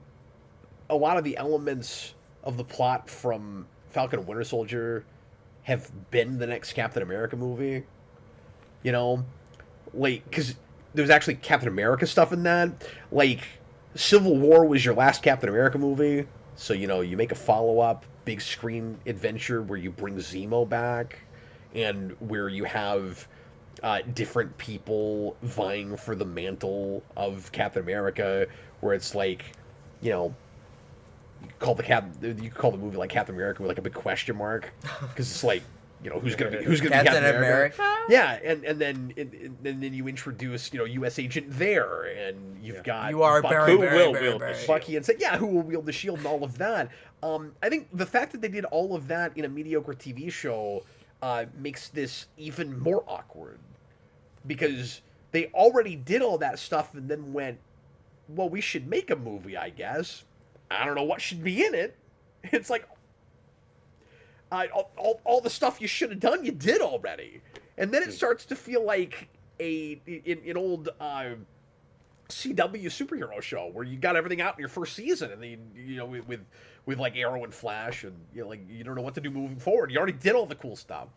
Speaker 1: lot of the elements of the plot from Falcon and Winter Soldier have been the next Captain America movie? You know, like, because there's actually Captain America stuff in that. Like, Civil War was your last Captain America movie, so you know you make a follow-up big screen adventure where you bring Zemo back, and where you have different people vying for the mantle of Captain America, where it's like, you know, you call the movie like Captain America with like a big question mark, because it's like, you know, who's gonna be Captain America? Yeah, and then you introduce, you know, U.S. Agent there, and you've got
Speaker 3: you are
Speaker 1: Bucky,
Speaker 3: Bucky
Speaker 1: and say, yeah, who will wield the shield and all of that. I think the fact that they did all of that in a mediocre TV show makes this even more awkward, because they already did all that stuff and then went, well, we should make a movie, I guess. I don't know what should be in it. It's like, all the stuff you should have done, you did already. And then it starts to feel like an old CW superhero show where you got everything out in your first season, and then, you know, with like Arrow and Flash, and you know, like, you don't know what to do moving forward. You already did all the cool stuff.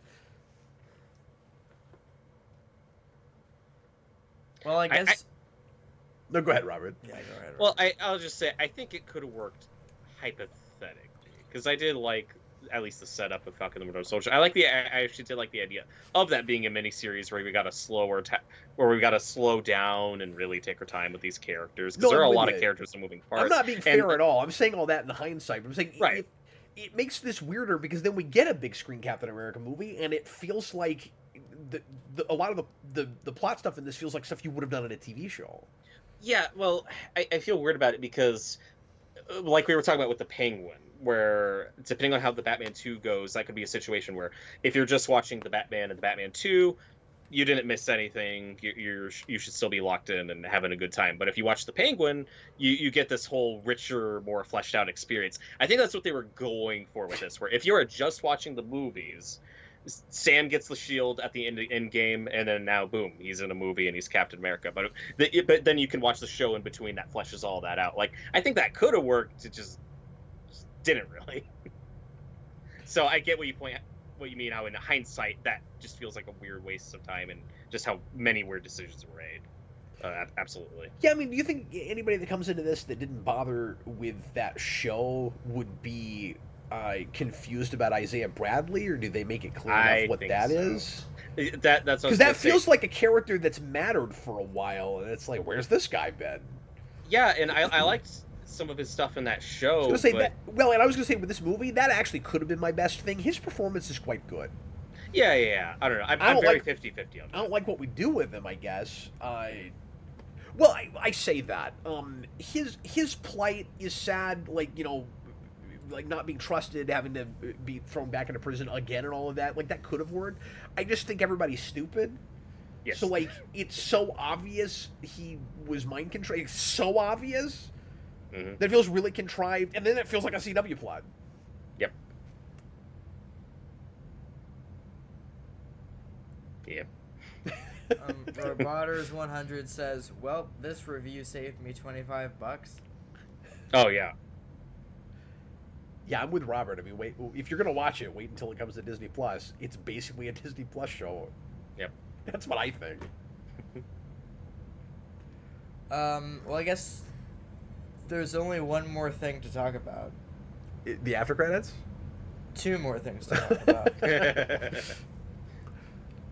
Speaker 3: Well, I guess.
Speaker 1: No, go ahead, Robert.
Speaker 3: Yeah, go ahead. Robert.
Speaker 2: Well, I'll just say I think it could have worked hypothetically, because I did like at least the setup of Falcon and the Winter Soldier. I actually did like the idea of that being a miniseries where we got where we got to slow down and really take our time with these characters, because there are a lot of characters and moving parts.
Speaker 1: I'm not being fair at all. I'm saying all that in hindsight. I'm saying
Speaker 2: right.
Speaker 1: It makes this weirder, because then we get a big screen Captain America movie, and it feels like a lot of the plot stuff in this feels like stuff you would have done in a TV show.
Speaker 2: Yeah, well, I feel weird about it because, like we were talking about with the Penguin, where depending on how the Batman 2 goes, that could be a situation where if you're just watching the Batman and the Batman 2, you didn't miss anything. You should still be locked in and having a good time. But if you watch the Penguin, you get this whole richer, more fleshed out experience. I think that's what they were going for with this, where if you're just watching the movies, Sam gets the shield at the end game, and then now boom, he's in a movie and he's Captain America. But then you can watch the show in between that fleshes all that out. Like, I think that could have worked. It just didn't really. So I get what you mean. How in hindsight that just feels like a weird waste of time, and just how many weird decisions were made. Absolutely.
Speaker 1: Yeah, I mean, do you think anybody that comes into this that didn't bother with that show would be confused about Isaiah Bradley, or do they make it clear enough what that is?
Speaker 2: That's
Speaker 1: because that feels like a character that's mattered for a while, and it's like, where's this guy been?
Speaker 2: Yeah, and I liked some of his stuff in that show.
Speaker 1: I was gonna say and I was gonna say with this movie, that actually could have been my best thing. His performance is quite good.
Speaker 2: Yeah. I don't know. I'm very 50-50 on that.
Speaker 1: I don't like what we do with him, I guess. I say that. His plight is sad, like, you know, like not being trusted, having to be thrown back into prison again and all of that. Like, that could have worked. I just think everybody's stupid.
Speaker 2: Yes.
Speaker 1: So, like, it's so obvious he was mind controlled. It's so obvious that it feels really contrived, and then it feels like a CW plot.
Speaker 2: Yep. Yep.
Speaker 3: Robotters 100 says, well, this review saved me $25.
Speaker 2: Oh, yeah.
Speaker 1: Yeah, I'm with Robert. I mean, wait, if you're gonna watch it, wait until it comes to Disney Plus. It's basically a Disney Plus show.
Speaker 2: Yep.
Speaker 1: That's what I think.
Speaker 3: Well, I guess there's only one more thing to talk about.
Speaker 1: The after credits?
Speaker 3: Two more things to talk about.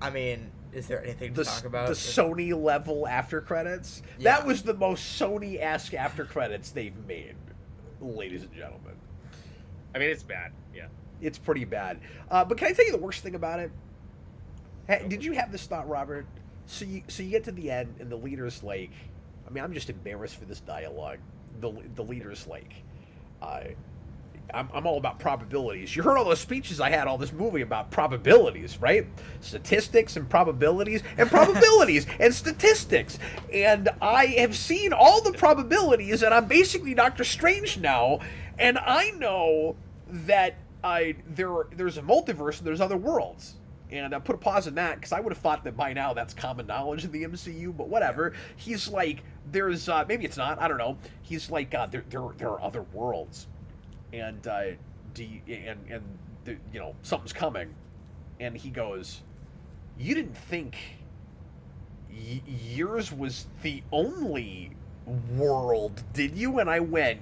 Speaker 3: I mean, is there anything to talk about?
Speaker 1: The Sony level after credits? Yeah. That was the most Sony-esque after credits they've made, ladies and gentlemen.
Speaker 2: I mean, it's bad. Yeah.
Speaker 1: It's pretty bad. But can I tell you the worst thing about it? Did you have this thought, Robert? So you get to the end, and the leader's like, I mean, I'm just embarrassed for this dialogue. The leader's like, I'm all about probabilities. You heard all those speeches I had all this movie about probabilities, right? Statistics and probabilities and statistics. And I have seen all the probabilities, and I'm basically Doctor Strange now, and I know that there's a multiverse and there's other worlds. And I put a pause in that because I would have thought that by now that's common knowledge in the MCU, but whatever. He's like, there's maybe it's not. I don't know. He's like, there are other worlds, and something's coming, and he goes, you didn't think yours was the only world, did you? And I went,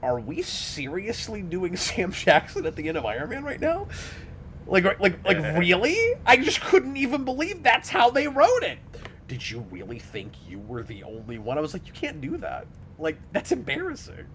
Speaker 1: are we seriously doing Sam Jackson at the end of Iron Man right now? Like really? I just couldn't even believe that's how they wrote it. Did you really think you were the only one? I was like, you can't do that. Like, that's embarrassing.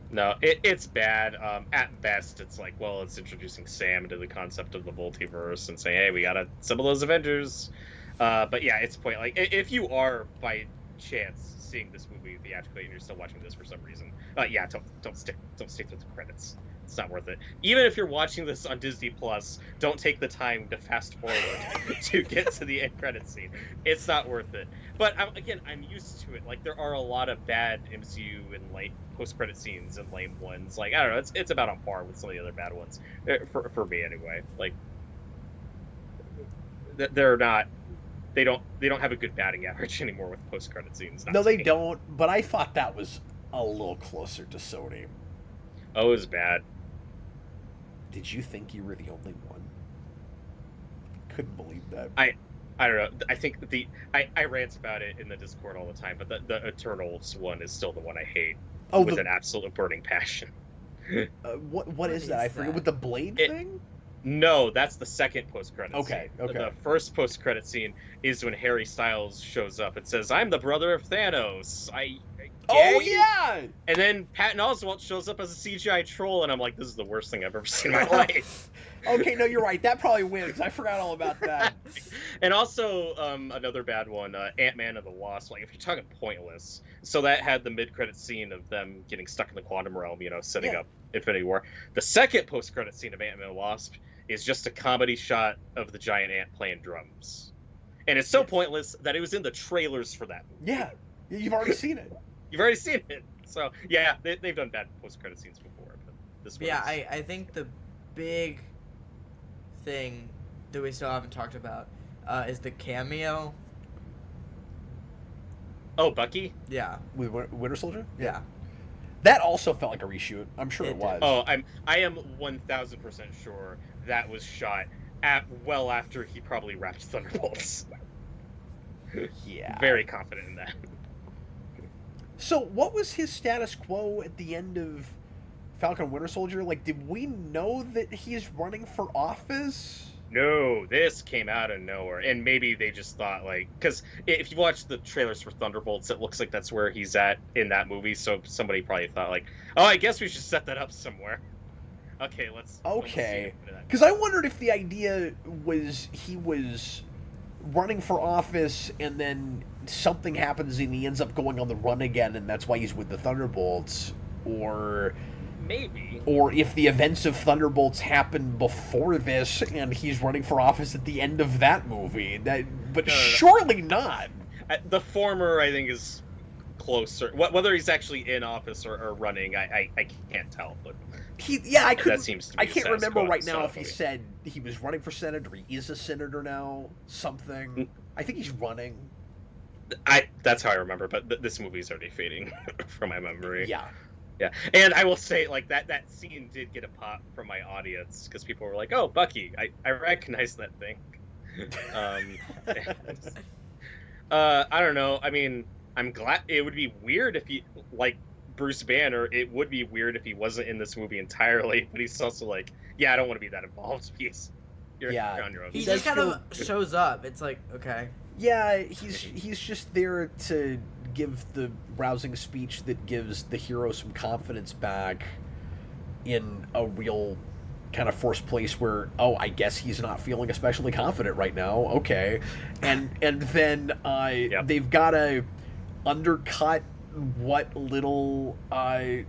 Speaker 2: No, it's bad. At best, it's like, well, it's introducing Sam into the concept of the multiverse and saying, hey, we gotta assemble those Avengers. But yeah, it's point. Like, if you are by chance seeing this movie theatrically and you're still watching this for some reason, don't stick through the credits. It's not worth it. Even if you're watching this on Disney Plus, don't take the time to fast forward to get to the end credit scene. It's not worth it. But I'm used to it. Like, there are a lot of bad MCU and like post-credit scenes and lame ones. Like, I don't know. It's about on par with some of the other bad ones for me anyway. Like, they're not. They don't have a good batting average anymore with post-credit scenes.
Speaker 1: No, they don't. But I thought that was a little closer to Sony.
Speaker 2: Oh, it was bad.
Speaker 1: Did you think you were the only one? Couldn't believe that.
Speaker 2: I don't know. I think I rant about it in the Discord all the time, but the Eternals one is still the one I hate with an absolute burning passion.
Speaker 1: What is that? I forget. With the blade thing?
Speaker 2: No, that's the second post-credit scene.
Speaker 1: Okay.
Speaker 2: The first post-credit scene is when Harry Styles shows up and says, I'm the brother of Thanos.
Speaker 1: Oh, yeah!
Speaker 2: And then Patton Oswalt shows up as a CGI troll, and I'm like, this is the worst thing I've ever seen in my life.
Speaker 1: Okay, no, you're right. That probably wins. I forgot all about that.
Speaker 2: And also, another bad one, Ant-Man and the Wasp. Like, if you're talking pointless, so that had the mid-credit scene of them getting stuck in the quantum realm, setting up Infinity War. The second post-credit scene of Ant-Man and the Wasp is just a comedy shot of the giant ant playing drums. And it's so pointless that it was in the trailers for that movie.
Speaker 1: Yeah, you've already seen it.
Speaker 2: You've already seen it. So, yeah, they've done bad post-credit scenes before. But this one
Speaker 3: I think the big thing that we still haven't talked about is the cameo.
Speaker 2: Oh, Bucky?
Speaker 3: Yeah.
Speaker 1: With Winter Soldier?
Speaker 3: Yeah.
Speaker 1: That also felt like a reshoot. I'm sure it was.
Speaker 2: Oh, I am 1,000% sure that was shot well after he probably wrapped Thunderbolts.
Speaker 1: Yeah.
Speaker 2: Very confident in that.
Speaker 1: So, what was his status quo at the end of Falcon Winter Soldier? Like, did we know that he's running for office?
Speaker 2: No, this came out of nowhere. And maybe they just thought, like... Because if you watch the trailers for Thunderbolts, it looks like that's where he's at in that movie. So somebody probably thought, like, oh, I guess we should set that up somewhere. Okay, let's...
Speaker 1: Okay. Because I wondered if the idea was he was running for office and then something happens and he ends up going on the run again and that's why he's with the Thunderbolts, or
Speaker 2: maybe,
Speaker 1: or if the events of Thunderbolts happen before this and he's running for office at the end of that movie. But surely not.
Speaker 2: The former, I think, is closer. Whether he's actually in office or running, I can't tell. But
Speaker 1: I couldn't.
Speaker 2: That seems to be
Speaker 1: I can't remember right now if he
Speaker 2: okay.
Speaker 1: said he was running for Senate or he is a senator now. Something. I think he's running.
Speaker 2: That's how I remember, but this movie's already fading from my memory.
Speaker 1: Yeah.
Speaker 2: Yeah, and I will say, like, that scene did get a pop from my audience, because people were like, oh, Bucky, I recognize that thing. I don't know, I mean, I'm glad. It would be weird if he, like Bruce Banner, it would be weird if he wasn't in this movie entirely, but he's also like, yeah, I don't want to be that involved, because you're on your own.
Speaker 3: He just kind of shows up. It's like, okay.
Speaker 1: Yeah, he's just there to give the rousing speech that gives the hero some confidence back in a real kind of forced place where, oh, I guess he's not feeling especially confident right now. Okay. And then they've got to undercut what little heartfelt,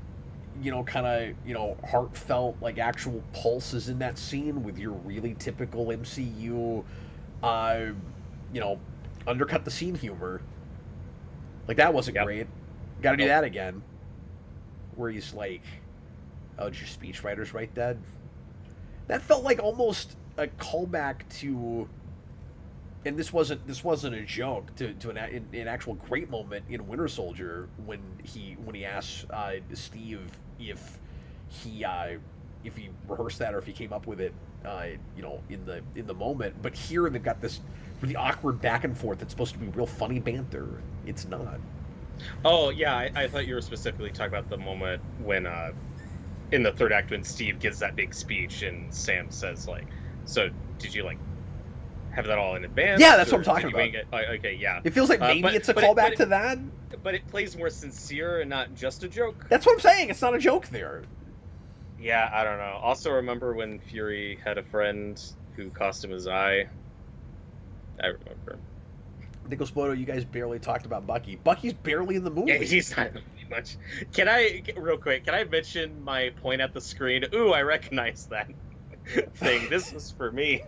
Speaker 1: like, actual pulse is in that scene with your really typical MCU undercut the scene humor. Like, that wasn't great. Gotta do that again. Where he's like, Oh, did your speechwriters write that? That felt like almost a callback to, and this wasn't a joke, to an actual great moment in Winter Soldier when he asks Steve if he rehearsed that or if he came up with it, in the moment. But here they've got this really awkward back and forth that's supposed to be real funny banter. It's not.
Speaker 2: Oh yeah, I thought you were specifically talking about the moment when in the third act when Steve gives that big speech and Sam says like, "So did you like have that all in advance?"
Speaker 1: Yeah, that's what I'm talking about.
Speaker 2: Okay, yeah.
Speaker 1: It feels like maybe it's a callback to that.
Speaker 2: But it plays more sincere and not just a joke.
Speaker 1: That's what I'm saying. It's not a joke there.
Speaker 2: Yeah, I don't know. Also, remember when Fury had a friend who cost him his eye? I remember.
Speaker 1: Nicholas Bodo, you guys barely talked about Bucky. Bucky's barely in the movie.
Speaker 2: Yeah, he's not in the movie much. Real quick, can I mention my point at the screen? Ooh, I recognize that thing. This was for me.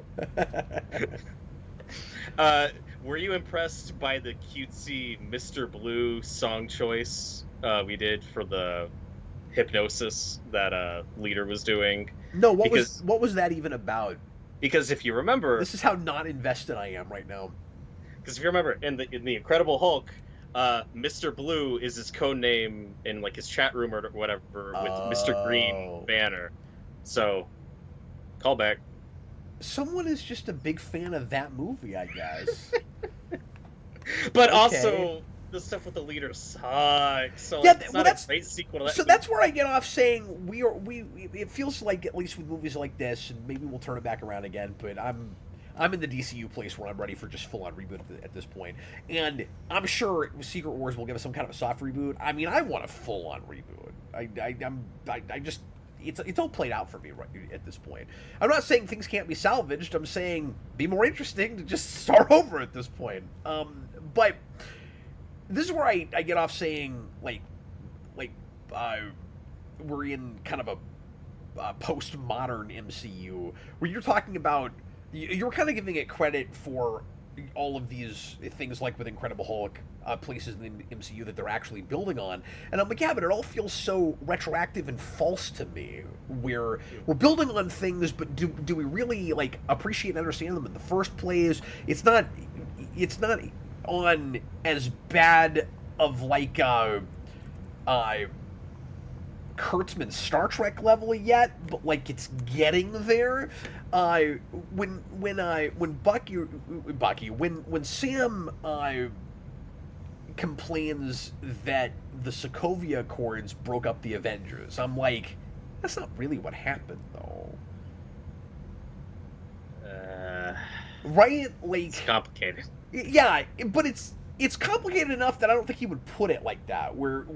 Speaker 2: Were you impressed by the cutesy Mr. Blue song choice we did for the hypnosis that Leader was doing?
Speaker 1: No, what was that even about?
Speaker 2: Because if you remember,
Speaker 1: this is how not invested I am right now.
Speaker 2: Because if you remember, in the Incredible Hulk, Mr. Blue is his code name in like his chat room or whatever with Mr. Green banner. So, callback.
Speaker 1: Someone is just a big fan of that movie, I guess.
Speaker 2: But also, the stuff with the Leader sucks. So
Speaker 1: yeah,
Speaker 2: it's not a great sequel to that.
Speaker 1: So that's where I get off saying we. It feels like, at least with movies like this, and maybe we'll turn it back around again. But I'm in the DCU place where I'm ready for just full on reboot at this point, and I'm sure Secret Wars will give us some kind of a soft reboot. I mean, I want a full on reboot. I just. It's all played out for me right at this point. I'm not saying things can't be salvaged. I'm saying be more interesting to just start over at this point. But this is where I get off saying like we're in kind of a postmodern MCU where you're talking about, you're kind of giving it credit for all of these things like with Incredible Hulk, places in the MCU that they're actually building on. And I'm like, yeah, but it all feels so retroactive and false to me, where we're building on things, but do we really like appreciate and understand them in the first place? It's not on as bad of like Kurtzman's Star Trek level yet, but like it's getting there. When Sam complains that the Sokovia Accords broke up the Avengers, I'm like, that's not really what happened though. Right? Like,
Speaker 2: it's complicated.
Speaker 1: Yeah, but it's complicated enough that I don't think he would put it like that. Where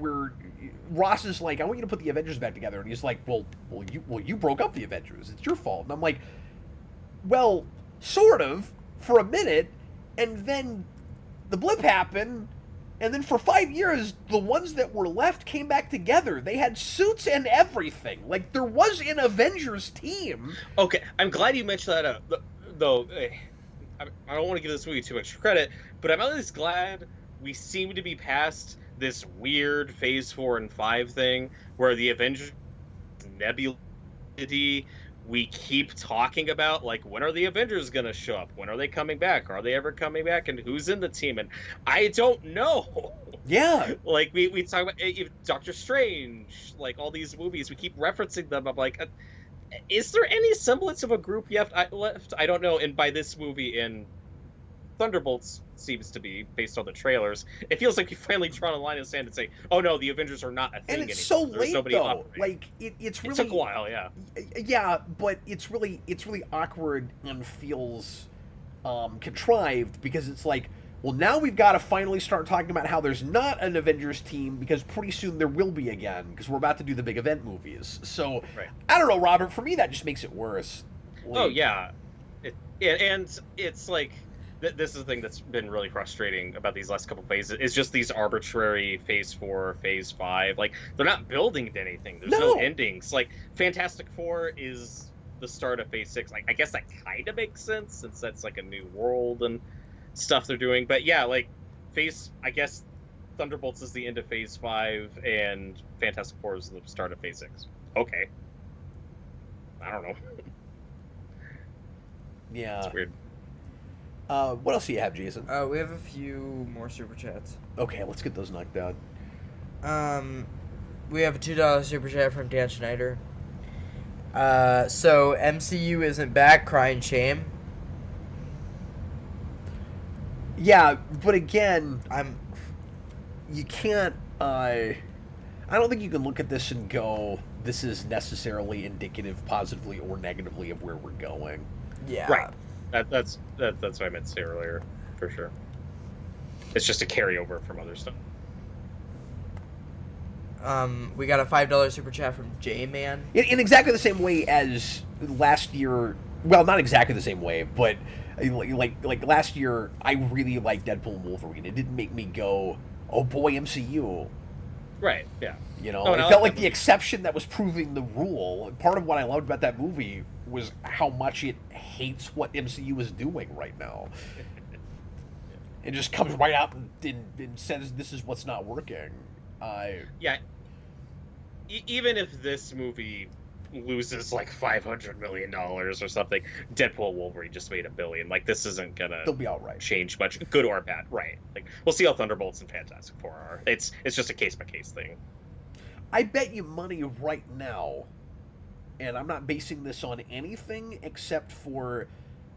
Speaker 1: Ross is like, I want you to put the Avengers back together, and he's like, well, you broke up the Avengers. It's your fault. And I'm like, well, sort of for a minute, and then the blip happened, and then for 5 years, the ones that were left came back together. They had suits and everything. Like, there was an Avengers team.
Speaker 2: Okay, I'm glad you mentioned that, though. I don't want to give this movie too much credit, but I'm at least glad we seem to be past this weird Phase 4 and 5 thing where the Avengers Nebula, we keep talking about, like, when are the Avengers going to show up? When are they coming back? Are they ever coming back? And who's in the team? And I don't know.
Speaker 1: Yeah.
Speaker 2: Like, we talk about Doctor Strange, like, all these movies. We keep referencing them. I'm like, is there any semblance of a group left? I don't know. And by this movie, in Thunderbolts seems to be, based on the trailers, it feels like we finally drawn a line in the sand and say, oh no, the Avengers are not a thing
Speaker 1: and it's
Speaker 2: anymore.
Speaker 1: so late though. Like it's really,
Speaker 2: it took a while, yeah.
Speaker 1: Yeah, but it's really awkward and feels contrived, because it's like, well, now we've got to finally start talking about how there's not an Avengers team, because pretty soon there will be again, because we're about to do the big event movies. So
Speaker 2: right. I
Speaker 1: don't know, Robert. For me, that just makes it worse. Like,
Speaker 2: oh yeah, and it's like, this is the thing that's been really frustrating about these last couple phases. Is just these arbitrary Phase 4, Phase 5. Like, they're not building to anything. There's no endings. Like, Fantastic Four is the start of Phase 6. Like, I guess that kind of makes sense, since that's like a new world and stuff they're doing. But yeah, like, I guess Thunderbolts is the end of Phase 5, and Fantastic Four is the start of Phase 6. okay. I don't know.
Speaker 1: Yeah.
Speaker 2: It's weird.
Speaker 1: What else do you have, Jason?
Speaker 3: We have a few more super chats.
Speaker 1: Okay, let's get those knocked out.
Speaker 3: We have a $2 super chat from Dan Schneider. So MCU isn't back, crying shame.
Speaker 1: Yeah, but again,
Speaker 3: I'm
Speaker 1: you can't. I don't think you can look at this and go, "This is necessarily indicative, positively or negatively, of where we're going."
Speaker 3: yeah.
Speaker 2: Right. That's what I meant to say earlier, for sure. It's just a carryover from other stuff.
Speaker 3: We got a $5 super chat from J-Man.
Speaker 1: In exactly the same way as last year. Well, not exactly the same way, but like last year, I really liked Deadpool and Wolverine. It didn't make me go, "Oh boy, MCU."
Speaker 2: Right. Yeah.
Speaker 1: You know,
Speaker 2: Oh,
Speaker 1: it
Speaker 2: and I
Speaker 1: felt
Speaker 2: like
Speaker 1: like
Speaker 2: that
Speaker 1: the exception that was proving the rule. And part of what I loved about that movie was how much it hates what MCU is doing right now. It just comes right out and says this is what's not working.
Speaker 2: Yeah. Even if this movie loses like $500 million or something, Deadpool Wolverine just made $1 billion. Like, this isn't gonna
Speaker 1: They'll be all right.
Speaker 2: change much, good or bad. Right. Like, we'll see how Thunderbolts and Fantastic Four are. It's just a case by case thing.
Speaker 1: I bet you money right now, and I'm not basing this on anything except for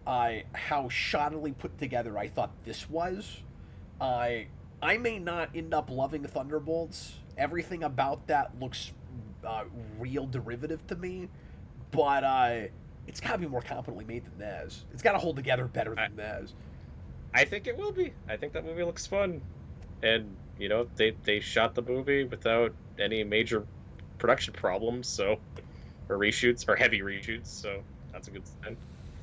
Speaker 1: how shoddily put together I thought this was. I may not end up loving Thunderbolts. Everything about that looks real derivative to me, but it's got to be more competently made than theirs. It's got to hold together better than theirs.
Speaker 2: I think it will be. I think that movie looks fun, and you know they shot the movie without any major production problems, so or reshoots or heavy reshoots, so that's a good sign.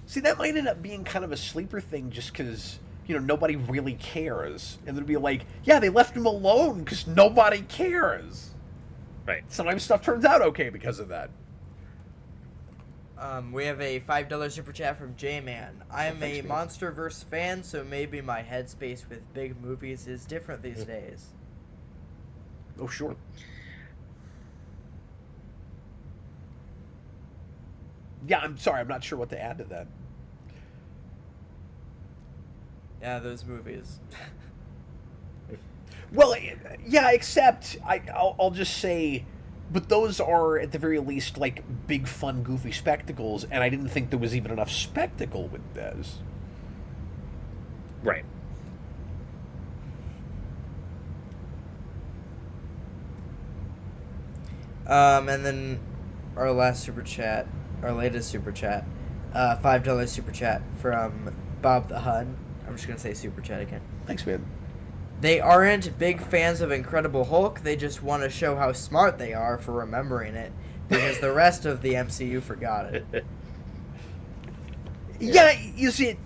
Speaker 1: See, that might end up being kind of a sleeper thing, just because nobody really cares, and it'll be like, yeah, they left him alone because nobody cares.
Speaker 2: Right.
Speaker 1: Sometimes stuff turns out okay because of that.
Speaker 3: We have a $5 super chat from J-Man. I am
Speaker 1: thanks,
Speaker 3: a
Speaker 1: man.
Speaker 3: MonsterVerse fan, so maybe my headspace with big movies is different these days.
Speaker 1: Oh, sure. Yeah, I'm sorry. I'm not sure what to add to that.
Speaker 3: Yeah, those movies.
Speaker 1: Well, yeah, except I'll just say, but those are at the very least like big, fun, goofy spectacles, and I didn't think there was even enough spectacle with those.
Speaker 2: Right.
Speaker 3: And then our latest super chat, $5 super chat from Bob the Hun. I'm just gonna say super chat again.
Speaker 1: Thanks, man.
Speaker 3: They aren't big fans of Incredible Hulk. They just want to show how smart they are for remembering it, because the rest of the MCU forgot it.
Speaker 1: Yeah, is it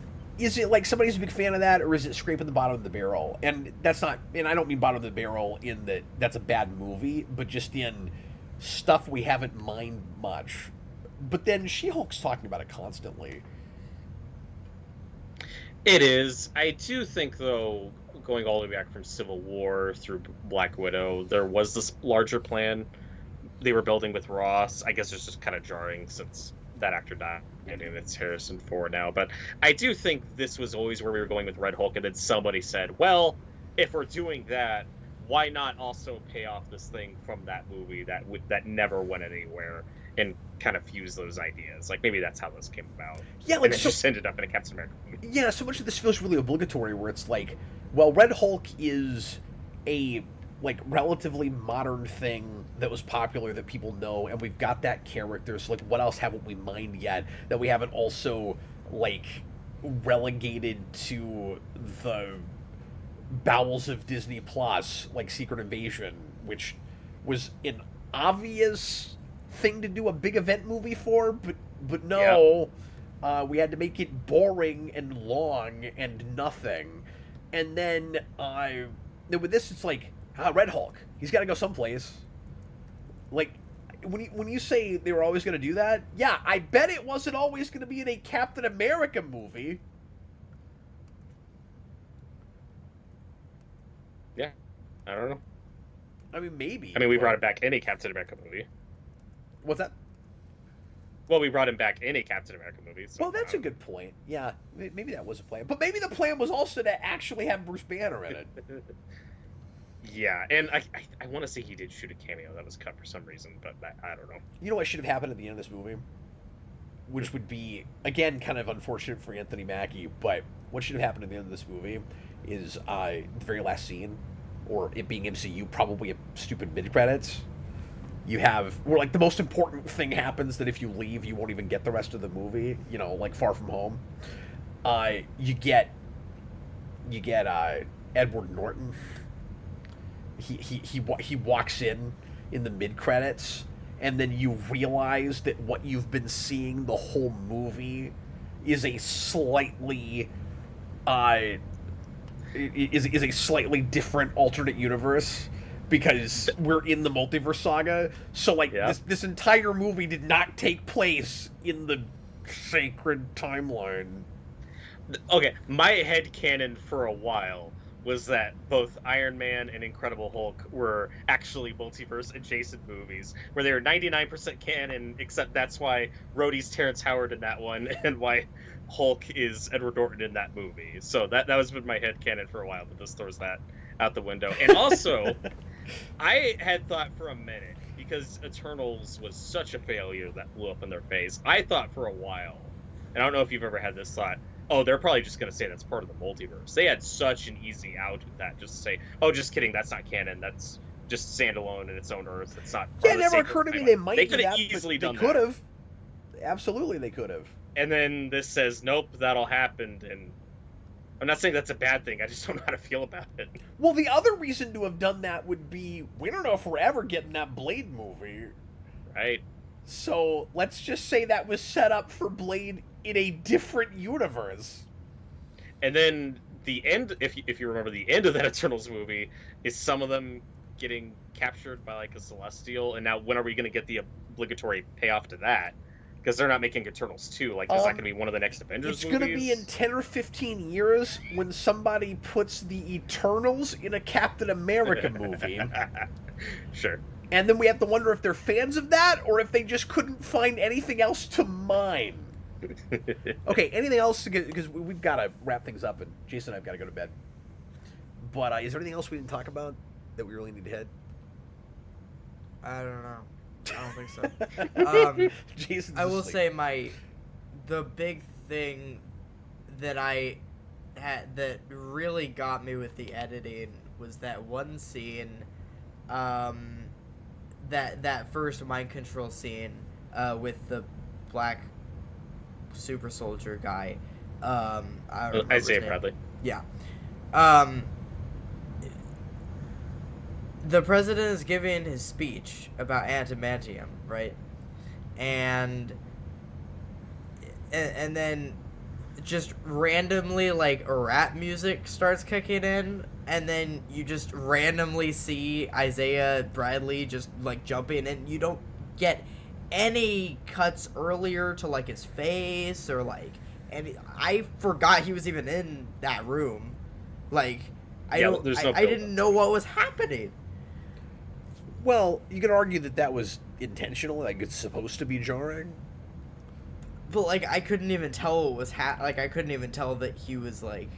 Speaker 1: like somebody's a big fan of that, or is it scraping the bottom of the barrel? And that's not, and I don't mean bottom of the barrel in that that's a bad movie, but just in stuff we haven't mined much. But then She-Hulk's talking about it constantly.
Speaker 2: It is. I do think, though, going all the way back from Civil War through Black Widow, there was this larger plan they were building with Ross. I guess it's just kind of jarring since that actor died, and it's Harrison Ford now. But I do think this was always where we were going with Red Hulk, and then somebody said, well, if we're doing that, why not also pay off this thing from that movie that never went anywhere and kind of fuse those ideas? Like, maybe that's how this came about.
Speaker 1: Yeah, like
Speaker 2: and it just ended up in a Captain America movie.
Speaker 1: Yeah, so much of this feels really obligatory, where it's like, well, Red Hulk is a relatively modern thing that was popular that people know, and we've got that character, so what else haven't we mined yet that we haven't also relegated to the bowels of Disney Plus, like Secret Invasion, which was an obvious thing to do a big event movie for, but no. Yeah. We had to make it boring and long and nothing. And then with this, it's like, Red Hulk, he's got to go someplace. Like, when you say they were always going to do that, yeah, I bet it wasn't always going to be in a Captain America movie.
Speaker 2: Yeah, I don't know.
Speaker 1: I mean, maybe.
Speaker 2: I mean, we brought it back in a Captain America movie.
Speaker 1: What's that?
Speaker 2: Well, we brought him back in a Captain America movie. So,
Speaker 1: Well, that's a good point. Yeah, maybe that was a plan. But maybe the plan was also to actually have Bruce Banner in it.
Speaker 2: Yeah, and I want to say he did shoot a cameo that was cut for some reason, but I don't know.
Speaker 1: You know what should have happened at the end of this movie? Which would be, again, kind of unfortunate for Anthony Mackie, but what should have happened at the end of this movie is the very last scene, or it being MCU, probably a stupid mid-credits. You have, where, like, the most important thing happens that if you leave, you won't even get the rest of the movie, you know, like Far From Home. You get Edward Norton. He walks in the mid-credits, and then you realize that what you've been seeing the whole movie is a slightly is a slightly different alternate universe, because we're in the multiverse saga. So, like, this entire movie did not take place in the sacred timeline.
Speaker 2: Okay, my headcanon for a while was that both Iron Man and Incredible Hulk were actually multiverse adjacent movies, where they were 99% canon, except that's why Rhodey's Terrence Howard in that one, and why Hulk is Edward Norton in that movie. So that was been my headcanon for a while, but this throws that out the window. And also, I had thought for a minute, because Eternals was such a failure that blew up in their face, I thought for a while, and I don't know if you've ever had this thought, oh, they're probably just going to say that's part of the multiverse. They had such an easy out with that, just to say, oh, just kidding, that's not canon, that's just standalone in its own Earth. It's not.
Speaker 1: Yeah, it never occurred to me they might.
Speaker 2: They could have easily done that. They could have.
Speaker 1: Absolutely, they could have.
Speaker 2: And then this says, nope, that all happened, and I'm not saying that's a bad thing. I just don't know how to feel about it.
Speaker 1: Well, the other reason to have done that would be, we don't know if we're ever getting that Blade movie.
Speaker 2: Right.
Speaker 1: So let's just say that was set up for Blade in a different universe.
Speaker 2: And then the end, if you remember, the end of that Eternals movie is some of them getting captured by, like, a Celestial, and now when are we going to get the obligatory payoff to that? Because they're not making Eternals 2. Like, is that going to be one of the next Avengers movies?
Speaker 1: It's going to be in 10 or 15 years when somebody puts the Eternals in a Captain America movie.
Speaker 2: Sure.
Speaker 1: And then we have to wonder if they're fans of that, or if they just couldn't find anything else to mine. Okay, anything else? Because we've got to wrap things up, and Jason and I've got to go to bed. But is there anything else we didn't talk about that we really need to hit?
Speaker 3: I don't know. I don't think so.
Speaker 1: Jason's
Speaker 3: I will
Speaker 1: asleep.
Speaker 3: say the big thing that I had that really got me with the editing was that one scene, that first mind control scene, with the black super soldier guy. I don't remember his
Speaker 2: Isaiah
Speaker 3: name.
Speaker 2: Bradley.
Speaker 3: Yeah. The president is giving his speech about adamantium, right? And then just randomly, like, rap music starts kicking in, and then you just randomly see Isaiah Bradley just, like, jumping, and you don't get any cuts earlier to, like, his face or, like, and I forgot he was even in that room. Like, I didn't know what was happening.
Speaker 1: Well, you can argue that was intentional, like it's supposed to be jarring.
Speaker 3: But, like, I couldn't even tell what was I couldn't even tell that he was, like,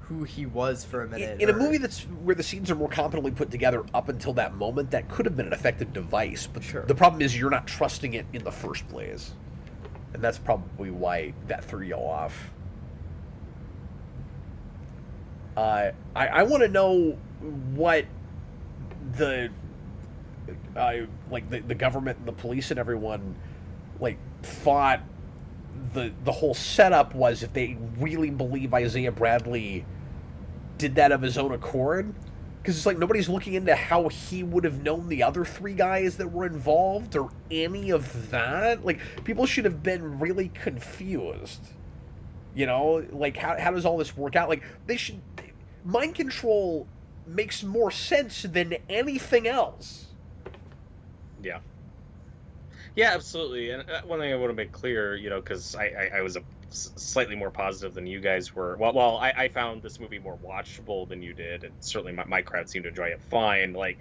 Speaker 3: who he was for a minute.
Speaker 1: In a movie that's where the scenes are more competently put together up until that moment, that could have been an effective device. But
Speaker 3: sure. The
Speaker 1: problem is you're not trusting it in the first place. And that's probably why that threw you off. I want to know what the government and the police and everyone, like, thought the whole setup was, if they really believe Isaiah Bradley did that of his own accord. Because it's like nobody's looking into how he would have known the other three guys that were involved or any of that. Like, people should have been really confused. You know, like, how does all this work out? Like, they should... Mind control makes more sense than anything else.
Speaker 2: Yeah. Yeah, absolutely. And one thing I want to make clear, because I was slightly more positive than you guys were. Well, I found this movie more watchable than you did, and certainly my crowd seemed to enjoy it fine. Like,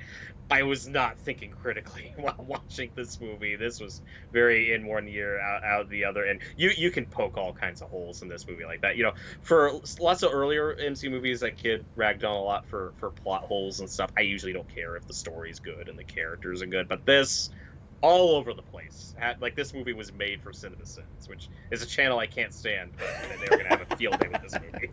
Speaker 2: I was not thinking critically while watching this movie. This was very in one ear, out the other, and you can poke all kinds of holes in this movie like that. For lots of earlier MC movies that get ragged on a lot for plot holes and stuff, I usually don't care if the story's good and the characters are good, but this all over the place. Like, this movie was made for CinemaSins, which is a channel I can't stand, but they were gonna have a field day with this movie.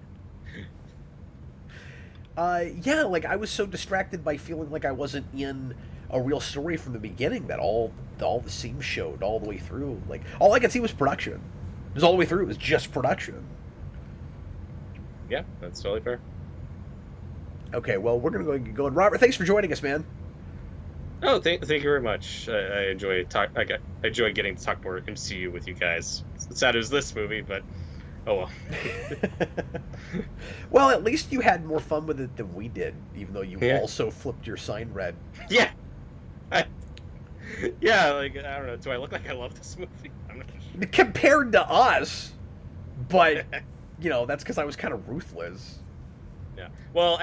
Speaker 1: Yeah, like, I was so distracted by feeling like I wasn't in a real story from the beginning that all the scenes showed all the way through. Like, all I could see was production. It was all the way through. It was just production.
Speaker 2: Yeah, that's totally fair.
Speaker 1: Okay, well, we're gonna go and go. And Robert, thanks for joining us, man.
Speaker 2: Oh, thank you very much. I enjoy getting to talk more MCU with you guys. It's sad as this movie, but oh well.
Speaker 1: Well, at least you had more fun with it than we did, even though you
Speaker 2: Yeah.
Speaker 1: also flipped your sign red.
Speaker 2: Yeah. Yeah, like, I don't know. Do I look like I love this movie? I'm not sure.
Speaker 1: Compared to us, but that's because I was kind of ruthless.
Speaker 2: Yeah. Well,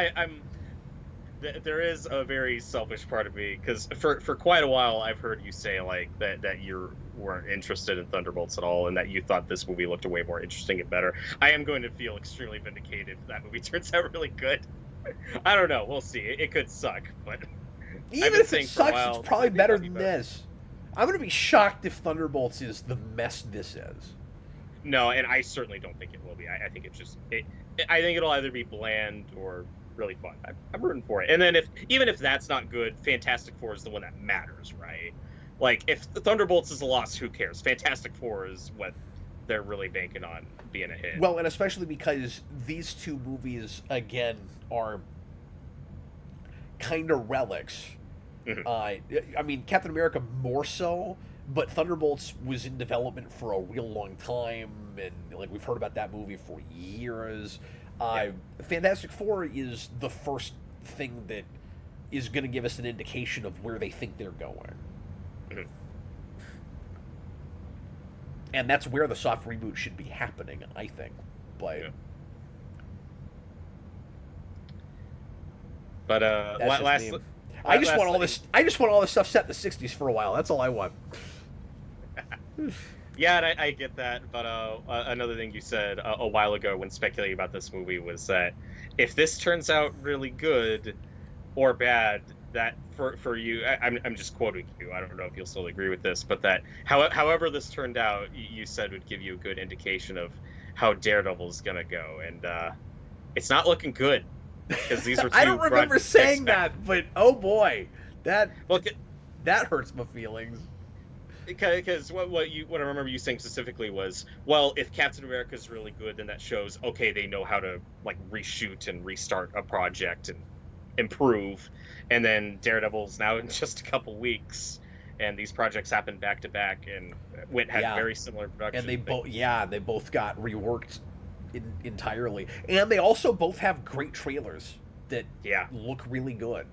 Speaker 2: there is a very selfish part of me, because for quite a while I've heard you say, like, that you weren't interested in Thunderbolts at all, and that you thought this movie looked way more interesting and better. I am going to feel extremely vindicated if that movie turns out really good. I don't know. We'll see. It could suck, but
Speaker 1: Even if it sucks, it's probably better than this. I'm going to be shocked if Thunderbolts is the mess this is.
Speaker 2: No, and I certainly don't think it will be. I think I think it'll either be bland or really fun. I'm rooting for it. And then even if that's not good, Fantastic Four is the one that matters, right? Like, if Thunderbolts is a loss, who cares? Fantastic Four is what they're really banking on being a hit.
Speaker 1: Well, and especially because these two movies, again, are kind of relics.
Speaker 2: Mhm.
Speaker 1: I mean, Captain America more so, but Thunderbolts was in development for a real long time, and like we've heard about that movie for years. Fantastic Four is the first thing that is going to give us an indication of where they think they're going.
Speaker 2: Mhm.
Speaker 1: And that's where the soft reboot should be happening, I think. But
Speaker 2: Yeah. But
Speaker 1: that's just
Speaker 2: last.
Speaker 1: me. I just want all this. I just want all this stuff set in the '60s for a while. That's all I want.
Speaker 2: Yeah, and I get that, but another thing you said a while ago when speculating about this movie was that if this turns out really good or bad, that for you, I'm just quoting you. I don't know if you'll still agree with this, but that however this turned out, you said would give you a good indication of how Daredevil's gonna go, and it's not looking good, because these are two
Speaker 1: I don't remember
Speaker 2: brunt
Speaker 1: saying
Speaker 2: X-Men.
Speaker 1: that, but oh boy, that
Speaker 2: Well,
Speaker 1: that hurts my feelings.
Speaker 2: because what I remember you saying specifically was, well, if Captain America's really good, then that shows, okay, they know how to, like, reshoot and restart a project and improve. And then Daredevil's now in just a couple weeks, and these projects happen back to back and had very similar production.
Speaker 1: And they both got reworked entirely, and they also both have great trailers that look really good.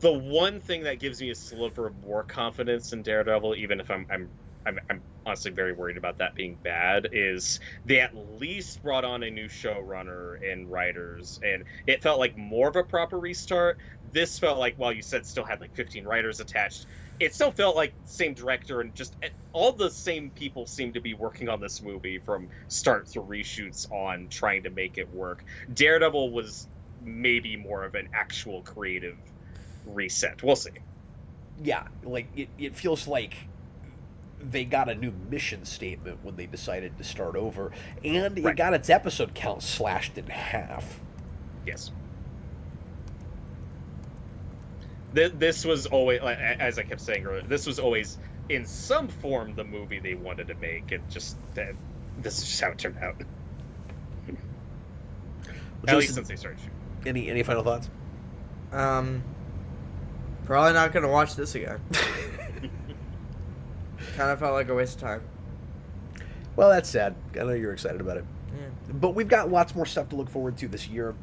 Speaker 2: The one thing that gives me a sliver of more confidence in Daredevil, even if I'm honestly very worried about that being bad, is they at least brought on a new showrunner and writers, and it felt like more of a proper restart. This felt like, while you said still had like 15 writers attached, it still felt like the same director, and just all the same people seem to be working on this movie from start to reshoots on trying to make it work. Daredevil was maybe more of an actual creative reset. We'll see.
Speaker 1: Yeah, like it feels like they got a new mission statement when they decided to start over, and it got its episode count slashed in half.
Speaker 2: Yes. This was always, as I kept saying earlier, this was always in some form the movie they wanted to make. It just this is just how it turned out. At least since they started shooting.
Speaker 1: Any final thoughts?
Speaker 3: Probably not gonna watch this again. Kind of felt like a waste of time.
Speaker 1: Well, that's sad. I know you're excited about it.
Speaker 3: Yeah.
Speaker 1: But we've got lots more stuff to look forward to this year.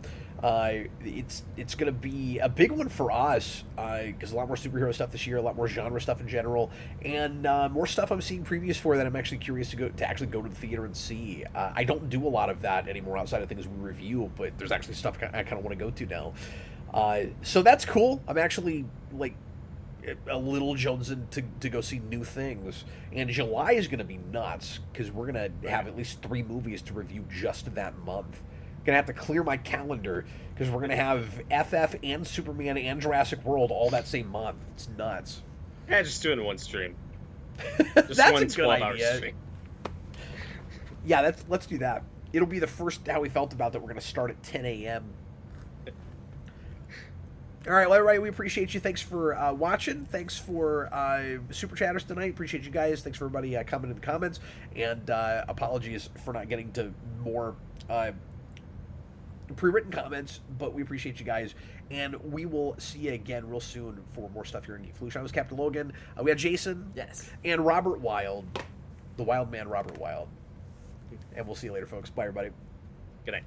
Speaker 1: It's gonna be a big one for us because a lot more superhero stuff this year, a lot more genre stuff in general, and more stuff I'm seeing previews for that I'm actually curious to actually go to the theater and see. I don't do a lot of that anymore outside of things we review, but there's actually stuff I kind of want to go to now. So that's cool. I'm actually like a little jonesing to go see new things, and July is going to be nuts because we're going to have at least 3 movies to review just that month. Gonna have to clear my calendar because we're gonna have FF and Superman and Jurassic World all that same month. It's nuts.
Speaker 2: Yeah, just do it in one stream.
Speaker 1: That's
Speaker 2: Just one
Speaker 1: a good
Speaker 2: 12-hour
Speaker 1: idea.
Speaker 2: stream.
Speaker 1: Yeah, let's do that. It'll be the first How We Felt About that. We're gonna start at 10 a.m. All right, well, everybody, we appreciate you. Thanks for watching. Thanks for super chatters tonight. Appreciate you guys. Thanks for everybody commenting in the comments. And apologies for not getting to more pre-written comments, but we appreciate you guys, and we will see you again real soon for more stuff here in Geek Flution. I was Captain Logan. We had Jayson,
Speaker 3: Yes.
Speaker 1: and Robert Wild, the Wild Man Robert Wild, and we'll see you later, folks. Bye, everybody.
Speaker 2: Good night.